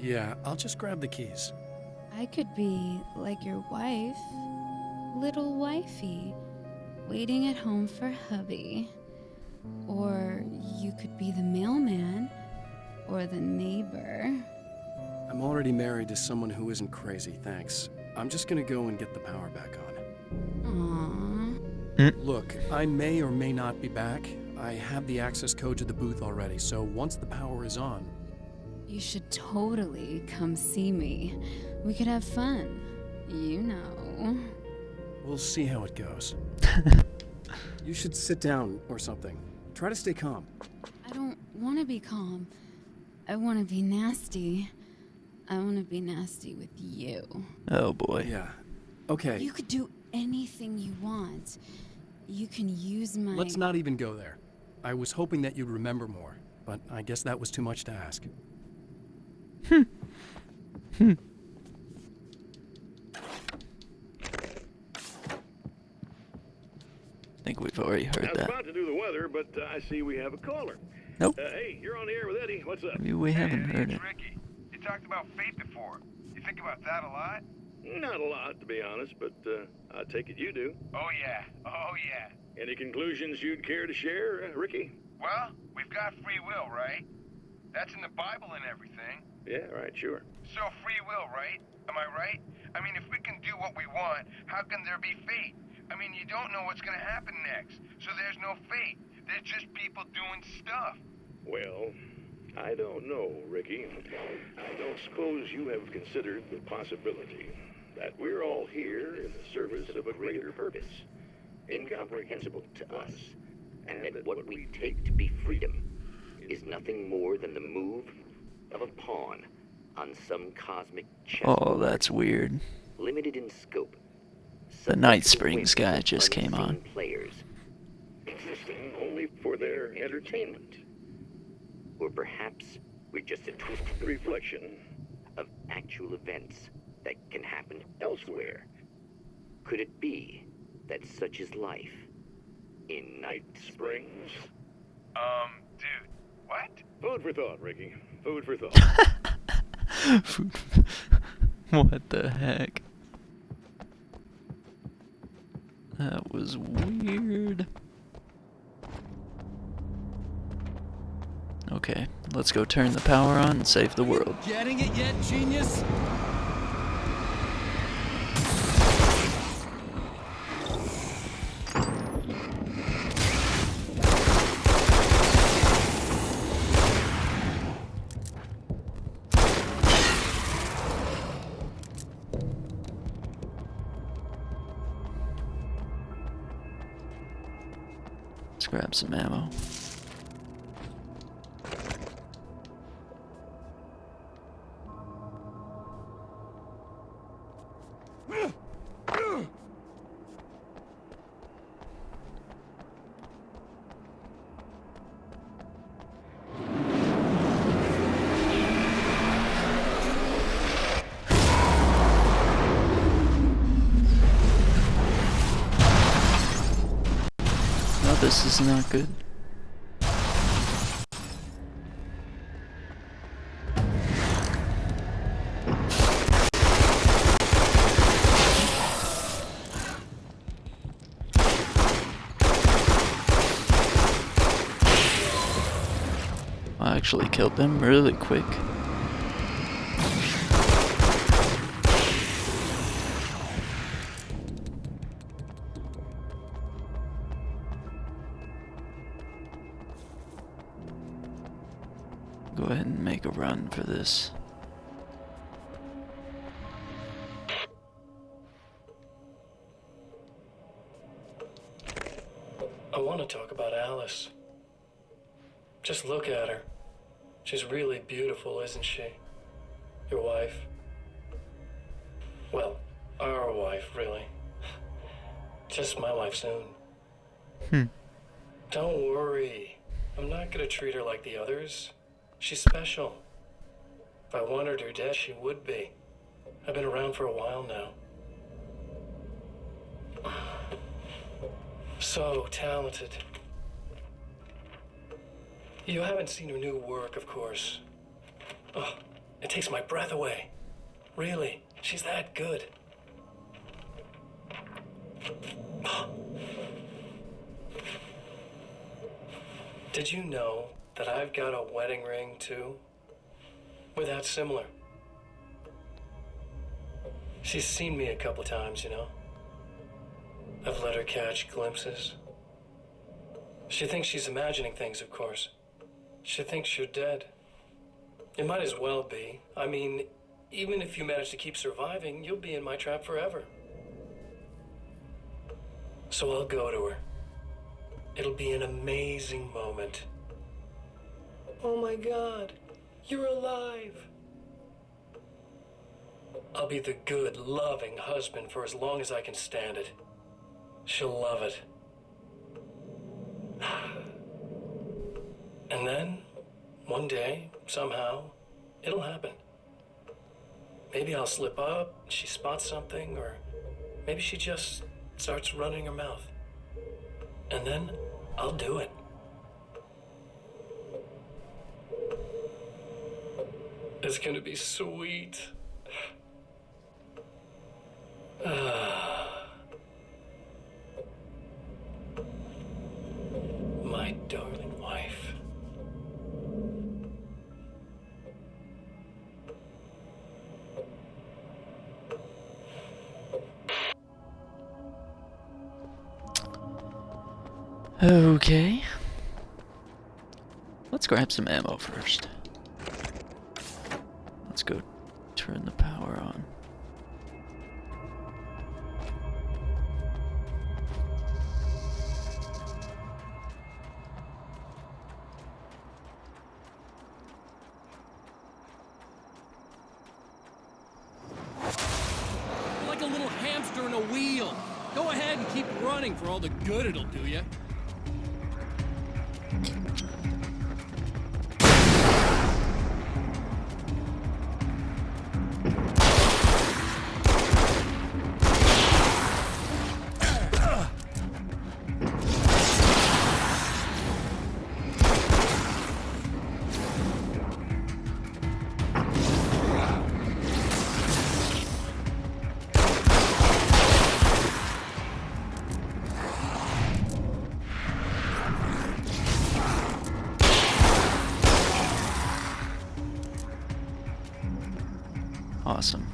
[SPEAKER 1] Yeah, I'll just grab the keys.
[SPEAKER 15] I could be like your wife, little wifey, waiting at home for hubby. Or you could be the mailman, or the neighbor.
[SPEAKER 1] I'm already married to someone who isn't crazy, thanks. I'm just gonna go and get the power back on.
[SPEAKER 15] Aww.
[SPEAKER 1] Look, I may or may not be back. I have the access code to the booth already, so once the power is on...
[SPEAKER 15] You should totally come see me. We could have fun. You know.
[SPEAKER 1] We'll see how it goes. You should sit down or something. Try to stay calm.
[SPEAKER 15] I don't want to be calm. I want to be nasty. I want to be nasty with you.
[SPEAKER 5] Oh boy.
[SPEAKER 1] Yeah. Okay.
[SPEAKER 15] You could do anything you want. You can use my...
[SPEAKER 1] Let's not even go there. I was hoping that you'd remember more, but I guess that was too much to ask.
[SPEAKER 5] I think we've already heard
[SPEAKER 7] I was
[SPEAKER 5] that.
[SPEAKER 7] about to do the weather, but I see we have a caller.
[SPEAKER 5] Nope.
[SPEAKER 7] Hey, you're on the air with Eddie. What's up?
[SPEAKER 5] Maybe we haven't heard it.
[SPEAKER 19] Ricky, you talked about fate before. You think about that a lot?
[SPEAKER 7] Not a lot, to be honest, but I take it you do.
[SPEAKER 19] Oh, yeah. Oh, yeah.
[SPEAKER 7] Any conclusions you'd care to share, Ricky?
[SPEAKER 19] Well, we've got free will, right? That's in the Bible and everything.
[SPEAKER 7] Yeah, right, sure.
[SPEAKER 19] So free will, right? Am I right? I mean, if we can do what we want, how can there be fate? I mean, you don't know what's going to happen next, so there's no fate. There's just people doing stuff.
[SPEAKER 7] Well, I don't know, Ricky. I don't suppose you have considered the possibility that we're all here in the service of a greater purpose, incomprehensible to us,
[SPEAKER 6] And that what we take to be freedom is nothing more than the move of a pawn on some cosmic chessboard.
[SPEAKER 5] Oh, that's weird.
[SPEAKER 6] Limited in scope.
[SPEAKER 5] The Night Springs guy just came on.
[SPEAKER 6] Players,
[SPEAKER 7] existing only for their entertainment.
[SPEAKER 6] Or perhaps we're just a twisted reflection of actual events that can happen elsewhere. Could it be that such is life in Night Springs?
[SPEAKER 19] Dude, what?
[SPEAKER 7] Food for thought, Ricky. Food for thought.
[SPEAKER 5] What the heck? That was weird. Okay, let's go turn the power on and save the world.
[SPEAKER 12] Getting it yet, genius?
[SPEAKER 5] Let's grab some ammo. No, this is not good. I actually killed them really quick. Go ahead and make a run for this.
[SPEAKER 4] I want to talk about Alice. Just look at her. She's really beautiful, isn't she? Your wife. Well, our wife, really. Just my wife soon. Don't worry. I'm not gonna treat her like the others. She's special. If I wanted her dead, she would be. I've been around for a while now. So talented. You haven't seen her new work, of course. Oh, it takes my breath away. Really, she's that good. Did you know that I've got a wedding ring, too? We're that similar. She's seen me a couple times, you know? I've let her catch glimpses. She thinks she's imagining things, of course. She thinks you're dead. It might as well be. I mean, even if you manage to keep surviving, you'll be in my trap forever. So I'll go to her. It'll be an amazing moment. Oh my God, you're alive. I'll be the good, loving husband for as long as I can stand it. She'll love it. And then, one day, somehow, it'll happen. Maybe I'll slip up, she spots something, or maybe she just starts running her mouth. And then, I'll do it. It's gonna be sweet. My darling wife.
[SPEAKER 5] Okay. Let's grab some ammo first. Let's go turn the power on.
[SPEAKER 12] You're like a little hamster in a wheel. Go ahead and keep running for all the good it'll do you.
[SPEAKER 5] Awesome.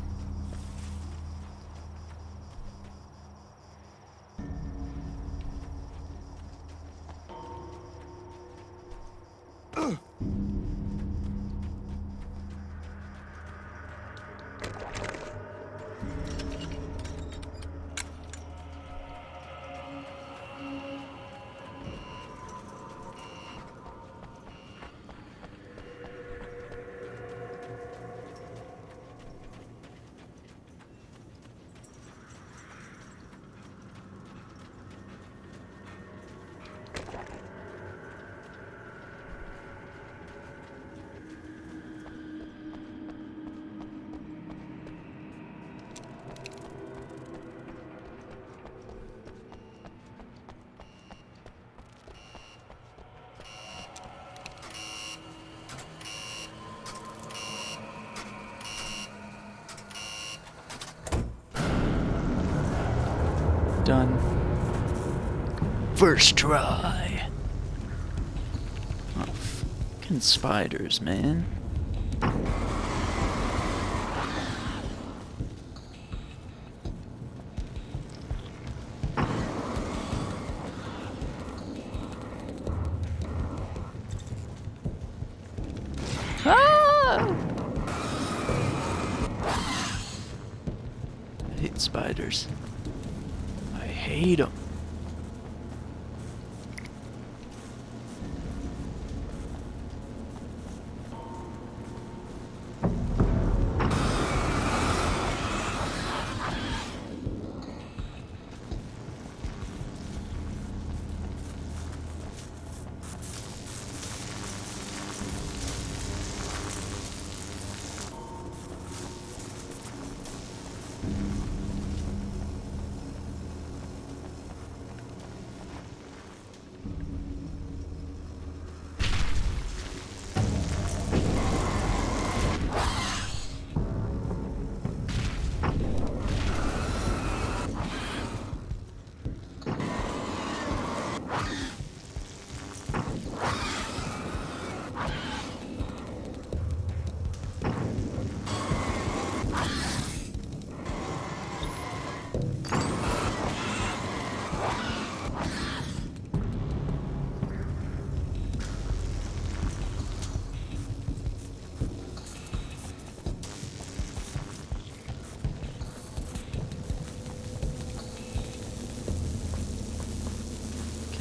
[SPEAKER 5] Done. First try. Oh, fucking spiders, man. Ah! I hate spiders. I hate them.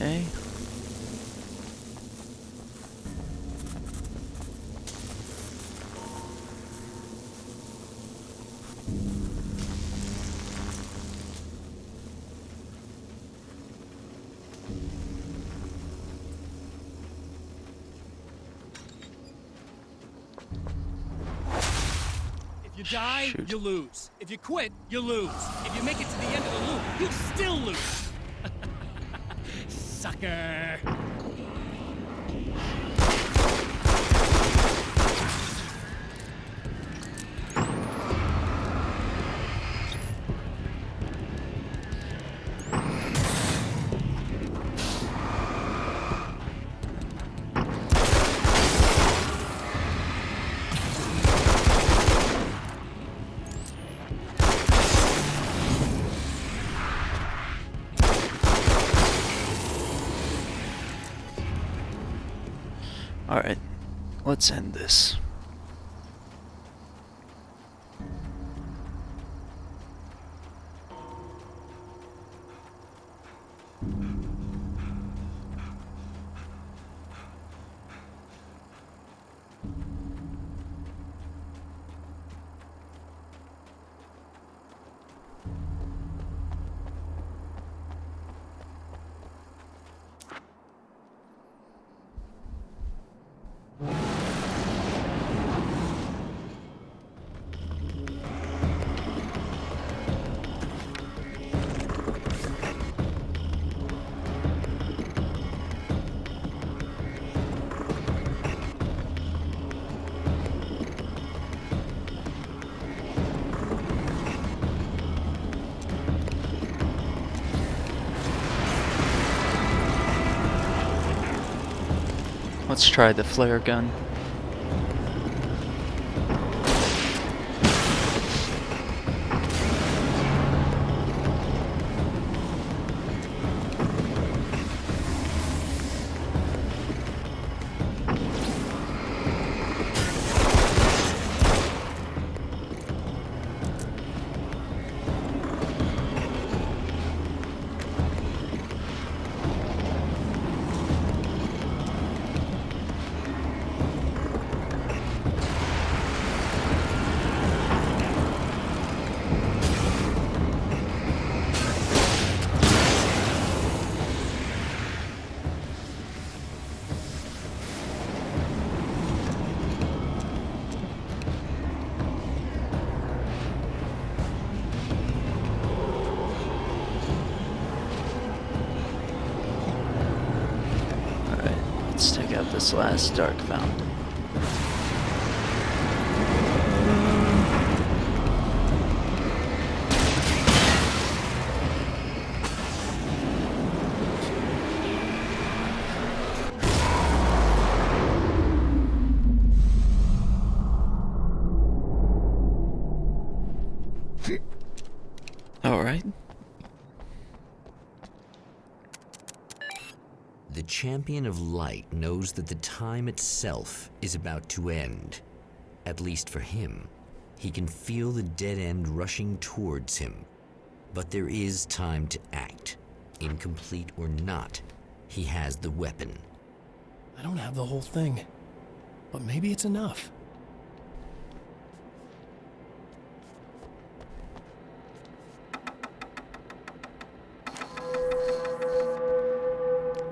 [SPEAKER 5] Okay.
[SPEAKER 12] If you die, you lose. If you quit, you lose. If you make it to the end of the loop, you still lose. Sucker.
[SPEAKER 5] Alright, let's end this. Let's try the flare gun. Let's take out this last dark fountain. All right.
[SPEAKER 6] The Champion of Light knows that the time itself is about to end. At least for him. He can feel the dead end rushing towards him. But there is time to act. Incomplete or not, he has the weapon.
[SPEAKER 1] I don't have the whole thing, but maybe it's enough.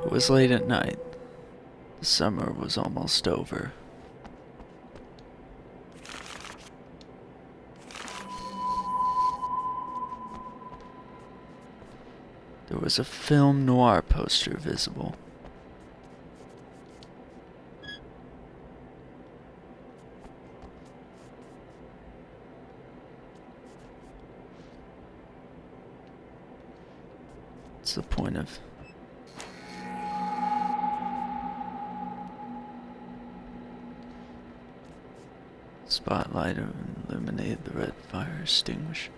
[SPEAKER 5] It was late at night. The summer was almost over. There was a film noir poster visible. What's the point of... Spotlight illuminated the red fire extinguisher.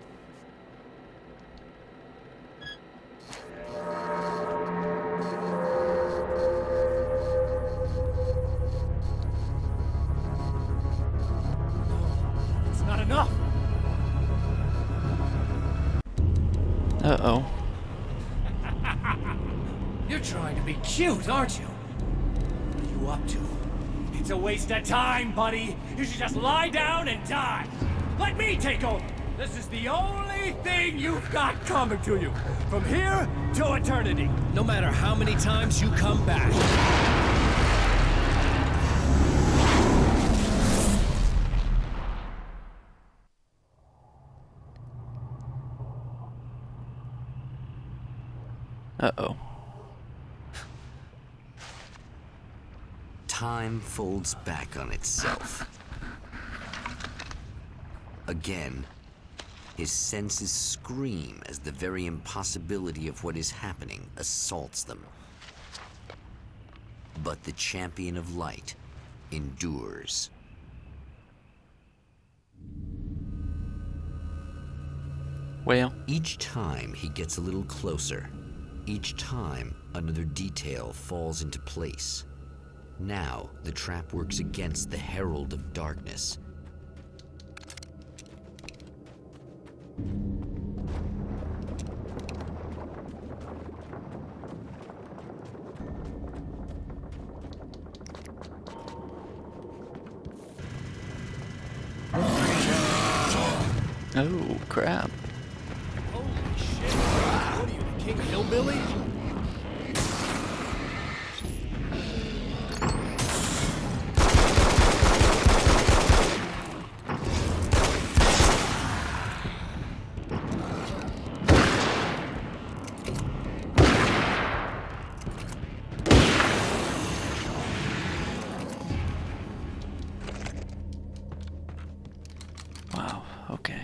[SPEAKER 12] It's not enough.
[SPEAKER 5] Uh-oh.
[SPEAKER 12] You're trying to be cute, aren't you? What are you up to? It's a waste of time, buddy. You should just lie down and die. Let me take over. This is the only thing you've got coming to you. From here to eternity. No matter how many times you come back.
[SPEAKER 5] Uh-oh.
[SPEAKER 6] Time folds back on itself. Again, his senses scream as the very impossibility of what is happening assaults them. But the champion of light endures.
[SPEAKER 5] Well,
[SPEAKER 6] each time he gets a little closer, each time another detail falls into place. Now the trap works against the Herald of Darkness.
[SPEAKER 5] Oh, crap.
[SPEAKER 12] Holy shit. What are you, the King Hillbilly?
[SPEAKER 5] Wow, okay.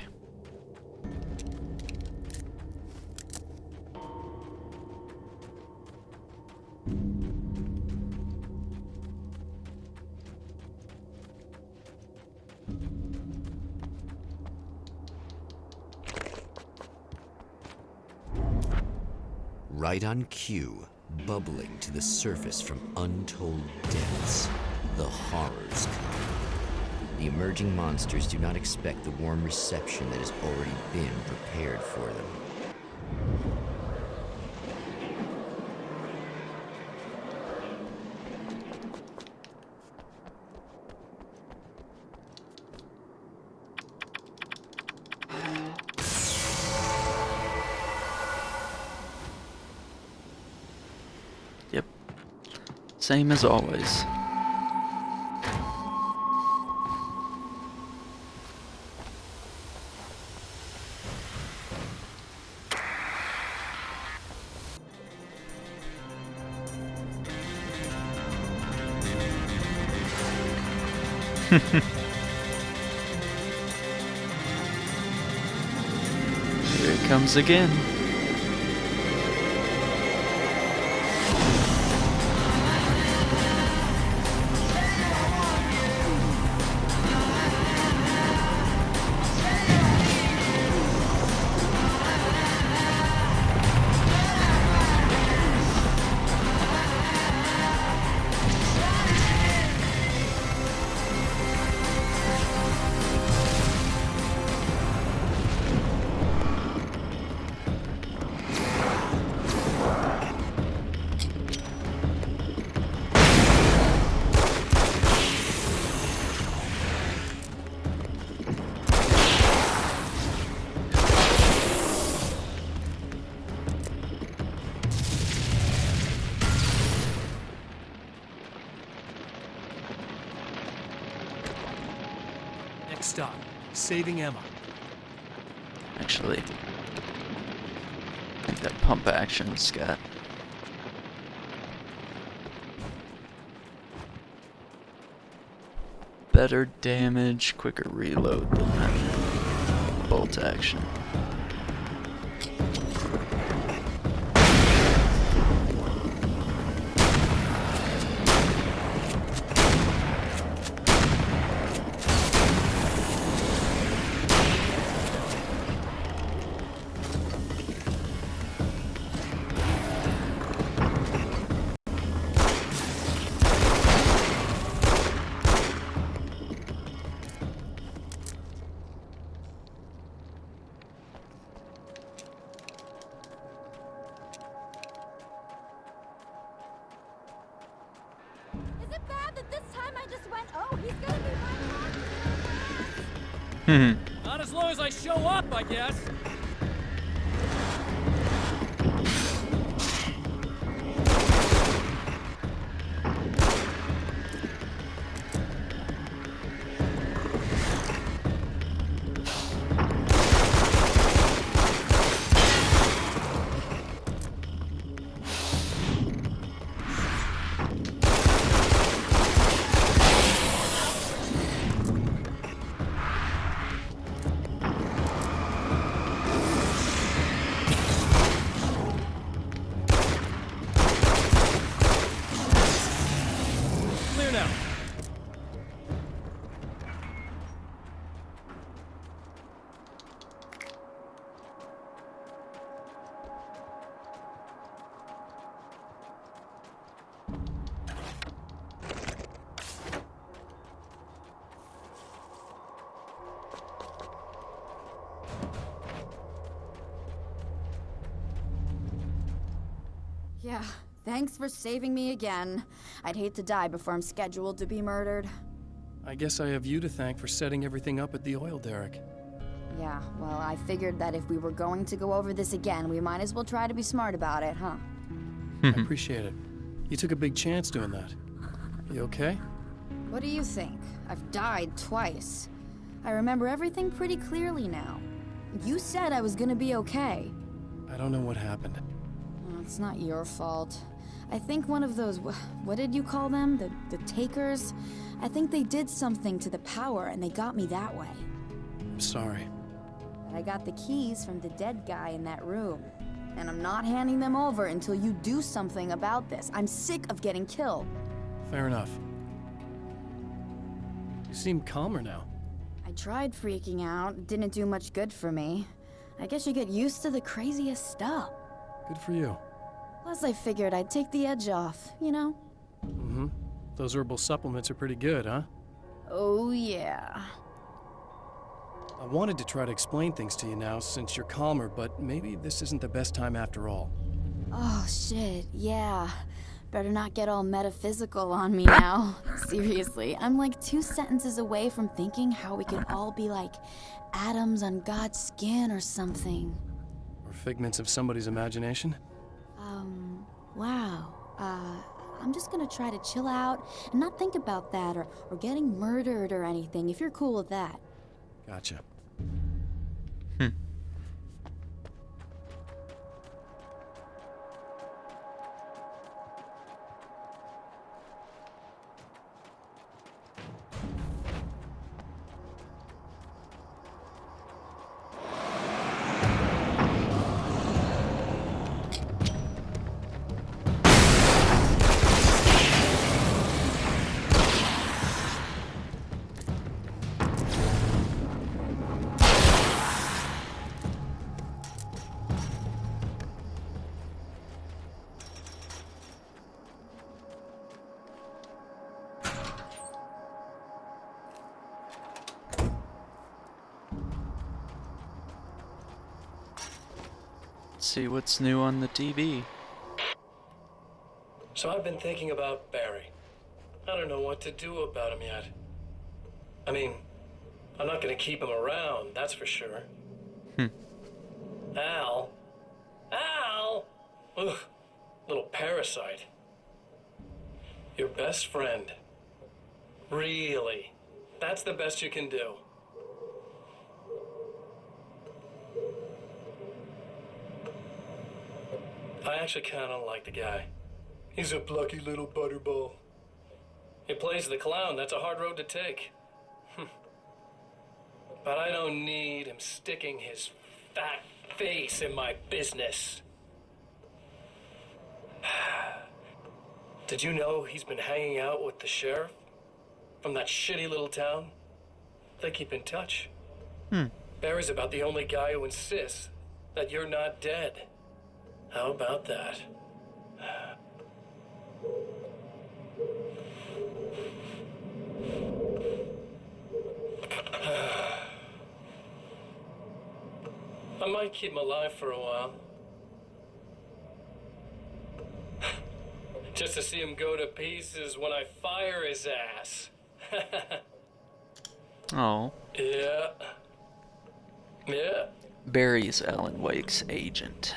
[SPEAKER 6] Right on cue, bubbling to the surface from untold depths, the horrors come. The emerging monsters do not expect the warm reception that has already been prepared for them.
[SPEAKER 5] Yep. Same as always. Here it comes again.
[SPEAKER 1] Next stop, saving Emma.
[SPEAKER 5] Actually, I think that pump action's got better damage, quicker reload than that bolt action.
[SPEAKER 18] this time I just went, oh, he's gonna be my
[SPEAKER 12] Not as long as I show up, I guess. Clear now.
[SPEAKER 2] Yeah, thanks for saving me again. I'd hate to die before I'm scheduled to be murdered.
[SPEAKER 1] I guess I have you to thank for setting everything up at the oil derrick.
[SPEAKER 2] Yeah, well, I figured that if we were going to go over this again, we might as well try to be smart about it, huh?
[SPEAKER 1] I appreciate it. You took a big chance doing that. You okay?
[SPEAKER 2] What do you think? I've died twice. I remember everything pretty clearly now. You said I was gonna be okay.
[SPEAKER 1] I don't know what happened.
[SPEAKER 2] It's not your fault. I think one of those, what did you call them? The takers? I think they did something to the power and they got me that way.
[SPEAKER 1] I'm sorry.
[SPEAKER 2] But I got the keys from the dead guy in that room. And I'm not handing them over until you do something about this. I'm sick of getting killed.
[SPEAKER 1] Fair enough. You seem calmer now.
[SPEAKER 2] I tried freaking out. It didn't do much good for me. I guess you get used to the craziest stuff.
[SPEAKER 1] Good for you.
[SPEAKER 2] Plus, I figured I'd take the edge off, you know?
[SPEAKER 1] Mm-hmm. Those herbal supplements are pretty good, huh?
[SPEAKER 2] Oh, yeah.
[SPEAKER 1] I wanted to try to explain things to you now since you're calmer, but maybe this isn't the best time after all.
[SPEAKER 2] Oh, shit, yeah. Better not get all metaphysical on me now. Seriously, I'm like 2 sentences away from thinking how we could all be like atoms on God's skin or something.
[SPEAKER 1] Or figments of somebody's imagination?
[SPEAKER 2] Wow. I'm just gonna try to chill out and not think about that or getting murdered or anything, if you're cool with that.
[SPEAKER 1] Gotcha.
[SPEAKER 5] See what's new on the TV.
[SPEAKER 4] So I've been thinking about Barry. I don't know what to do about him yet. I mean, I'm not gonna keep him around, that's for sure. Al? Ugh, little parasite. Your best friend. Really? That's the best you can do? I actually kind of like the guy. He's a plucky little butterball. He plays the clown. That's a hard road to take. But I don't need him sticking his fat face in my business. Did you know he's been hanging out with the sheriff from that shitty little town? They keep in touch. Barry's about the only guy who insists that you're not dead. How about that? I might keep him alive for a while. Just to see him go to pieces when I fire his ass.
[SPEAKER 5] Oh.
[SPEAKER 4] Yeah. Yeah.
[SPEAKER 5] Barry's Alan Wake's agent.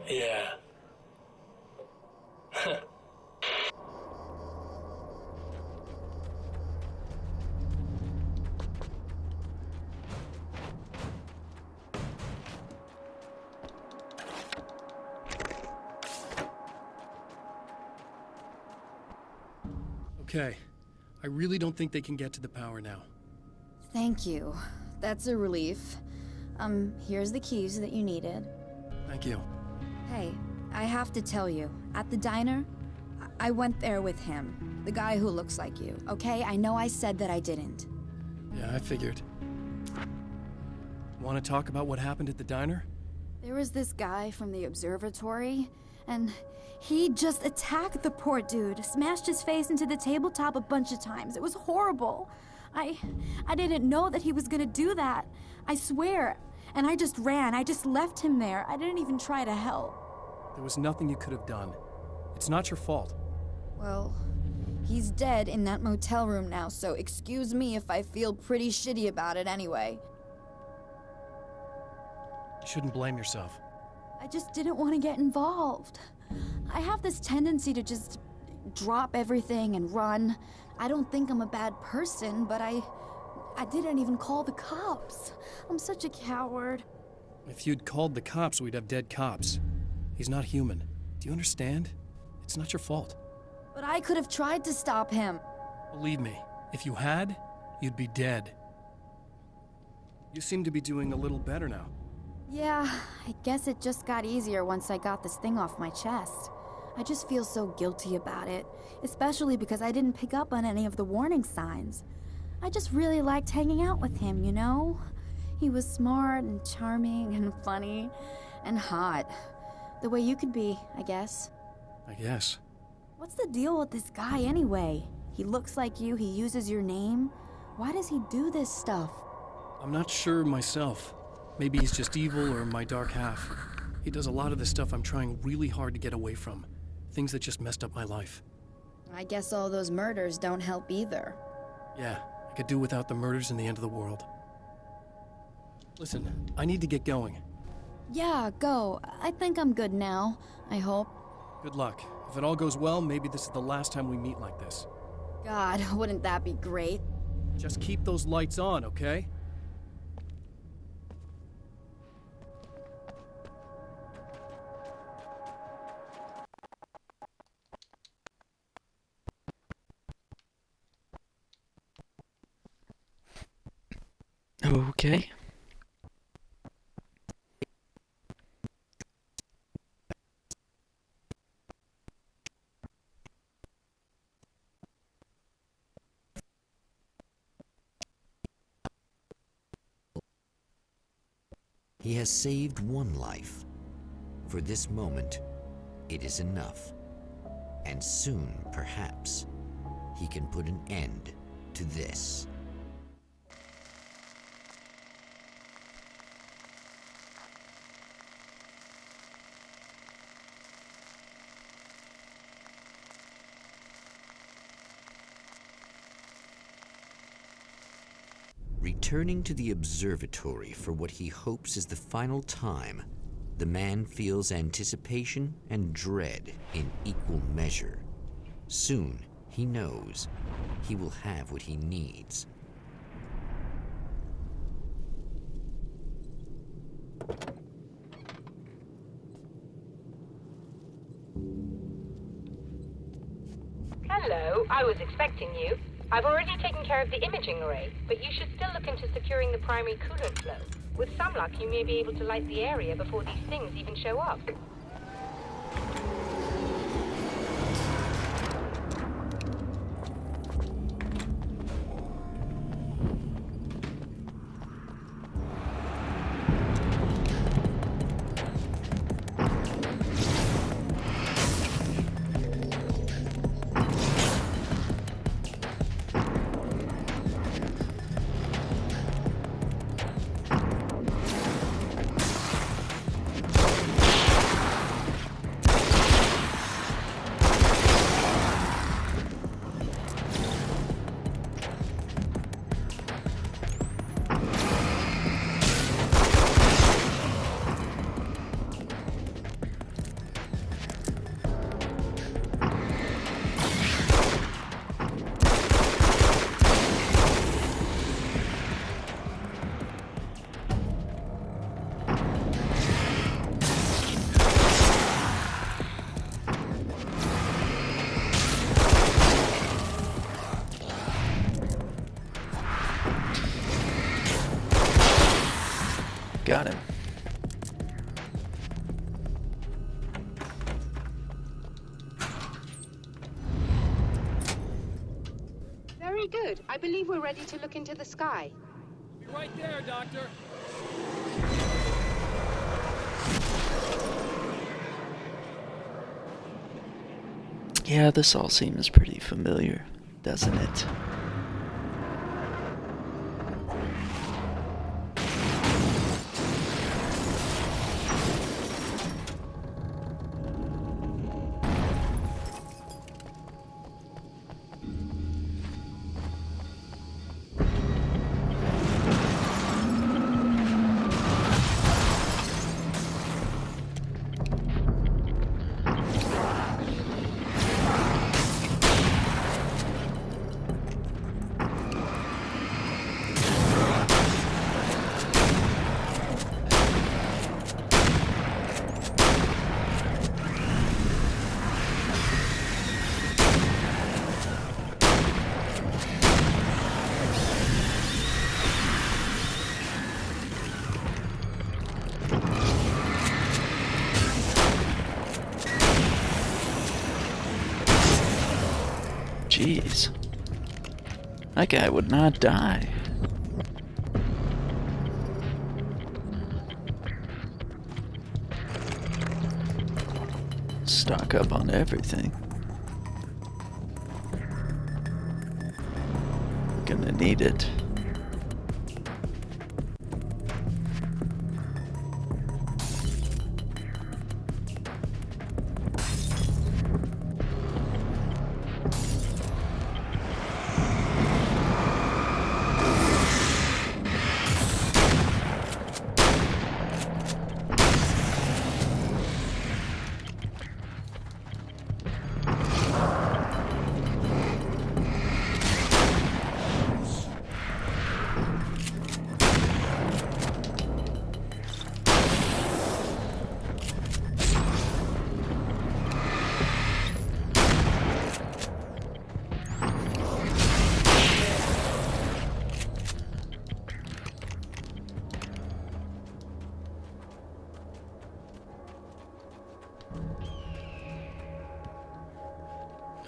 [SPEAKER 4] Yeah.
[SPEAKER 1] Okay. I really don't think they can get to the power now.
[SPEAKER 2] Thank you. That's a relief. Here's the keys that you needed.
[SPEAKER 1] Thank you.
[SPEAKER 2] Hey, I have to tell you, at the diner, I went there with him. The guy who looks like you, okay? I know I said that I didn't.
[SPEAKER 1] Yeah, I figured. Want to talk about what happened at the diner?
[SPEAKER 2] There was this guy from the observatory, and he just attacked the poor dude, smashed his face into the tabletop a bunch of times. It was horrible. I didn't know that he was gonna do that. I swear. And I just ran. I just left him there. I didn't even try to help.
[SPEAKER 1] There was nothing you could have done. It's not your fault.
[SPEAKER 2] Well, he's dead in that motel room now, so excuse me if I feel pretty shitty about it anyway.
[SPEAKER 1] You shouldn't blame yourself.
[SPEAKER 2] I just didn't want to get involved. I have this tendency to just drop everything and run. I don't think I'm a bad person, but I didn't even call the cops. I'm such a coward.
[SPEAKER 1] If you'd called the cops, we'd have dead cops. He's not human. Do you understand? It's not your fault.
[SPEAKER 2] But I could have tried to stop him.
[SPEAKER 1] Believe me, if you had, you'd be dead. You seem to be doing a little better now.
[SPEAKER 2] Yeah, I guess it just got easier once I got this thing off my chest. I just feel so guilty about it, especially because I didn't pick up on any of the warning signs. I just really liked hanging out with him, you know? He was smart and charming and funny and hot. The way you could be, I guess.
[SPEAKER 1] I guess.
[SPEAKER 2] What's the deal with this guy anyway? He looks like you, he uses your name. Why does he do this stuff?
[SPEAKER 1] I'm not sure myself. Maybe he's just evil or my dark half. He does a lot of the stuff I'm trying really hard to get away from. Things that just messed up my life.
[SPEAKER 2] I guess all those murders don't help either.
[SPEAKER 1] Yeah, I could do without the murders and the end of the world. Listen, I need to get going.
[SPEAKER 2] Yeah, go. I think I'm good now. I hope.
[SPEAKER 1] Good luck. If it all goes well, maybe this is the last time we meet like this.
[SPEAKER 2] God, wouldn't that be great?
[SPEAKER 1] Just keep those lights on, okay?
[SPEAKER 5] Okay.
[SPEAKER 6] He has saved one life. For this moment, it is enough. And soon, perhaps, he can put an end to this. Returning to the observatory for what he hopes is the final time, the man feels anticipation and dread in equal measure. Soon, he knows, he will have what he needs.
[SPEAKER 13] Hello, I was expecting you. I've already taken care of the imaging array, but you should still look into securing the primary coolant flow. With some luck, you may be able to light the area before these things even show up.
[SPEAKER 5] Got him.
[SPEAKER 10] Very good. I believe we're ready to look into the sky.
[SPEAKER 12] Be right there, Doctor.
[SPEAKER 5] Yeah, this all seems pretty familiar, doesn't it? Jeez. That guy would not die. Stock up on everything. Gonna need it.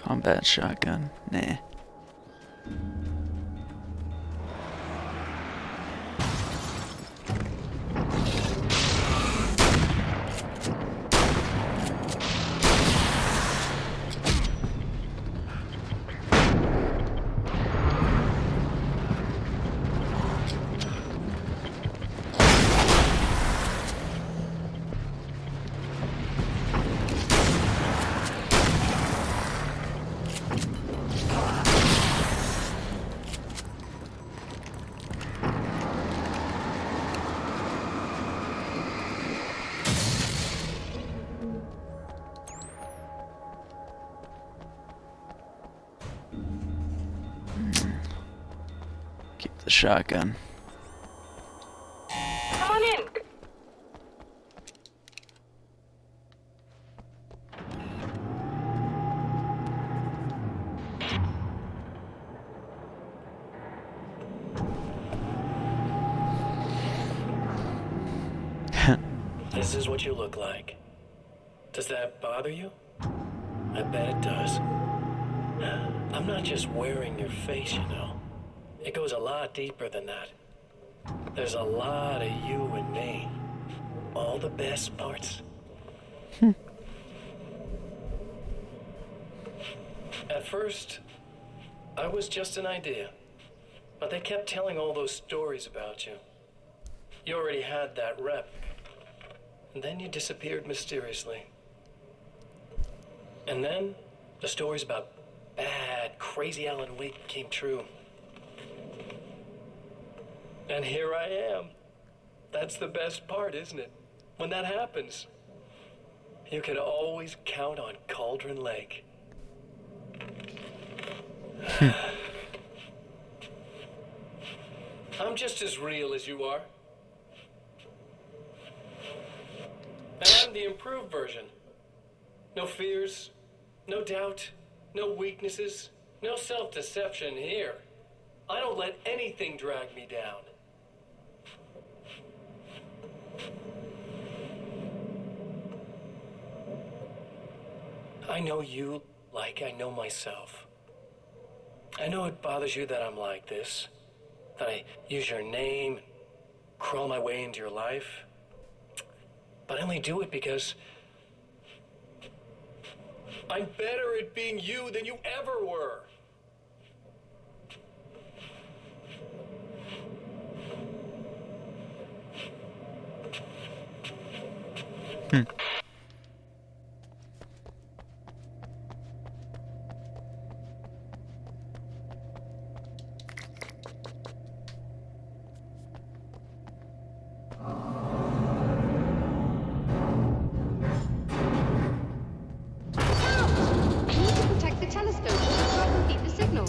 [SPEAKER 5] Combat shotgun? Nah. Keep the shotgun.
[SPEAKER 13] Come on in.
[SPEAKER 4] This is what you look like. Does that bother you? I bet it does. I'm not just wearing your face, you know. It goes a lot deeper than that. There's a lot of you and me. All the best parts. At first, I was just an idea. But they kept telling all those stories about you. You already had that rep. And then you disappeared mysteriously. And then, the stories about bad, crazy Alan Wake came true. And here I am. That's the best part, isn't it? When that happens, you can always count on Cauldron Lake. I'm just as real as you are. And I'm the improved version. No fears, no doubt, no weaknesses, no self-deception here. I don't let anything drag me down. I know you like I know myself. I know it bothers you that I'm like this, that I use your name, crawl my way into your life. But I only do it because I'm better at being you than you ever were.
[SPEAKER 10] We need to protect the telescope or we can't complete the signal.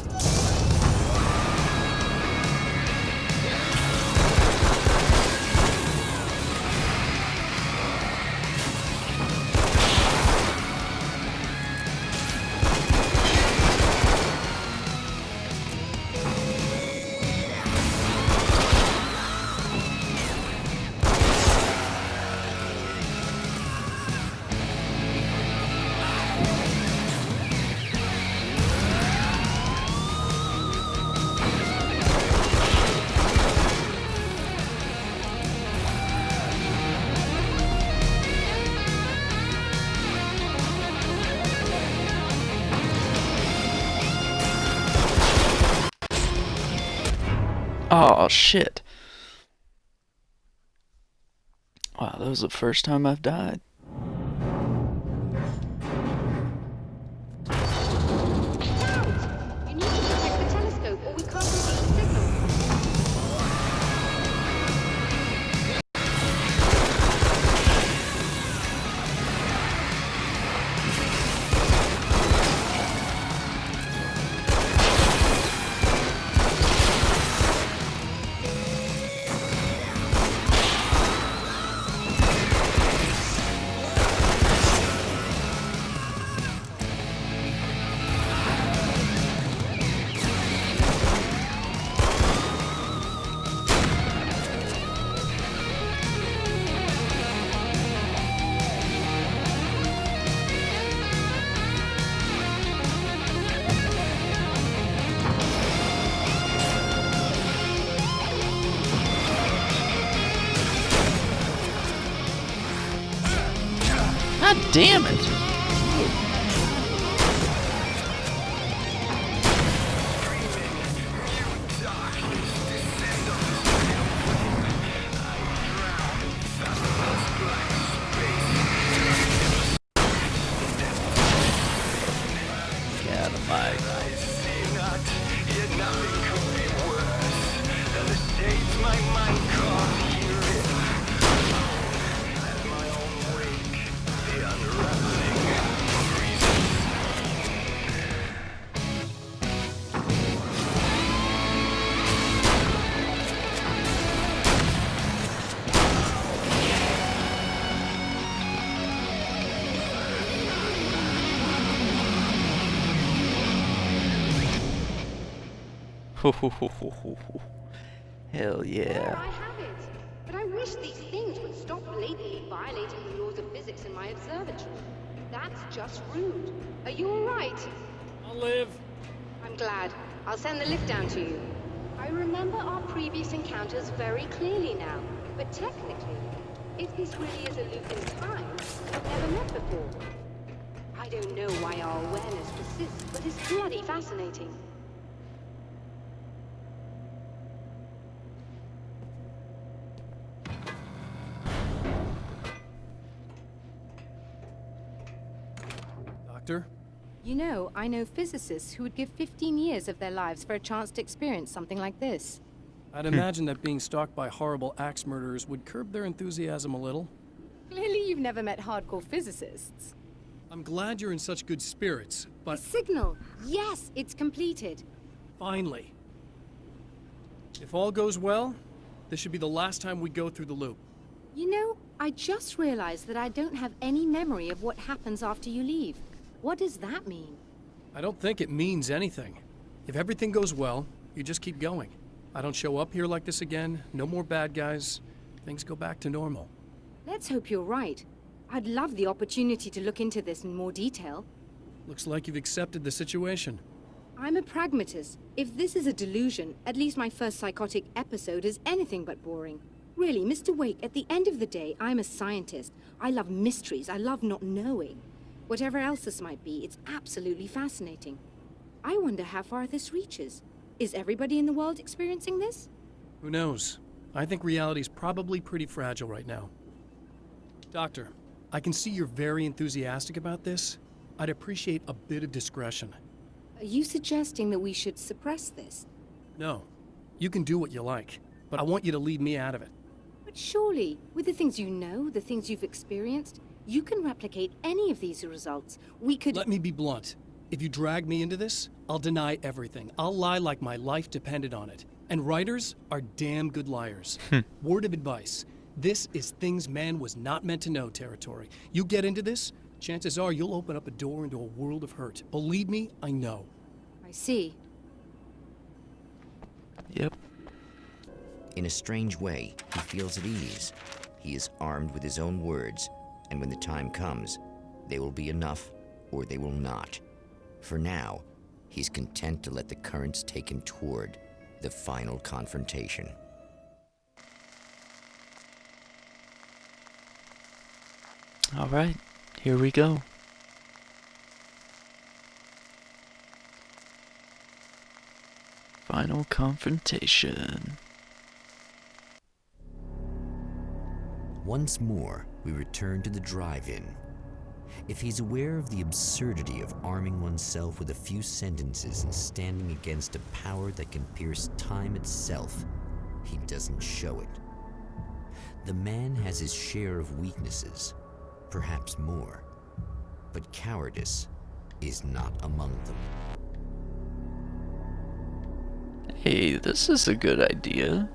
[SPEAKER 5] Oh, shit. Wow, that was the first time I've died.
[SPEAKER 10] You need to protect the telescope or we can't complete the signal.
[SPEAKER 5] God damn it! Hell yeah.
[SPEAKER 10] There I have it. But I wish these things would stop blatantly violating the laws of physics in my observatory. That's just rude. Are you alright?
[SPEAKER 12] I'll live.
[SPEAKER 10] I'm glad. I'll send the lift down to you. I remember our previous encounters very clearly now. But technically, if this really is a loop in time, we've never met before. I don't know why our awareness persists, but it's bloody fascinating.
[SPEAKER 1] Doctor?
[SPEAKER 11] You know, I know physicists who would give 15 years of their lives for a chance to experience something like this.
[SPEAKER 1] I'd imagine that being stalked by horrible axe murderers would curb their enthusiasm a little.
[SPEAKER 11] Clearly you've never met hardcore physicists.
[SPEAKER 1] I'm glad you're in such good spirits, but...
[SPEAKER 11] The signal! Yes, it's completed.
[SPEAKER 1] Finally. If all goes well, this should be the last time we go through the loop.
[SPEAKER 11] You know, I just realized that I don't have any memory of what happens after you leave. What does that mean?
[SPEAKER 1] I don't think it means anything. If everything goes well, you just keep going. I don't show up here like this again, no more bad guys. Things go back to normal.
[SPEAKER 11] Let's hope you're right. I'd love the opportunity to look into this in more detail.
[SPEAKER 1] Looks like you've accepted the situation.
[SPEAKER 11] I'm a pragmatist. If this is a delusion, at least my first psychotic episode is anything but boring. Really, Mr. Wake, at the end of the day, I'm a scientist. I love mysteries. I love not knowing. Whatever else this might be, it's absolutely fascinating. I wonder how far this reaches. Is everybody in the world experiencing this?
[SPEAKER 1] Who knows? I think reality's probably pretty fragile right now. Doctor, I can see you're very enthusiastic about this. I'd appreciate a bit of discretion.
[SPEAKER 11] Are you suggesting that we should suppress this?
[SPEAKER 1] No. You can do what you like, but I want you to leave me out of it.
[SPEAKER 11] But surely, with the things you know, the things you've experienced, you can replicate any of these results. We could—
[SPEAKER 1] Let me be blunt. If you drag me into this, I'll deny everything. I'll lie like my life depended on it. And writers are damn good liars. Word of advice. This is things man was not meant to know territory. You get into this, chances are you'll open up a door into a world of hurt. Believe me, I know.
[SPEAKER 11] I see.
[SPEAKER 5] Yep.
[SPEAKER 6] In a strange way, he feels at ease. He is armed with his own words, and when the time comes, they will be enough or they will not. For now, he's content to let the currents take him toward the final confrontation.
[SPEAKER 5] All right, here we go. Final confrontation.
[SPEAKER 6] Once more, we return to the drive-in. If he's aware of the absurdity of arming oneself with a few sentences and standing against a power that can pierce time itself, he doesn't show it. The man has his share of weaknesses, perhaps more, but cowardice is not among them.
[SPEAKER 5] Hey, this is a good idea.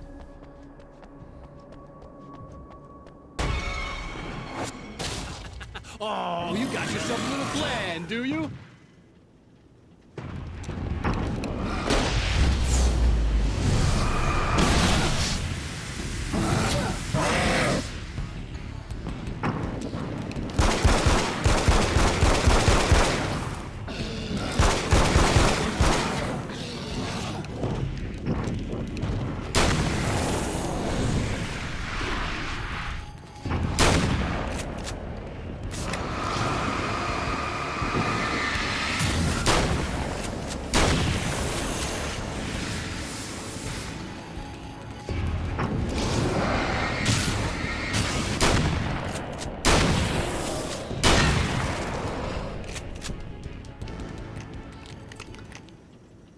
[SPEAKER 12] Oh, you got yourself a little plan, do you?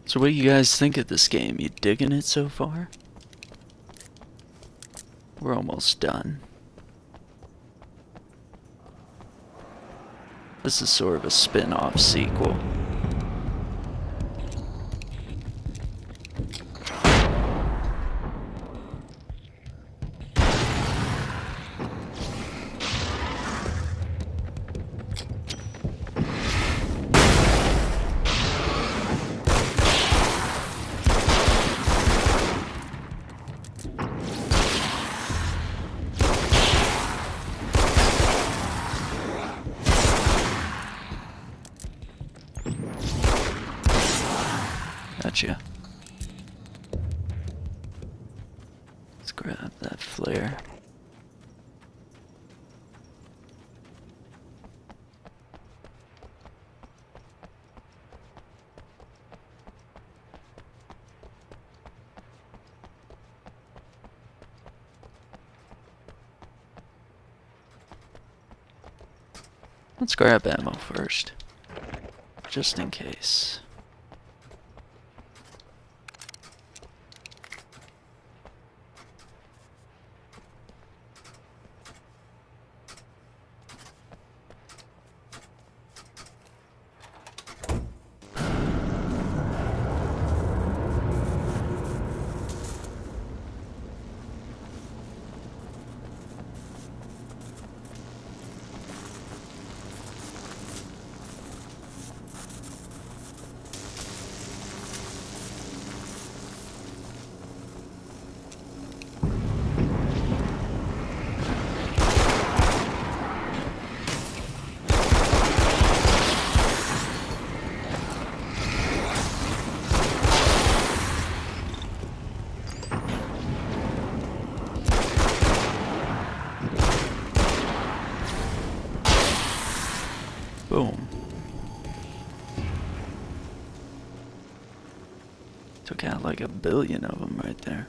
[SPEAKER 5] So what do you guys think of this game? You digging it so far? We're almost done. This is sort of a spin-off sequel. Gotcha. Let's grab that flare. Let's grab ammo first, just in case. like 1 billion of them right there.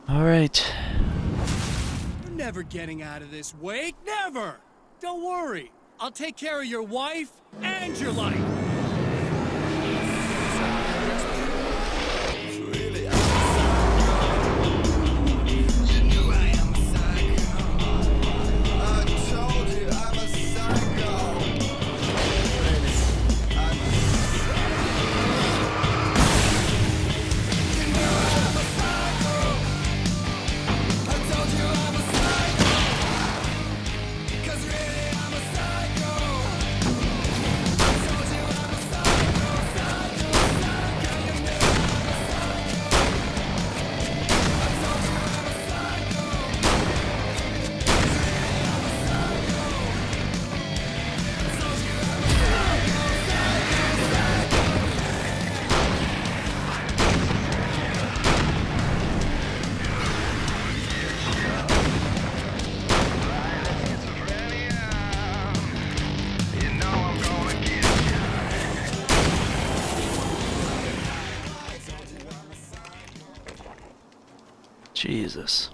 [SPEAKER 5] All right.
[SPEAKER 12] You're never getting out of this, Wake. Never! Don't worry. I'll take care of your wife and your life.
[SPEAKER 5] Jesus.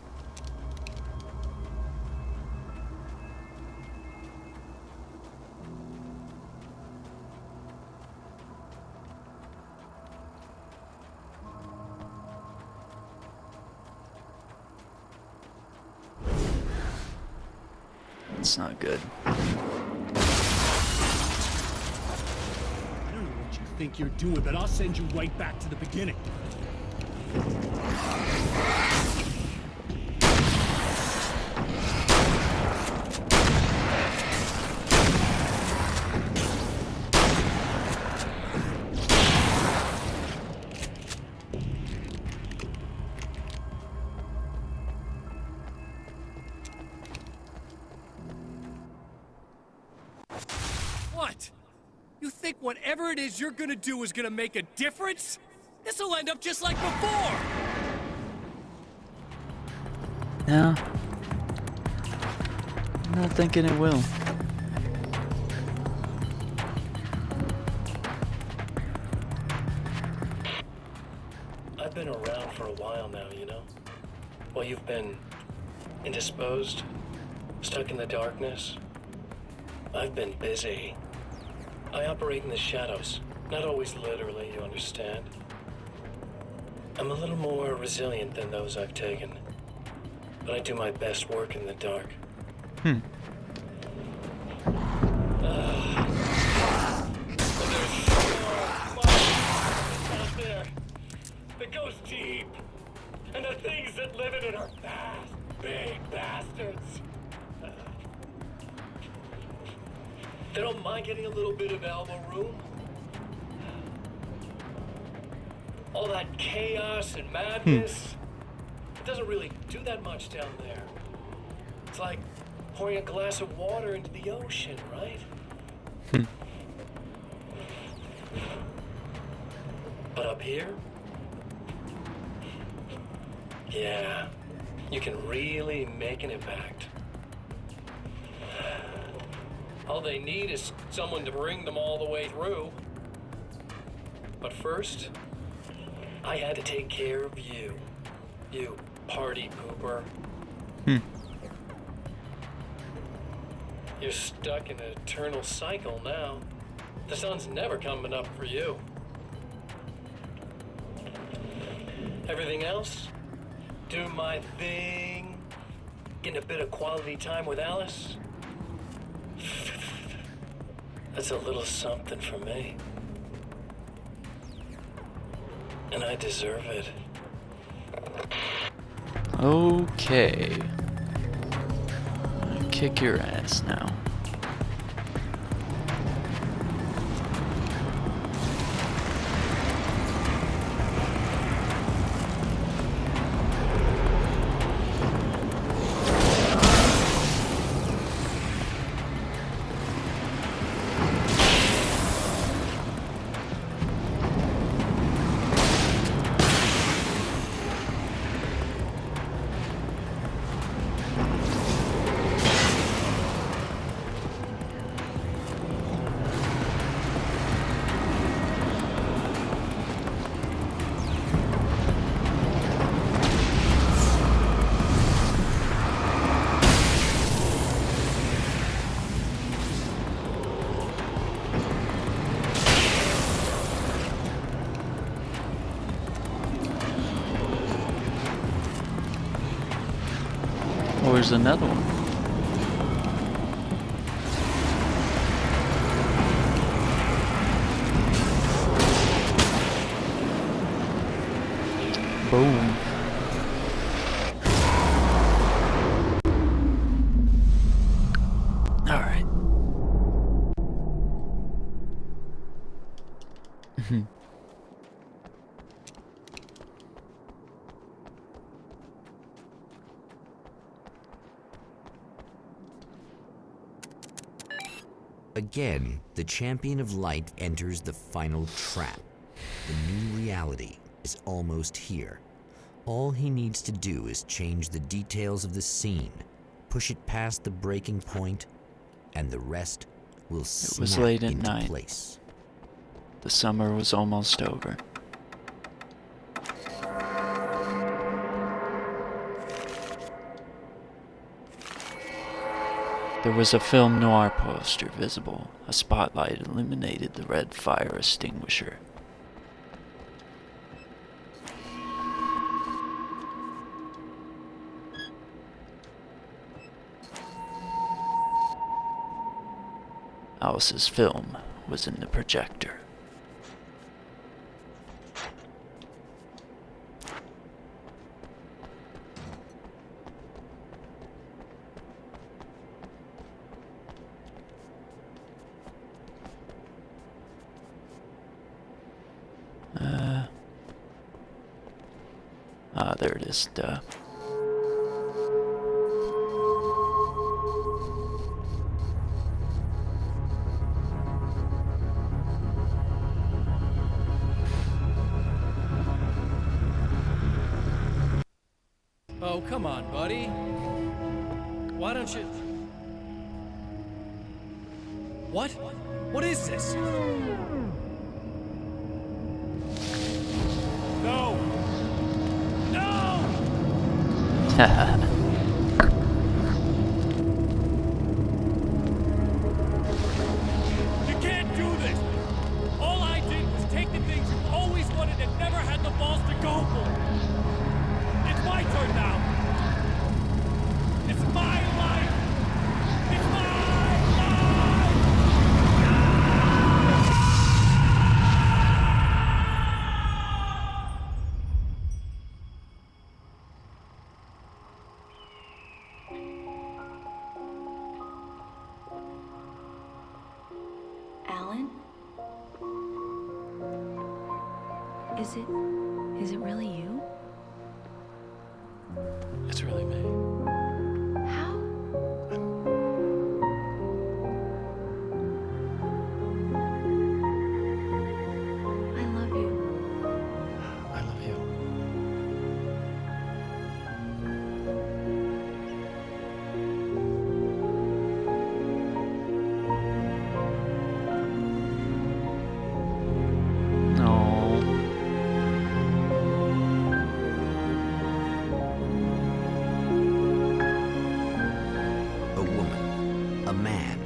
[SPEAKER 5] It's not good.
[SPEAKER 12] I don't know what you think you're doing, but I'll send you right back to the beginning. What? You think whatever it is you're gonna do is gonna make a difference? This'll end up just like before!
[SPEAKER 5] No. I'm not thinking it will.
[SPEAKER 4] I've been around for a while now, you know? While you've been indisposed, stuck in the darkness, I've been busy. I operate in the shadows. Not always literally, you understand? I'm a little more resilient than those I've taken. But I do my best work in the dark.
[SPEAKER 5] Hmm.
[SPEAKER 4] There's so much out there that goes deep. And the things that live in it are fast, big bastards. They don't mind getting a little bit of elbow room. All that chaos and madness, it doesn't really do that much down there. It's like pouring a glass of water into the ocean, right? But up here, yeah, you can really make an impact. All they need is someone to bring them all the way through. But first, I had to take care of you. You party pooper. You're stuck in an eternal cycle now. The sun's never coming up for you. Everything else? Do my thing. Getting a bit of quality time with Alice. That's a little something for me. And I deserve it.
[SPEAKER 5] Okay. I'm gonna kick your ass now. there's another one. Boom. All right.
[SPEAKER 6] Again, the Champion of Light enters the final trap. The new reality is almost here. All he needs to do is change the details of the scene, push it past the breaking point, and the rest will snap
[SPEAKER 5] was late at
[SPEAKER 6] into
[SPEAKER 5] night.
[SPEAKER 6] place.
[SPEAKER 5] The summer was almost over. There was a film noir poster visible. A spotlight illuminated the red fire extinguisher. Alice's film was in the projector. There it is, duh.
[SPEAKER 12] Oh, come on, buddy. Why don't you... What? What is this? No! No! You can't do this! All I did was take the things you always wanted and never had the balls to go for. It's my turn now. It's my life. It's my life.
[SPEAKER 20] Alan? Is it really you?
[SPEAKER 4] It's really me.
[SPEAKER 20] How? I love you.
[SPEAKER 4] I love you.
[SPEAKER 6] A woman, a man,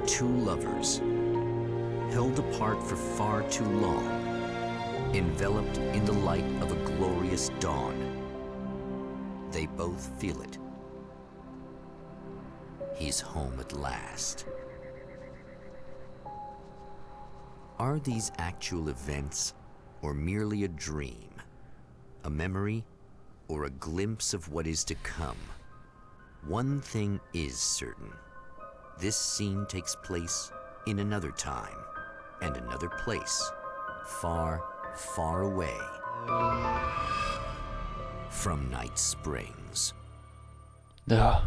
[SPEAKER 6] two lovers, held apart for far too long, enveloped in the light of a glorious dawn. They both feel it. He's home at last. Are these actual events, or merely a dream? A memory, or a glimpse of what is to come? One thing is certain. This scene takes place in another time and another place, far, far away from Night Springs.
[SPEAKER 5] Ugh.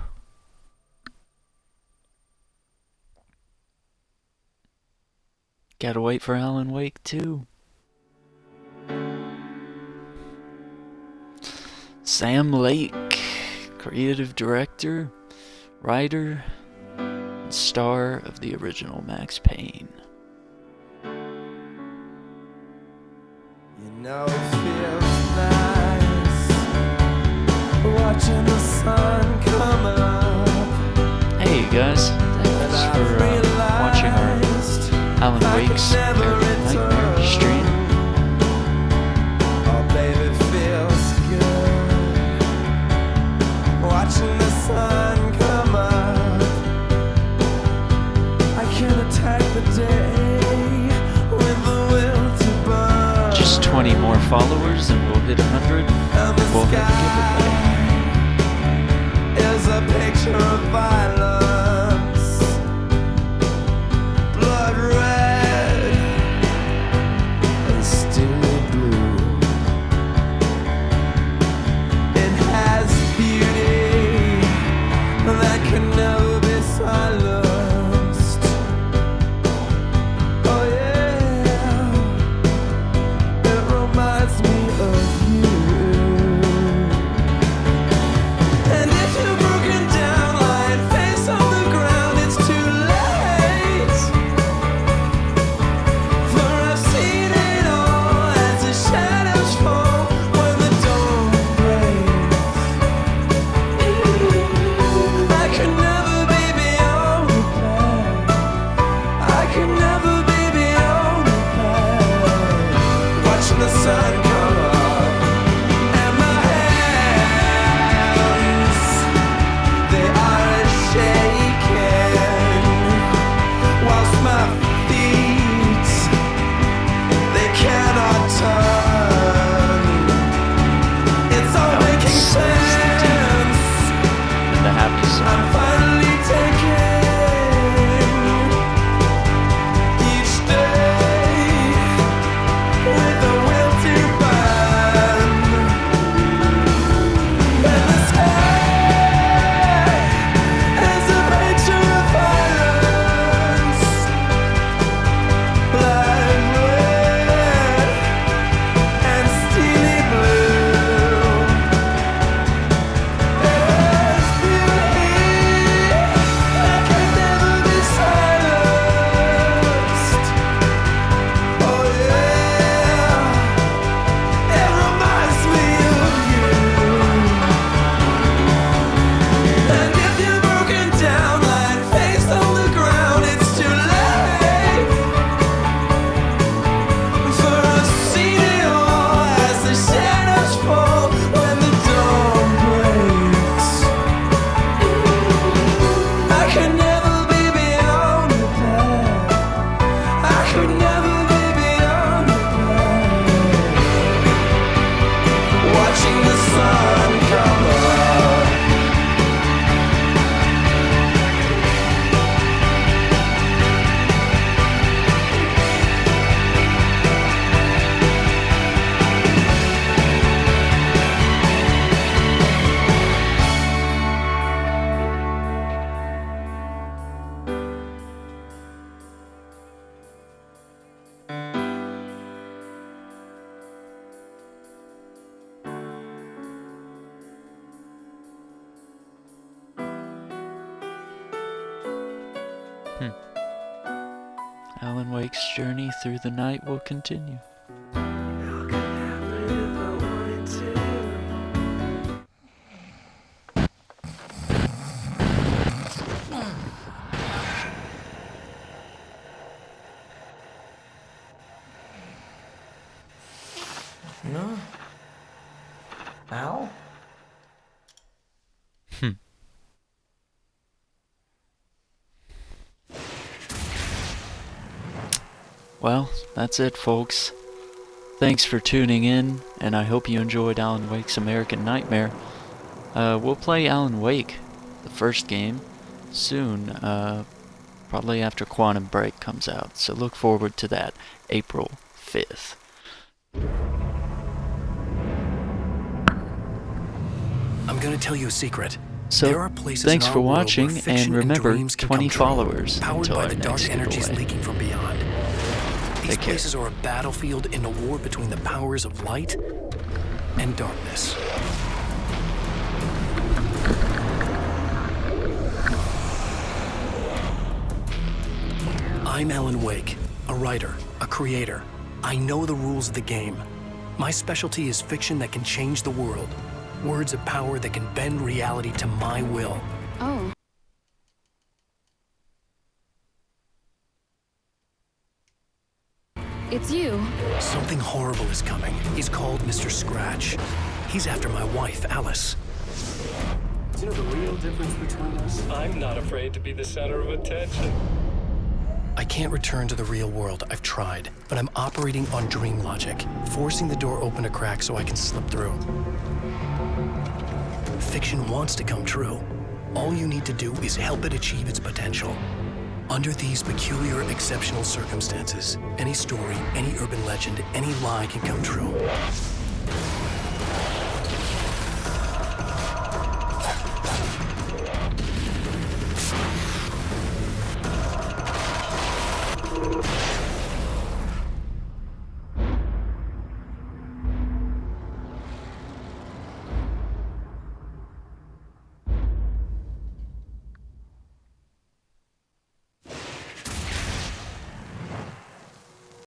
[SPEAKER 5] Gotta wait for Alan Wake 2. Sam Lake, creative director, writer, and star of the original Max Payne.
[SPEAKER 21] You know it feels nice watching the sun come up.
[SPEAKER 5] Hey guys, thanks for watching our Alan Wake's American Nightmare stream.
[SPEAKER 21] Oh baby, it feels good watching the
[SPEAKER 5] Just 20 more followers and we'll hit 100. We'll have a giveaway.
[SPEAKER 21] Is a picture of violence, blood red and steely blue. It has beauty that can never be silenced. Oh yeah, it reminds me of you. And if you're broken down, lying face on the ground, it's too late. For I've seen it all as the shadows fall when the dawn breaks. I could never be beyond repair. I could never be beyond repair. Watching the sun come up and my hands, they are shaking, whilst my feet, they cannot turn. It's all making sense.
[SPEAKER 5] And the happy song.
[SPEAKER 21] I'm finally taking each day with a will to burn. And the sky is a picture of violence, blood red and steely blue. There's beauty that can never be silenced. Oh yeah, it reminds me of you. And if you're broken down, lying face on the ground, it's too late. For I've seen it all as the shadows fall when the dawn breaks. I could never be beyond repair. I could never be beyond repair. Watching the sun come up.
[SPEAKER 5] Alan Wake's journey through the night will continue.
[SPEAKER 21] No. Al?
[SPEAKER 5] Well, that's it, folks. Thanks for tuning in, and I hope you enjoyed Alan Wake's American Nightmare. We'll play Alan Wake, the first game, soon, probably after Quantum Break comes out. So look forward to that, April 5th.
[SPEAKER 1] I'm gonna tell you a secret.
[SPEAKER 5] So,
[SPEAKER 1] there are places
[SPEAKER 5] thanks
[SPEAKER 1] in our
[SPEAKER 5] for
[SPEAKER 1] world
[SPEAKER 5] watching,
[SPEAKER 1] where fiction
[SPEAKER 5] and remember,
[SPEAKER 1] dreams can
[SPEAKER 5] 20
[SPEAKER 1] come true,
[SPEAKER 5] followers
[SPEAKER 1] powered
[SPEAKER 5] until
[SPEAKER 1] by
[SPEAKER 5] our
[SPEAKER 1] the
[SPEAKER 5] next
[SPEAKER 1] dark energies
[SPEAKER 5] giveaway.
[SPEAKER 1] leaking from beyond. These
[SPEAKER 5] Take care.
[SPEAKER 1] places are a battlefield in a war between the powers of light and darkness. I'm Alan Wake, a writer, a creator. I know the rules of the game. My specialty is fiction that can change the world. Words of power that can bend reality to my will.
[SPEAKER 15] Oh. It's you.
[SPEAKER 1] Something horrible is coming. He's called Mr. Scratch. He's after my wife, Alice.
[SPEAKER 4] Do you know the real difference between us? I'm not afraid to be the center of attention.
[SPEAKER 1] I can't return to the real world. I've tried, but I'm operating on dream logic, forcing the door open a crack so I can slip through. Fiction wants to come true. All you need to do is help it achieve its potential. Under these peculiar, exceptional circumstances, any story, any urban legend, any lie can come true.